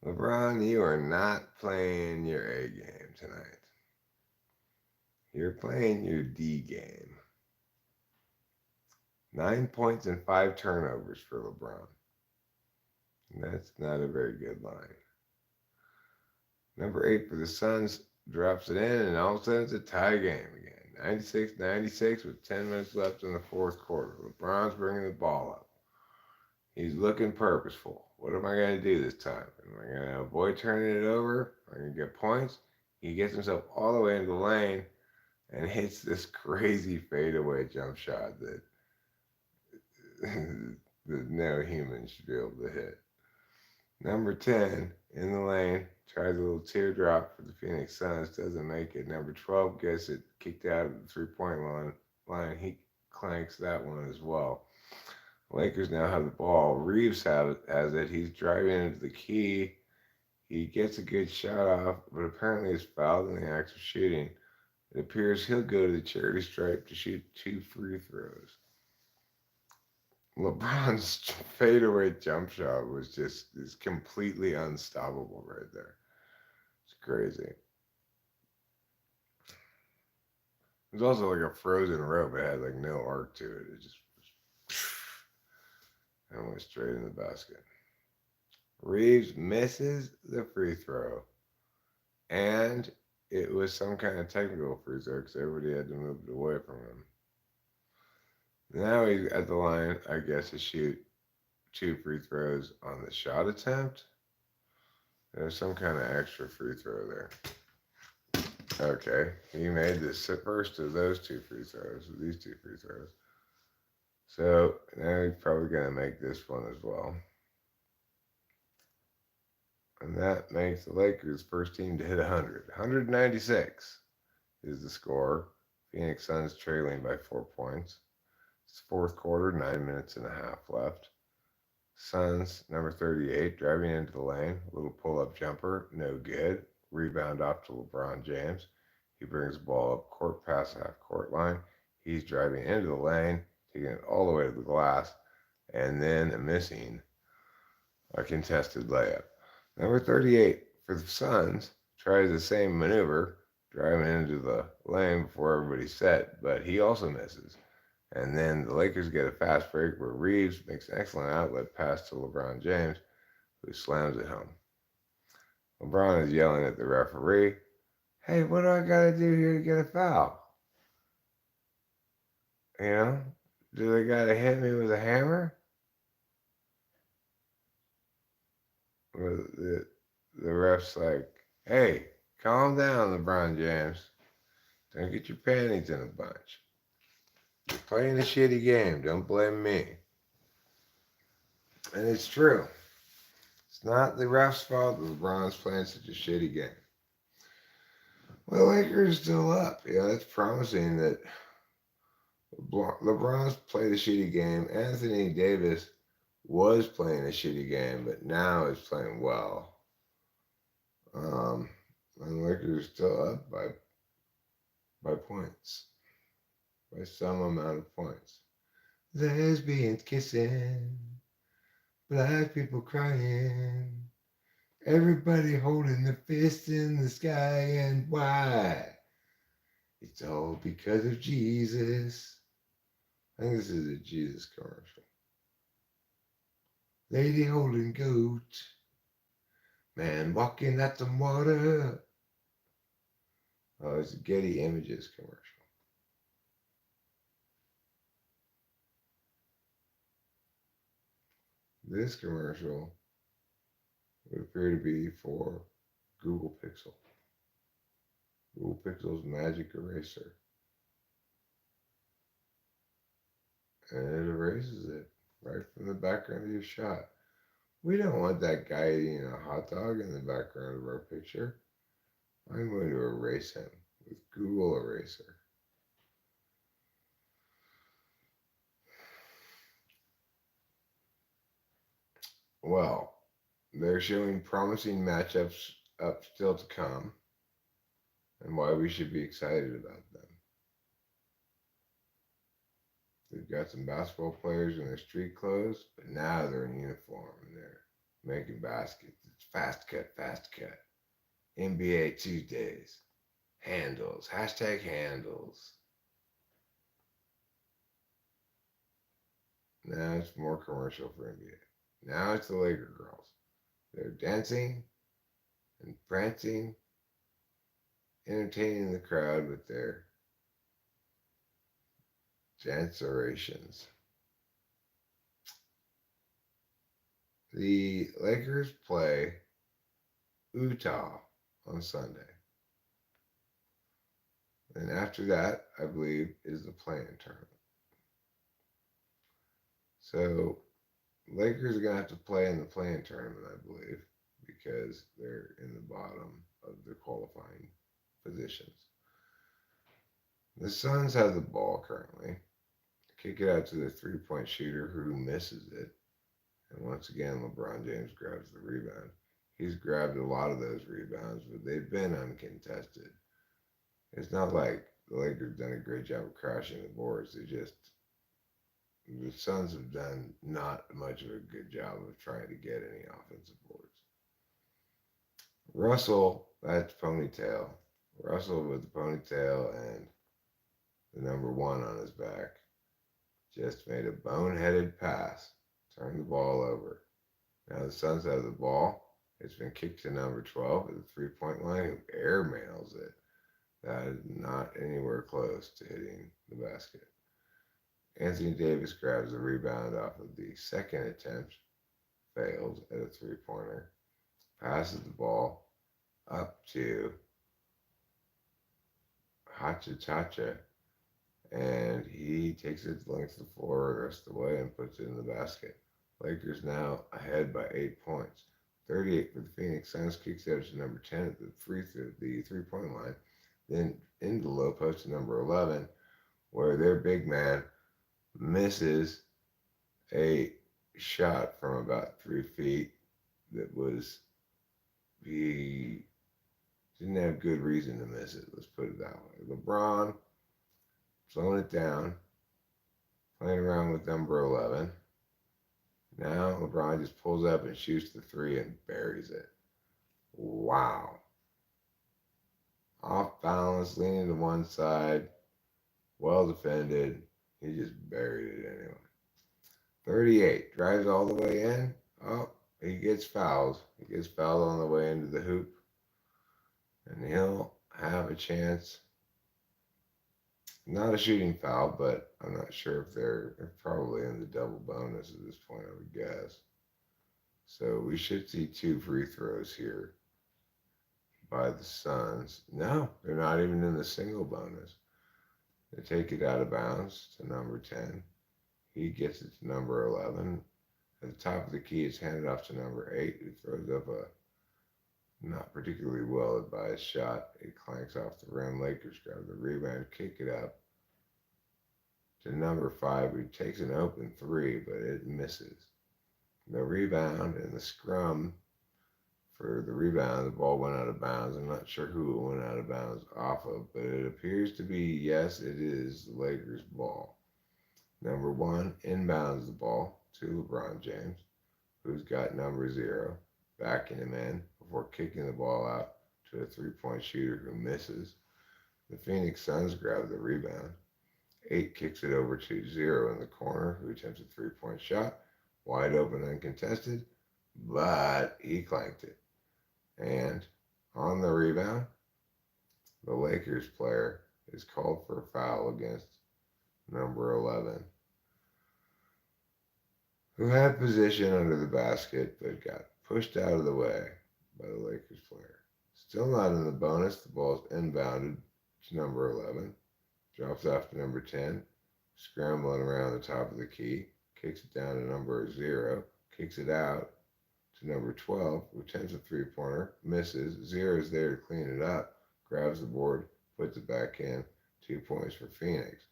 LeBron, you are not playing your A game tonight. You're playing your D game. 9 points and 5 turnovers for LeBron. That's not a very good line. Number 8 for the Suns drops it in, and all of a sudden it's a tie game again. 96-96 with 10 minutes left in the fourth quarter. LeBron's bringing the ball up. He's looking purposeful. What am I going to do this time? Am I going to avoid turning it over? Am I going to get points? He gets himself all the way into the lane and hits this crazy fadeaway jump shot that no human should be able to hit. Number 10 in the lane tries a little teardrop for the Phoenix Suns, doesn't make it. Number 12 gets it kicked out of the three-point line. He clanks that one as well. Lakers now have the ball. Reeves has it. He's driving into the key. He gets a good shot off, but apparently is fouled in the act of shooting. It appears he'll go to the charity stripe to shoot 2 free throws. LeBron's fadeaway jump shot was is completely unstoppable right there. It's crazy. There's also like a frozen rope. It had like no arc to it. It just and went straight in the basket. Reeves misses the free throw. And it was some kind of technical free throw because everybody had to move it away from him. Now he's at the line, I guess, to shoot 2 free throws on the shot attempt. There's some kind of extra free throw there. Okay, he made the first of those 2 free throws, these 2 free throws. So now he's probably going to make this one as well. And that makes the Lakers first team to hit 100. 196 is the score. Phoenix Suns trailing by 4 points. It's fourth quarter, 9 minutes and a half left. Suns, number 38, driving into the lane. A little pull-up jumper, no good. Rebound off to LeBron James. He brings the ball up court past the half-court line. He's driving into the lane, taking it all the way to the glass, and then missing a contested layup. Number 38 for the Suns tries the same maneuver, driving into the lane before everybody's set, but he also misses. And then the Lakers get a fast break where Reeves makes an excellent outlet pass to LeBron James, who slams it home. LeBron is yelling at the referee, "Hey, what do I got to do here to get a foul? You know, do they got to hit me with a hammer?" The ref's like, "Hey, calm down, LeBron James. Don't get your panties in a bunch. You're playing a shitty game. Don't blame me." And it's true. It's not the ref's fault that LeBron's playing such a shitty game. Well, the Lakers are still up. Yeah, it's promising that LeBron's played a shitty game. Anthony Davis was playing a shitty game, but now is playing well. And the Lakers are still up by points. By some amount of points. Lesbians kissing. Black people crying. Everybody holding their fists in the sky, and why? It's all because of Jesus. I think this is a Jesus commercial. Lady holding goat. Man walking at some water. Oh, it's a Getty Images commercial. This commercial would appear to be for Google Pixel. Google Pixel's magic eraser. And it erases it right from the background of your shot. We don't want that guy eating a hot dog in the background of our picture. I'm going to erase him with Google Eraser. Well, they're showing promising matchups up still to come and why we should be excited about them. They've got some basketball players in their street clothes, but now they're in uniform and they're making baskets. It's fast cut, fast cut. NBA Tuesdays. Handles. Hashtag handles. Now it's more commercial for NBA. Now it's the Laker girls. They're dancing and prancing, entertaining the crowd with their dancerations. The Lakers play Utah on Sunday. And after that, I believe, is the play-in tournament. So Lakers are going to have to play in the play-in tournament, I believe, because they're in the bottom of the qualifying positions. The Suns have the ball currently. Kick it out to the three-point shooter who misses it. And once again, LeBron James grabs the rebound. He's grabbed a lot of those rebounds, but they've been uncontested. It's not like the Lakers done a great job of crashing the boards. The Suns have done not much of a good job of trying to get any offensive boards. Russell, that's ponytail. Russell with the ponytail and the number one on his back just made a boneheaded pass. Turned the ball over. Now the Suns have the ball. It's been kicked to number 12 at the three-point line, who airmails it. That is not anywhere close to hitting the basket. Anthony Davis grabs the rebound off of the second attempt, failed at a three-pointer, passes the ball up to Hachachacha, and he takes it the length of the floor the rest of the way and puts it in the basket. Lakers now ahead by 8 points. 38 for the Phoenix Suns, kicks out to number 10 at the three-point line, then into the low post to number 11, where their big man misses a shot from about 3 feet that was, he didn't have good reason to miss it, let's put it that way. LeBron slowing it down, playing around with number 11. Now LeBron just pulls up and shoots the three and buries it. Wow. Off balance, leaning to one side, well defended. He just buried it anyway. 38, drives all the way in. Oh, he gets fouled. He gets fouled on the way into the hoop. And he'll have a chance. Not a shooting foul, but I'm not sure if they're probably in the double bonus at this point, I would guess. So we should see 2 free throws here by the Suns. No, they're not even in the single bonus. They take it out of bounds to number 10. He gets it to number 11. At the top of the key, it's handed off to number 8, who throws up a not particularly well advised shot. It clanks off the rim. Lakers grab the rebound, kick it up to number 5, who takes an open three, but it misses. The rebound and the scrum for the rebound, the ball went out of bounds. I'm not sure who it went out of bounds off of, but it appears to be, yes, it is the Lakers' ball. Number 1 inbounds the ball to LeBron James, who's got number 0, backing him in before kicking the ball out to a three-point shooter who misses. The Phoenix Suns grab the rebound. 8 kicks it over to 0 in the corner, who attempts a three-point shot. Wide open, uncontested, but he clanked it. And on the rebound, the Lakers player is called for a foul against number 11, who had position under the basket but got pushed out of the way by the Lakers player. Still not in the bonus. The ball is inbounded to number 11. Drops off to number 10. Scrambling around the top of the key. Kicks it down to number 0. Kicks it out to number 12, who attempts a three-pointer. Misses. 0 is there to clean it up. Grabs the board. Puts it back in. 2 points for Phoenix.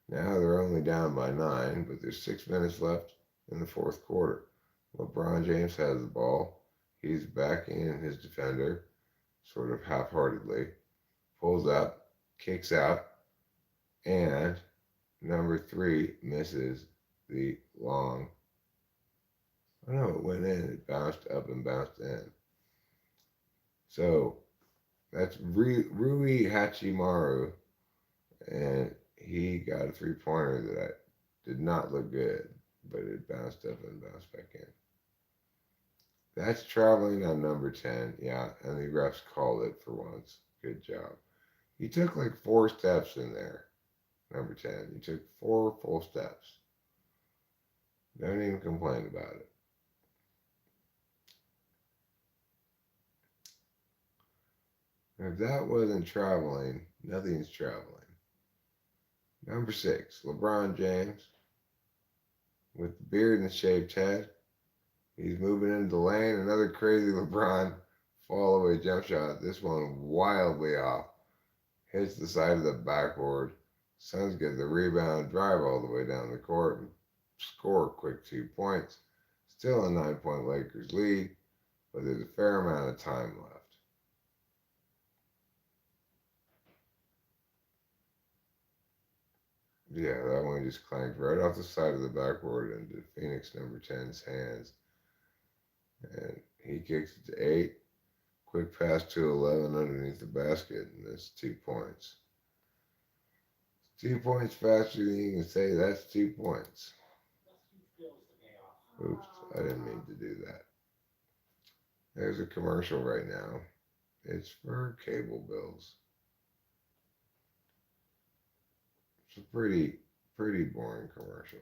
Now they're only down by 9, but there's 6 minutes left in the fourth quarter. LeBron James has the ball. He's backing in his defender, sort of half-heartedly. Pulls up, kicks out, and Number 3 misses the long. Oh no, it went in. It bounced up and bounced in. So that's Rui Hachimaru, and he got a 3-pointer that did not look good, but it bounced up and bounced back in. That's traveling on number 10, yeah, and the refs called it for once. Good job. You took like 4 steps in there, number 10. You took 4 full steps. Don't even complain about it. If that wasn't traveling, nothing's traveling. Number 6, LeBron James with the beard and the shaved head. He's moving into the lane. Another crazy LeBron fall away jump shot. This one wildly off. Hits the side of the backboard. Suns get the rebound, drive all the way down the court, and score a quick 2 points. Still a 9-point Lakers lead, but there's a fair amount of time left. Yeah, that one just clanked right off the side of the backboard into Phoenix number 10's hands. And he kicks it to 8. Quick pass to 11 underneath the basket, and that's 2 points. 2 points faster than you can say that's 2 points. Oops, I didn't mean to do that. There's a commercial right now. It's for cable bills. It's a pretty boring commercial.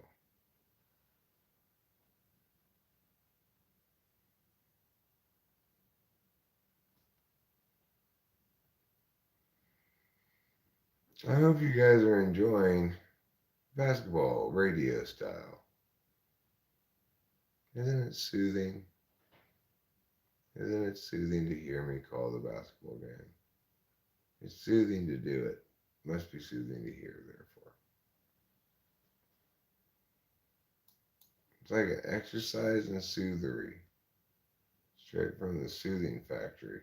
I hope you guys are enjoying basketball radio style. Isn't it soothing? Isn't it soothing to hear me call the basketball game? It's soothing to do it. Must be soothing to hear, therefore. It's like an exercise in soothery. Straight from the soothing factory.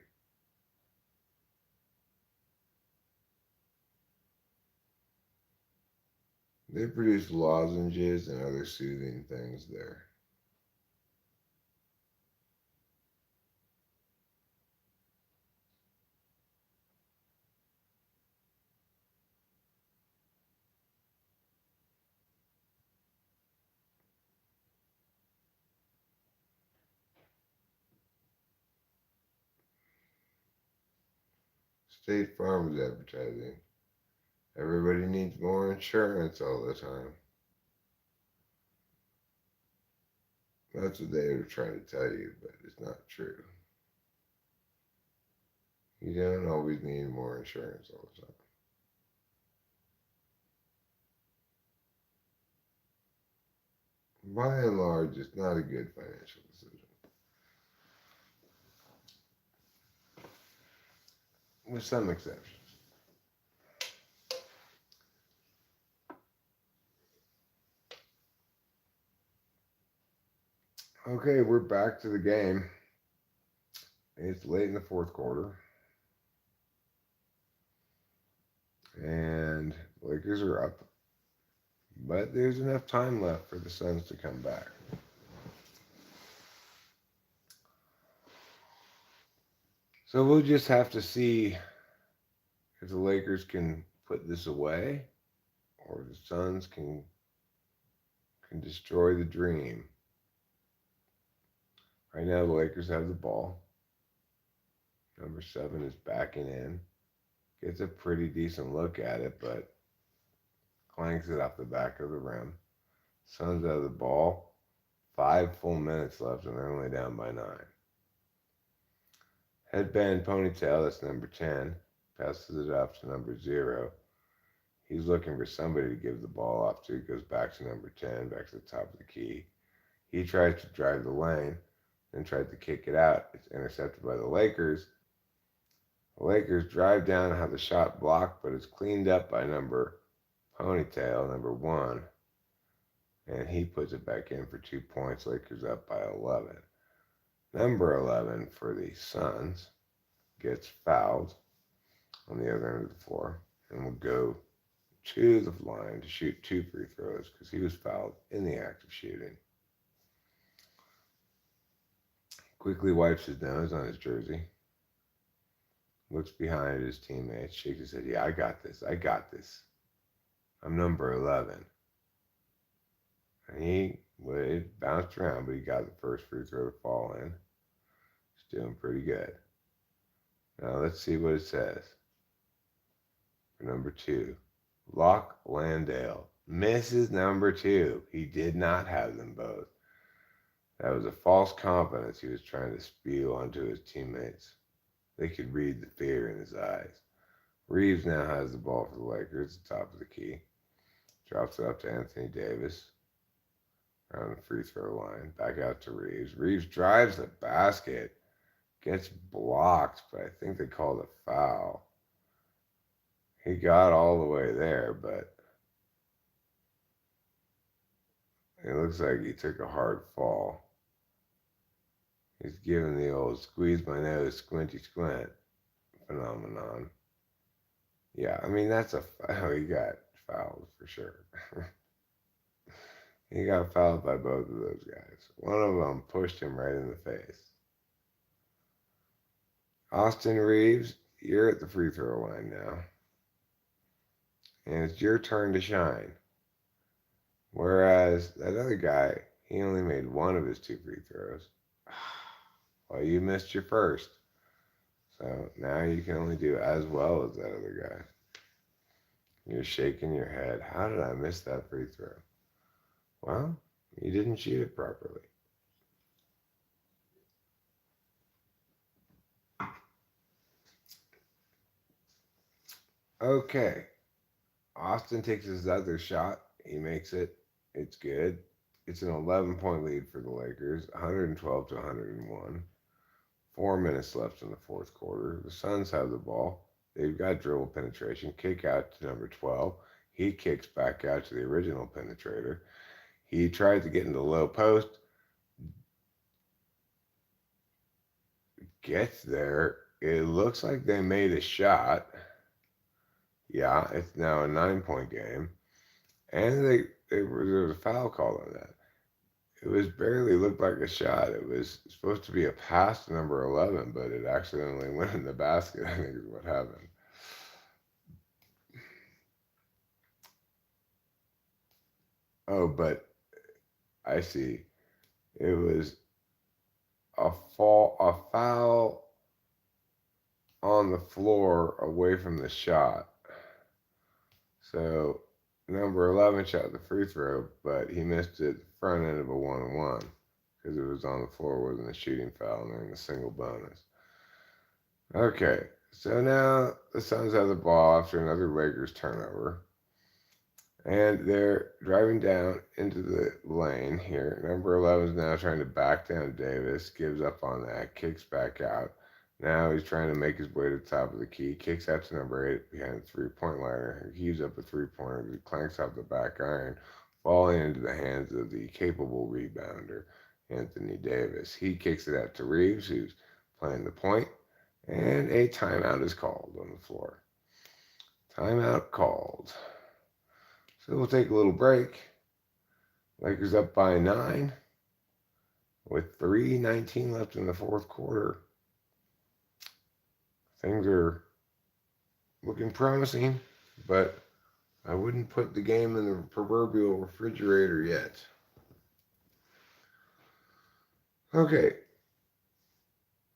They produce lozenges and other soothing things there. State Farm is advertising. Everybody needs more insurance all the time. That's what they were trying to tell you, but it's not true. You don't always need more insurance all the time. By and large, it's not a good financial decision. With some exceptions. Okay, we're back to the game. It's late in the 4th quarter. And the Lakers are up. But there's enough time left for the Suns to come back. So we'll just have to see if the Lakers can put this away or the Suns can destroy the dream. Right now the Lakers have the ball. Number 7 is backing in. Gets a pretty decent look at it, but clanks it off the back of the rim. Suns have the ball. 5 full minutes left, and they're only down by 9. Headband ponytail, that's number 10. Passes it off to number 0. He's looking for somebody to give the ball off to. He goes back to number 10, back to the top of the key. He tries to drive the lane, then tries to kick it out. It's intercepted by the Lakers. The Lakers drive down, have the shot blocked, but it's cleaned up by number 1. And he puts it back in for 2 points. Lakers up by 11. Number 11 for the Suns gets fouled on the other end of the floor and will go to the line to shoot 2 free throws because he was fouled in the act of shooting. Quickly wipes his nose on his jersey, looks behind at his teammates, shakes his head. Yeah, I got this. I got this. I'm number 11. And it bounced around, but he got the first free throw to fall in. He's doing pretty good. Now let's see what it says. For number 2, Locke Landale misses number 2. He did not have them both. That was a false confidence he was trying to spew onto his teammates. They could read the fear in his eyes. Reeves now has the ball for the Lakers at the top of the key. Drops it up to Anthony Davis around the free throw line. Back out to Reeves. Reeves drives the basket. Gets blocked, but I think they called a foul. He got all the way there, but it looks like he took a hard fall. He's giving the old squeeze my nose, squinty squint phenomenon. Yeah, I mean, that's a foul. He got fouled for sure. He got fouled by both of those guys. One of them pushed him right in the face. Austin Reeves, you're at the free throw line now. And it's your turn to shine. Whereas that other guy, he only made one of his 2 free throws. Well, you missed your first. So now you can only do as well as that other guy. You're shaking your head. How did I miss that free throw? Well, you didn't shoot it properly. Okay. Austin takes his other shot. He makes it. It's good. It's an 11-point lead for the Lakers, 112 to 101. 4 minutes left in the fourth quarter. The Suns have the ball. They've got dribble penetration. Kick out to number 12. He kicks back out to the original penetrator. He tried to get into the low post. Gets there. It looks like they made a shot. Yeah, it's now a 9-point game. And there was a foul call on that. It was barely looked like a shot. It was supposed to be a pass to number 11, but it accidentally went in the basket, I think is what happened. Oh, but I see. It was a foul on the floor away from the shot. So number 11 shot the free throw, but he missed it front end of a 1-1 because it was on the floor, wasn't a shooting foul, and they're in a single bonus. Okay, so now the Suns have the ball after another Lakers turnover. And they're driving down into the lane here. Number 11 is now trying to back down Davis, gives up on that, kicks back out. Now he's trying to make his way to the top of the key, kicks out to number 8 behind the three-point liner. He heaves up a three-pointer, he clanks off the back iron, falling into the hands of the capable rebounder, Anthony Davis. He kicks it out to Reeves, who's playing the point, and a timeout is called on the floor. Timeout called. So we'll take a little break. Lakers up by 9 with 3:19 left in the fourth quarter. Things are looking promising, but I wouldn't put the game in the proverbial refrigerator yet. Okay,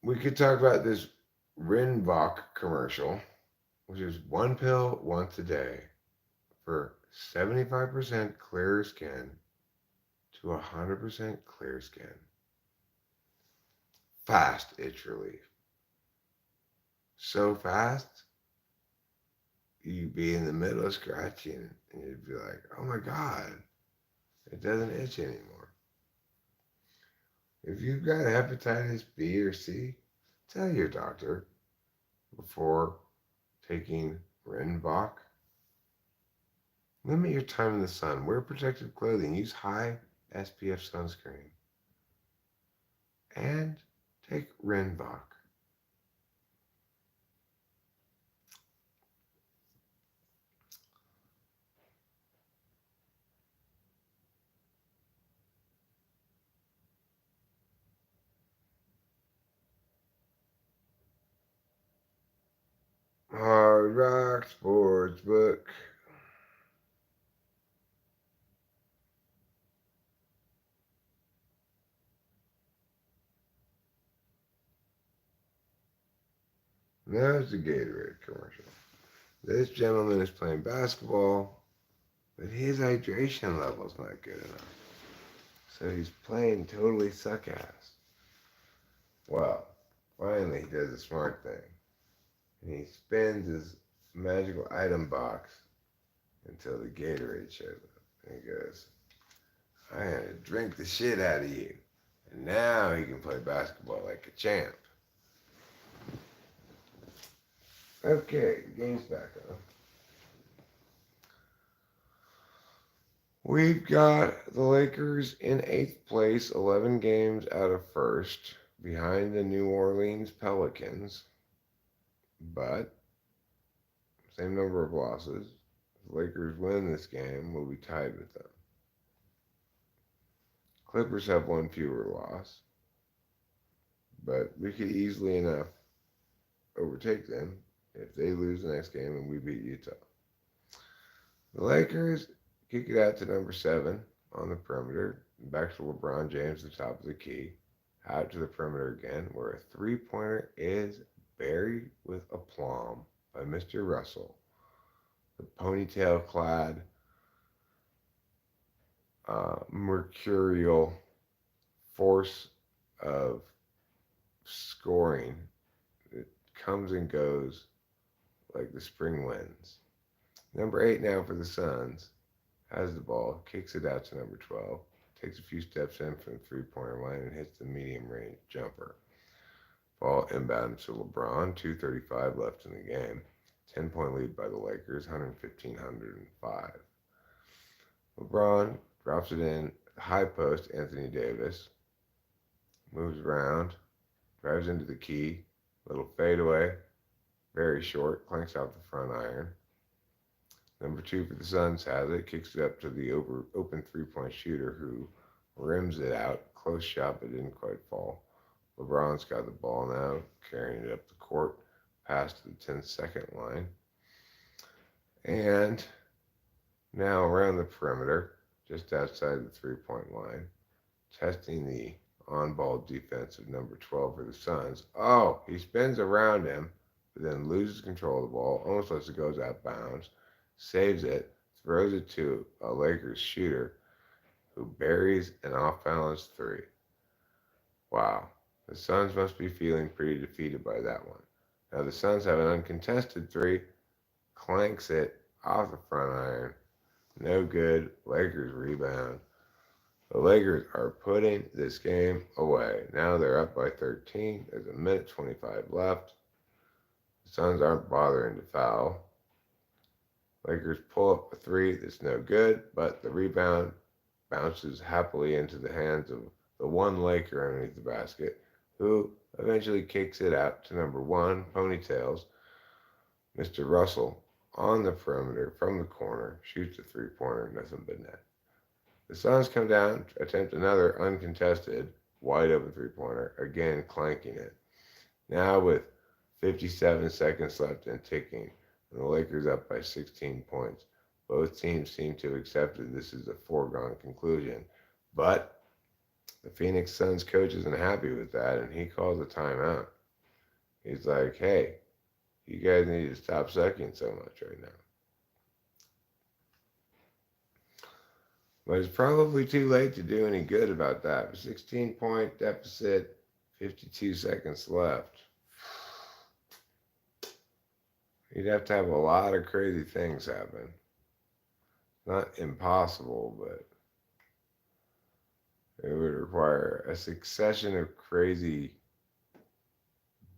we could talk about this Rinvoq commercial, which is 1 pill once a day for 75% clear skin to 100% clear skin. Fast itch relief. So fast, you'd be in the middle of scratching and you'd be like, oh my God, it doesn't itch anymore. If you've got hepatitis B or C, tell your doctor before taking Rinvoq. Limit your time in the sun. Wear protective clothing. Use high SPF sunscreen. And take Rinvoq. Hard Rock Sportsbook. Now it's a Gatorade commercial. This gentleman is playing basketball, but his hydration level's not good enough. So he's playing totally suck ass. Well, finally he does a smart thing. And he spins his magical item box until the Gatorade shows up. And he goes, I had to drink the shit out of you. And now he can play basketball like a champ. Okay, game's back on. We've got the Lakers in 8th place, 11 games out of first, behind the New Orleans Pelicans. But, same number of losses. If the Lakers win this game, we'll be tied with them. Clippers have one fewer loss, but we could easily enough overtake them if they lose the next game and we beat Utah. The Lakers kick it out to number 7 on the perimeter, back to LeBron James at the top of the key, out to the perimeter again, where a three-pointer is buried with aplomb by Mr. Russell, the ponytail-clad, mercurial force of scoring that comes and goes like the spring winds. Number 8 now for the Suns has the ball, kicks it out to number 12, takes a few steps in from the three-pointer line and hits the medium range jumper. Ball inbound to LeBron, 2:35 left in the game. 10-point lead by the Lakers, 115-105. LeBron drops it in, high post, Anthony Davis. Moves around, drives into the key, little fadeaway, very short, clanks out the front iron. Number 2 for the Suns has it, kicks it up to the open three-point shooter who rims it out. Close shot, but didn't quite fall. LeBron's got the ball now, carrying it up the court, past the 10-second line. And now around the perimeter, just outside the three-point line, testing the on-ball defense of number 12 for the Suns. Oh, he spins around him, but then loses control of the ball, almost lets it go out of bounds, saves it, throws it to a Lakers shooter who buries an off-balance three. Wow, the Suns must be feeling pretty defeated by that one. Now the Suns have an uncontested three, clanks it off the front iron, no good, Lakers rebound. The Lakers are putting this game away. Now they're up by 13. There's a minute 25 left. The Suns aren't bothering to foul. Lakers pull up a three that's no good, but the rebound bounces happily into the hands of the one Laker underneath the basket, who eventually kicks it out to number 1, Ponytails. Mr. Russell on the perimeter from the corner, shoots a three-pointer, nothing but net. The Suns come down, attempt another uncontested, wide open three-pointer, again clanking it. Now with 57 seconds left and ticking, and the Lakers up by 16 points. Both teams seem to have accepted this is a foregone conclusion. But the Phoenix Suns coach isn't happy with that, and he calls a timeout. He's like, hey, you guys need to stop sucking so much right now. But it's probably too late to do any good about that. 16-point deficit, 52 seconds left. You'd have to have a lot of crazy things happen. Not impossible, but it would require a succession of crazy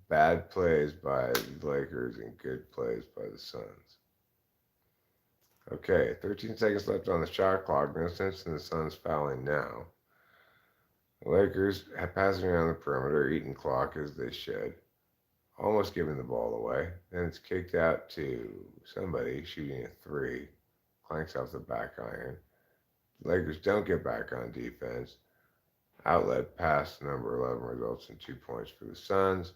bad plays by the Lakers and good plays by the Suns. Okay, 13 seconds left on the shot clock. No sense in the Suns fouling now. The Lakers have passing around the perimeter, eating clock as they should. Almost giving the ball away. Then it's kicked out to somebody shooting a three. Clanks off the back iron. The Lakers don't get back on defense. Outlet pass number 11 results in 2 points for the Suns.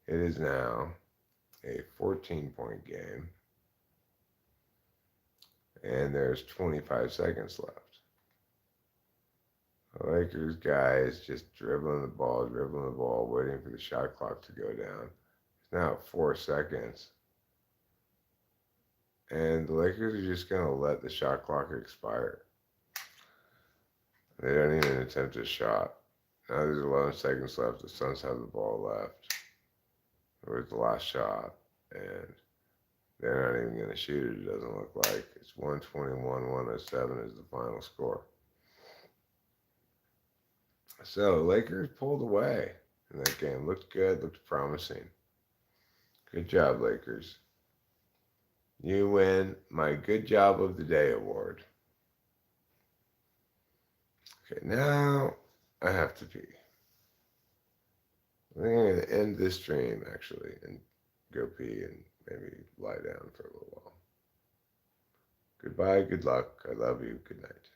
It is now a 14-point game, and there's 25 seconds left. The Lakers guy is just dribbling the ball, waiting for the shot clock to go down. It's now 4 seconds. And the Lakers are just going to let the shot clock expire. They don't even attempt a shot. Now there's 11 seconds left. The Suns have the ball left. It was the last shot. And they're not even going to shoot it, it doesn't look like. It's 121-107 is the final score. So, Lakers pulled away in that game. Looked good, looked promising. Good job, Lakers. You win my Good Job of the Day award. Okay, now I have to pee. I think I'm going to end this stream, actually, and go pee and maybe lie down for a little while. Goodbye, good luck. I love you. Good night.